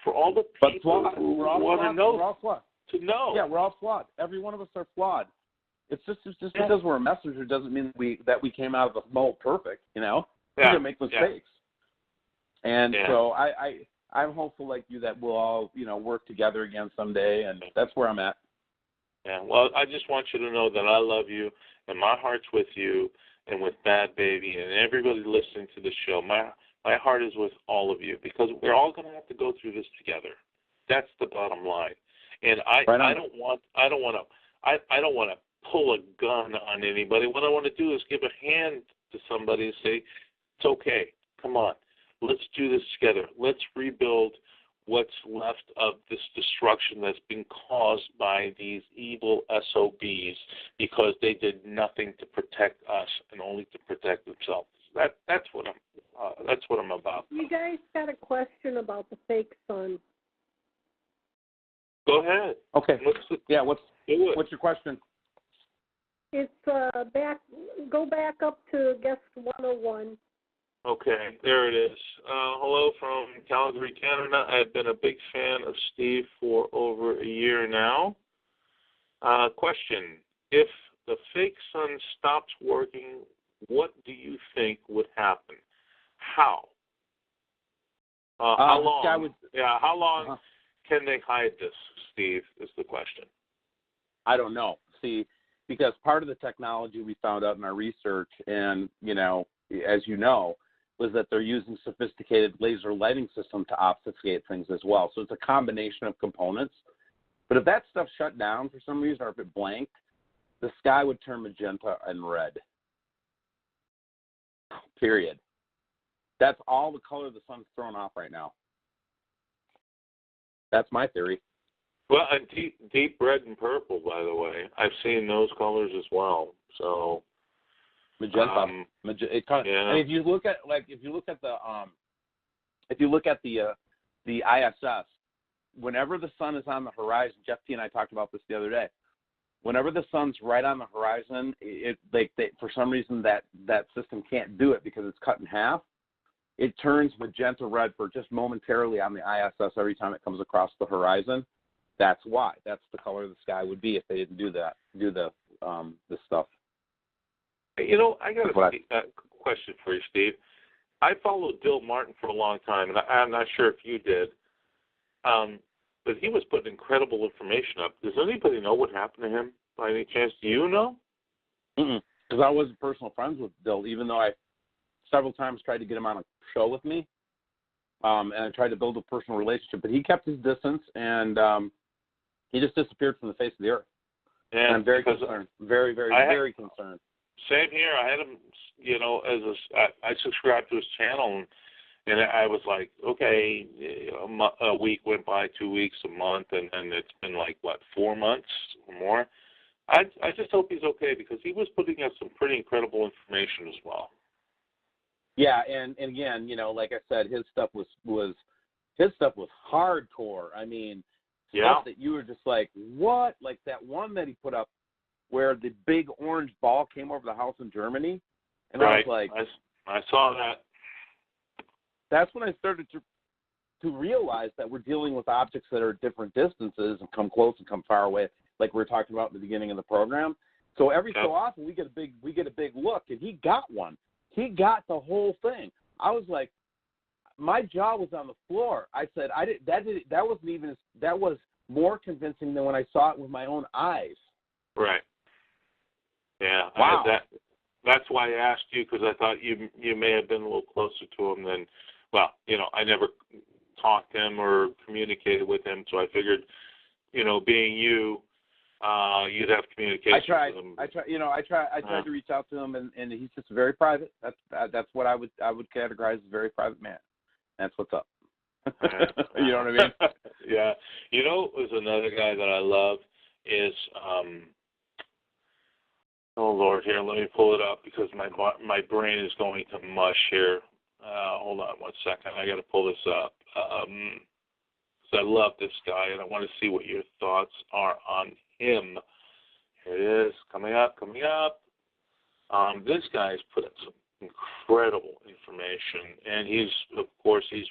for all the people who want to know. We're all flawed. To know. Yeah, we're all flawed. Every one of us are flawed. It's just because we're a messenger doesn't mean that we came out of the mold perfect. We're gonna make mistakes. And so I'm hopeful like you that we'll all work together again someday, and that's where I'm at. Yeah. Well, I just want you to know that I love you, and my heart's with you, and with Bad Baby, and everybody listening to the show. My heart is with all of you because we're all going to have to go through this together. That's the bottom line. And I don't want to pull a gun on anybody. What I want to do is give a hand to somebody and say, it's okay. Come on. Let's do this together. Let's rebuild what's left of this destruction that's been caused by these evil SOBs because they did nothing to protect us and only to protect themselves. That's what I'm about. You guys got a question about the fake sun. Go ahead. Okay. What's your question? It's go back up to guest 101. Okay, there it is. Hello from Calgary, Canada. I've been a big fan of Steve for over a year now. Question: if the fake sun stops working, what do you think would happen? How? How long? How long can they hide this, Steve? Is the question. I don't know. See, because part of the technology we found out in our research, and as you know, was that they're using sophisticated laser lighting system to obfuscate things as well. So it's a combination of components. But if that stuff shut down for some reason, or if it blanked, the sky would turn magenta and red. Period. That's all the color the sun's throwing off right now. That's my theory. Well, and deep red and purple, by the way. I've seen those colors as well. So magenta. And if you look at the ISS, whenever the sun is on the horizon, Jeff T and I talked about this the other day. Whenever the sun's right on the horizon, for some reason that system can't do it because it's cut in half. It turns magenta red for just momentarily on the ISS every time it comes across the horizon. That's why. That's the color of the sky would be if they didn't do this stuff. I got a question for you, Steve. I followed Bill Martin for a long time, and I'm not sure if you did, but he was putting incredible information up. Does anybody know what happened to him by any chance? Do you know? Because I wasn't personal friends with Bill, even though I several times tried to get him on a show with me, and I tried to build a personal relationship. But he kept his distance, and he just disappeared from the face of the earth. And I'm very concerned. Very, very, very concerned. Same here. I had him, I subscribed to his channel, and I was like, okay, a week went by, 2 weeks, a month, and it's been like, 4 months or more. I just hope he's okay because he was putting out some pretty incredible information as well. Yeah, and again, like I said, his stuff was hardcore. I mean, stuff that you were just like, what? Like that one that he put up where the big orange ball came over the house in Germany, and I was like, I saw that. That's when I started to realize that we're dealing with objects that are at different distances and come close and come far away, like we were talking about at the beginning of the program. So every so often we get a big look, and he got one. He got the whole thing. I was like, my jaw was on the floor. I said, that was more convincing than when I saw it with my own eyes. Right. Yeah. Wow. That's why I asked you, because I thought you may have been a little closer to him than, well, I never talked to him or communicated with him, so I figured, being you, you'd have communication with him. I tried to reach out to him, and he's just very private. That's what I would categorize as a very private man. That's what's up. You know what I mean? Yeah. There's another guy that I love is, oh Lord, here, let me pull it up because my brain is going to mush here. Hold on one second. I got to pull this up. Because I love this guy, and I want to see what your thoughts are on him. Here it is, coming up. This guy's put up some incredible information, and he's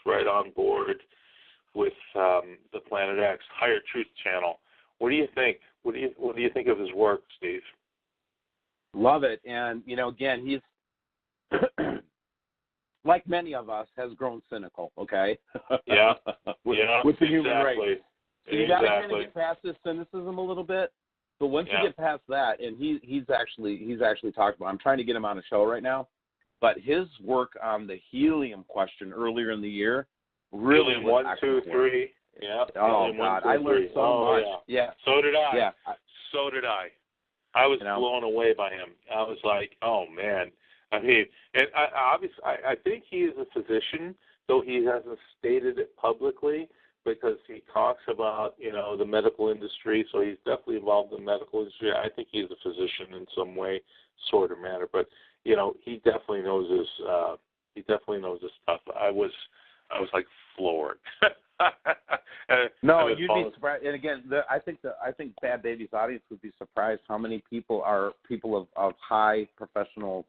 right on board with the Planet X Higher Truth Channel. What do you think? What do you think of his work, Steve? Love it, and again, he's like many of us, has grown cynical. Okay. Yeah. with the human race. So you got to kind of Exactly. get past this cynicism a little bit. But once you get past that, and he's actually talked about. I'm trying to get him on a show right now, but his work on the helium question earlier in the year really Helium was 1, 2, 3. Yeah. Oh Helium God, 1, 2, I learned 3. so much. Yeah. So did I. Yeah. So did I. I was blown away by him. I was like, oh man. I mean, and I think he is a physician, though he hasn't stated it publicly, because he talks about, the medical industry, so he's definitely involved in the medical industry. I think he's a physician in some way, sort of manner, but he definitely knows his stuff. I was like floored. No, you'd be surprised. And again, I think Bad Baby's audience would be surprised how many people are people of high professional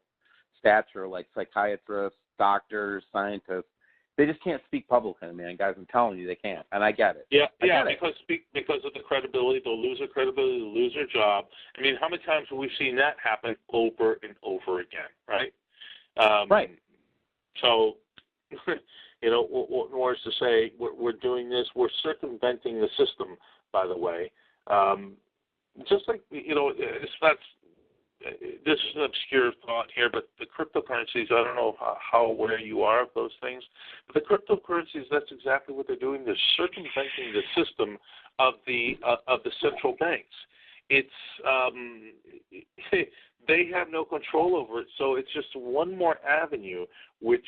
stature, like psychiatrists, doctors, scientists. They just can't speak publicly, man. Guys, I'm telling you, they can't, and I get it. Because of the credibility, they'll lose their credibility, they'll lose their job. I mean, how many times have we seen that happen over and over again, right? Right. So, more is to say, we're doing this, we're circumventing the system, by the way. Just like, it's not. This is an obscure thought here, but the cryptocurrencies, I don't know how aware you are of those things, but the cryptocurrencies, that's exactly what they're doing. They're circumventing the system of the central banks. It's they have no control over it, so it's just one more avenue which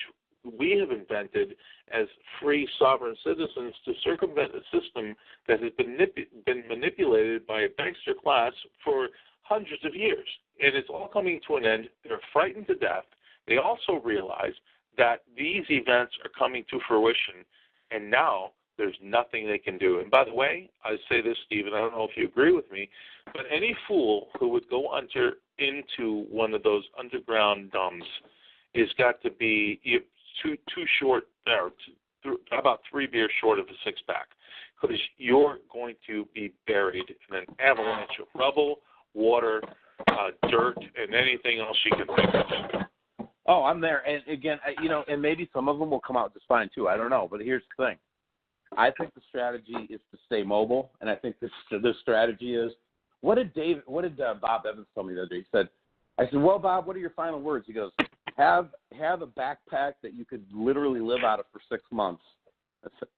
we have invented as free sovereign citizens to circumvent a system that has been manipulated by a bankster class for hundreds of years. And it's all coming to an end. They're frightened to death. They also realize that these events are coming to fruition, and now there's nothing they can do. And by the way, I say this, Stephen, I don't know if you agree with me, but any fool who would go into one of those underground dumps has got to be too short, about 3 beers short of a six-pack, because you're going to be buried in an avalanche of rubble, water, dirt, and anything else you can think of. Oh, I'm there. And again, and maybe some of them will come out just fine too. I don't know. But here's the thing. I think the strategy is to stay mobile, and I think this strategy is, what did Bob Evans tell me the other day? He said, I said, well, Bob, what are your final words? He goes, have a backpack that you could literally live out of for 6 months. I said,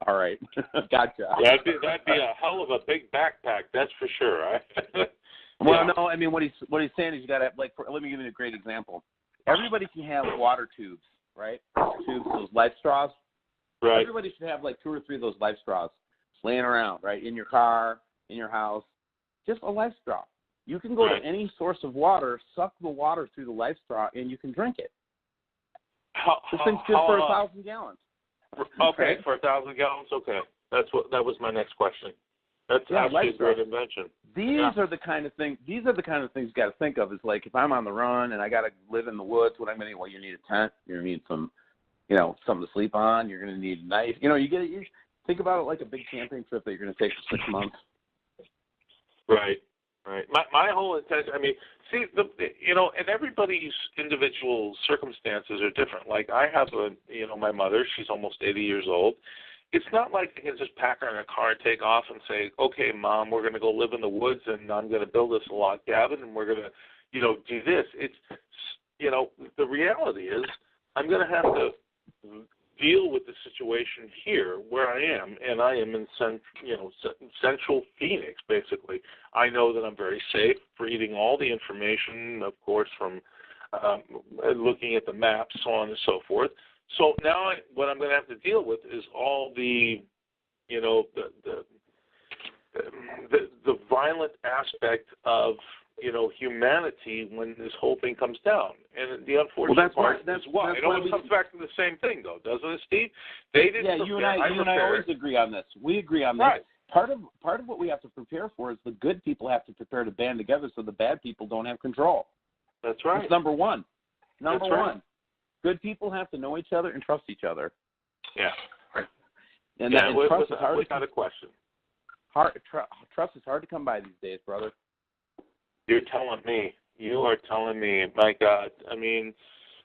all right, gotcha. That'd be a hell of a big backpack, that's for sure. Right? Well, no, I mean, what he's saying is you got to have, let me give you a great example. Everybody can have water tubes, right? Tubes, those life straws. Right. Everybody should have 2 or 3 of those life straws laying around, right? In your car, in your house. Just a life straw. You can go to any source of water, suck the water through the life straw, and you can drink it. This thing's good for 1,000 gallons. Okay, for 1,000 gallons. Okay, that was my next question. That's actually a great invention. These are the kind of things. These are the kind of things you got to think of. Is like if I'm on the run and I got to live in the woods, what I'm going to need? Well, you need a tent. You're going to need some, something to sleep on. You're going to need a knife. You think about it like a big camping trip that you're going to take for 6 months. Right. Right. My whole intention, I mean, see, and everybody's individual circumstances are different. Like I have my mother, she's almost 80 years old. It's not like I can just pack her in a car and take off and say, okay, Mom, we're going to go live in the woods and I'm going to build us a log cabin and we're going to, do this. It's, the reality is I'm going to have to deal with the situation here where I am, and I am in central Phoenix, basically. I know that I'm very safe, reading all the information, of course, from looking at the maps, so on and so forth. So now what I'm going to have to deal with is all the violent aspect of humanity when this whole thing comes down. And the unfortunate part is why. It always comes back to the same thing, though, doesn't it, Steve? They didn't prepare. You and I always agree on this. We agree on right. this. Part of what we have to prepare for is the good people have to prepare to band together so the bad people don't have control. That's right. That's number one. Number That's right. one. Good people have to know each other and trust each other. Yeah. And trust is hard. Without a question. Trust is hard to come by these days, brother. You're telling me. You are telling me. My God. I mean,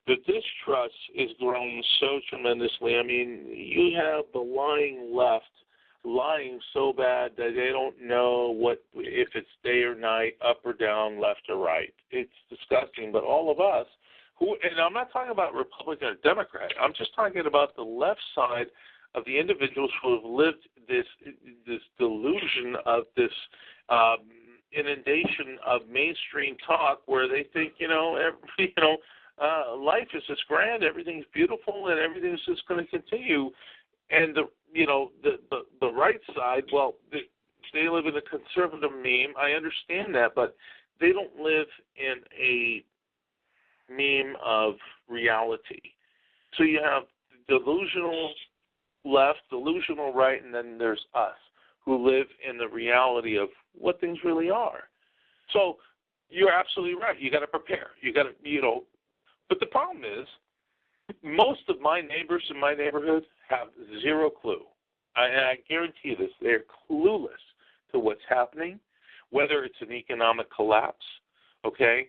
the distrust is grown so tremendously. I mean, you have the lying left lying so bad that they don't know if it's day or night, up or down, left or right. It's disgusting. But all of us and I'm not talking about Republican or Democrat. I'm just talking about the left side of the individuals who have lived this delusion of this inundation of mainstream talk where they think, life is just grand, everything's beautiful, and everything's just going to continue. And the right side, well, they live in a conservative meme. I understand that, but they don't live in a meme of reality. So you have delusional left, delusional right, and then there's us who live in the reality of what things really are. So you're absolutely right. You got to prepare. You got to, But the problem is, most of my neighbors in my neighborhood have zero clue. I guarantee this. They're clueless to what's happening, whether it's an economic collapse, okay,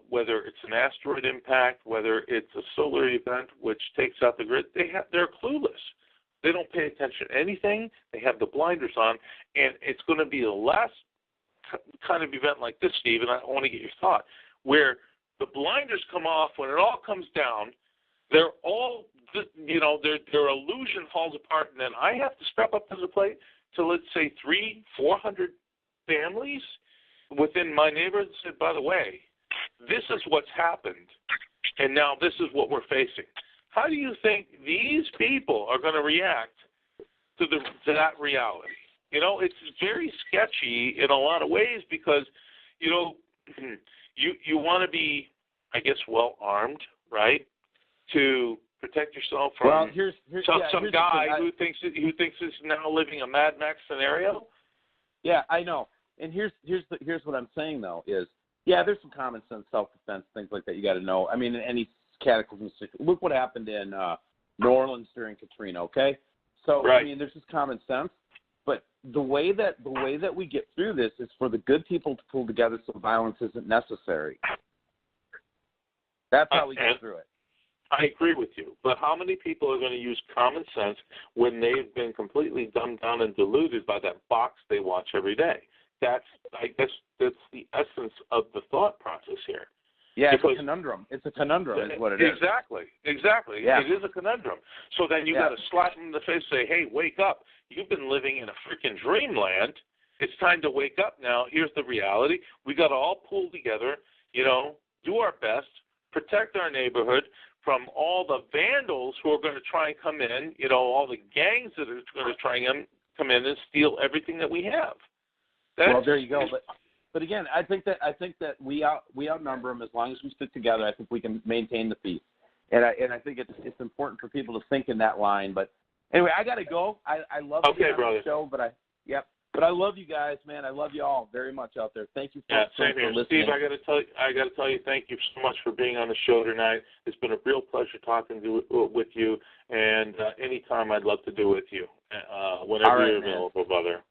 whether it's an asteroid impact, whether it's a solar event which takes out the grid. They're clueless. They don't pay attention to anything. They have the blinders on, and it's going to be the last kind of event like this, Steve, and I want to get your thought, where the blinders come off when it all comes down. They're all, their illusion falls apart, and then I have to step up to the plate to, let's say, 300-400 families within my neighborhood and say, by the way, this is what's happened, and now this is what we're facing. How do you think these people are going to react to that reality? It's very sketchy in a lot of ways because, you want to be, I guess, well armed, right, to protect yourself from some guy who thinks is now living a Mad Max scenario. Yeah, I know. And here's what I'm saying though is, yeah, there's some common sense self-defense things like that you got to know. I mean, in any cataclysm situation, look what happened in New Orleans during Katrina. Okay, so right. I mean, there's just common sense. But the way that we get through this is for the good people to pull together so violence isn't necessary. That's how we get through it. I agree with you. But how many people are going to use common sense when they've been completely dumbed down and deluded by that box they watch every day? I guess that's the essence of the thought process here. Yeah, it's a conundrum. It's a conundrum is what it is. Exactly. Yeah. It is a conundrum. So then you got to slap them in the face and say, hey, wake up. You've been living in a freaking dreamland. It's time to wake up now. Here's the reality. We got to all pull together, do our best, protect our neighborhood from all the vandals who are going to try and come in, all the gangs that are going to try and come in and steal everything that we have. Well, there you go. But again, I think that we outnumber them as long as we stick together. I think we can maintain the peace, and I think it's important for people to think in that line. But anyway, I got to go. I love being on the show, but I love you guys, man. I love you all very much out there. Thank you for listening. Steve, I got to tell you, thank you so much for being on the show tonight. It's been a real pleasure talking with you, and anytime I'd love to do with you, whenever you're available, brother.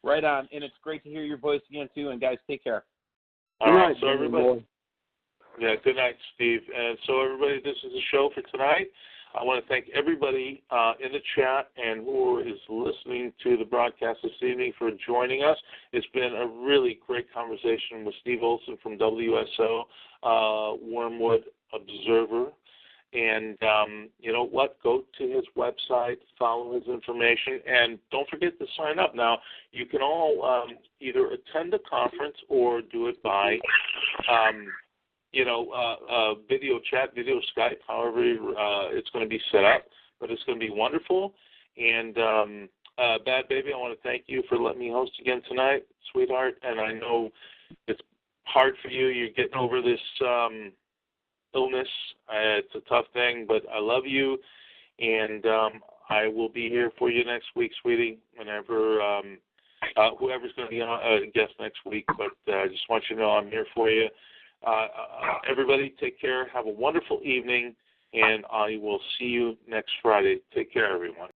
Right on. And it's great to hear your voice again, too. And, guys, take care. All right, so everybody. Yeah, good night, Steve. And so, everybody, this is the show for tonight. I want to thank everybody in the chat and who is listening to the broadcast this evening for joining us. It's been a really great conversation with Steve Olson from WSO, Wormwood Observer. And you know what? Go to his website, follow his information, and don't forget to sign up. Now, you can all either attend the conference or do it by video chat, video Skype, however it's going to be set up. But it's going to be wonderful. And Bad Baby, I want to thank you for letting me host again tonight, sweetheart. And I know it's hard for you. You're getting over this illness. It's a tough thing, but I love you. And I will be here for you next week, sweetie, whenever whoever's going to be a guest next week. But I just want you to know I'm here for you. Everybody, take care. Have a wonderful evening, and I will see you next Friday. Take care, everyone.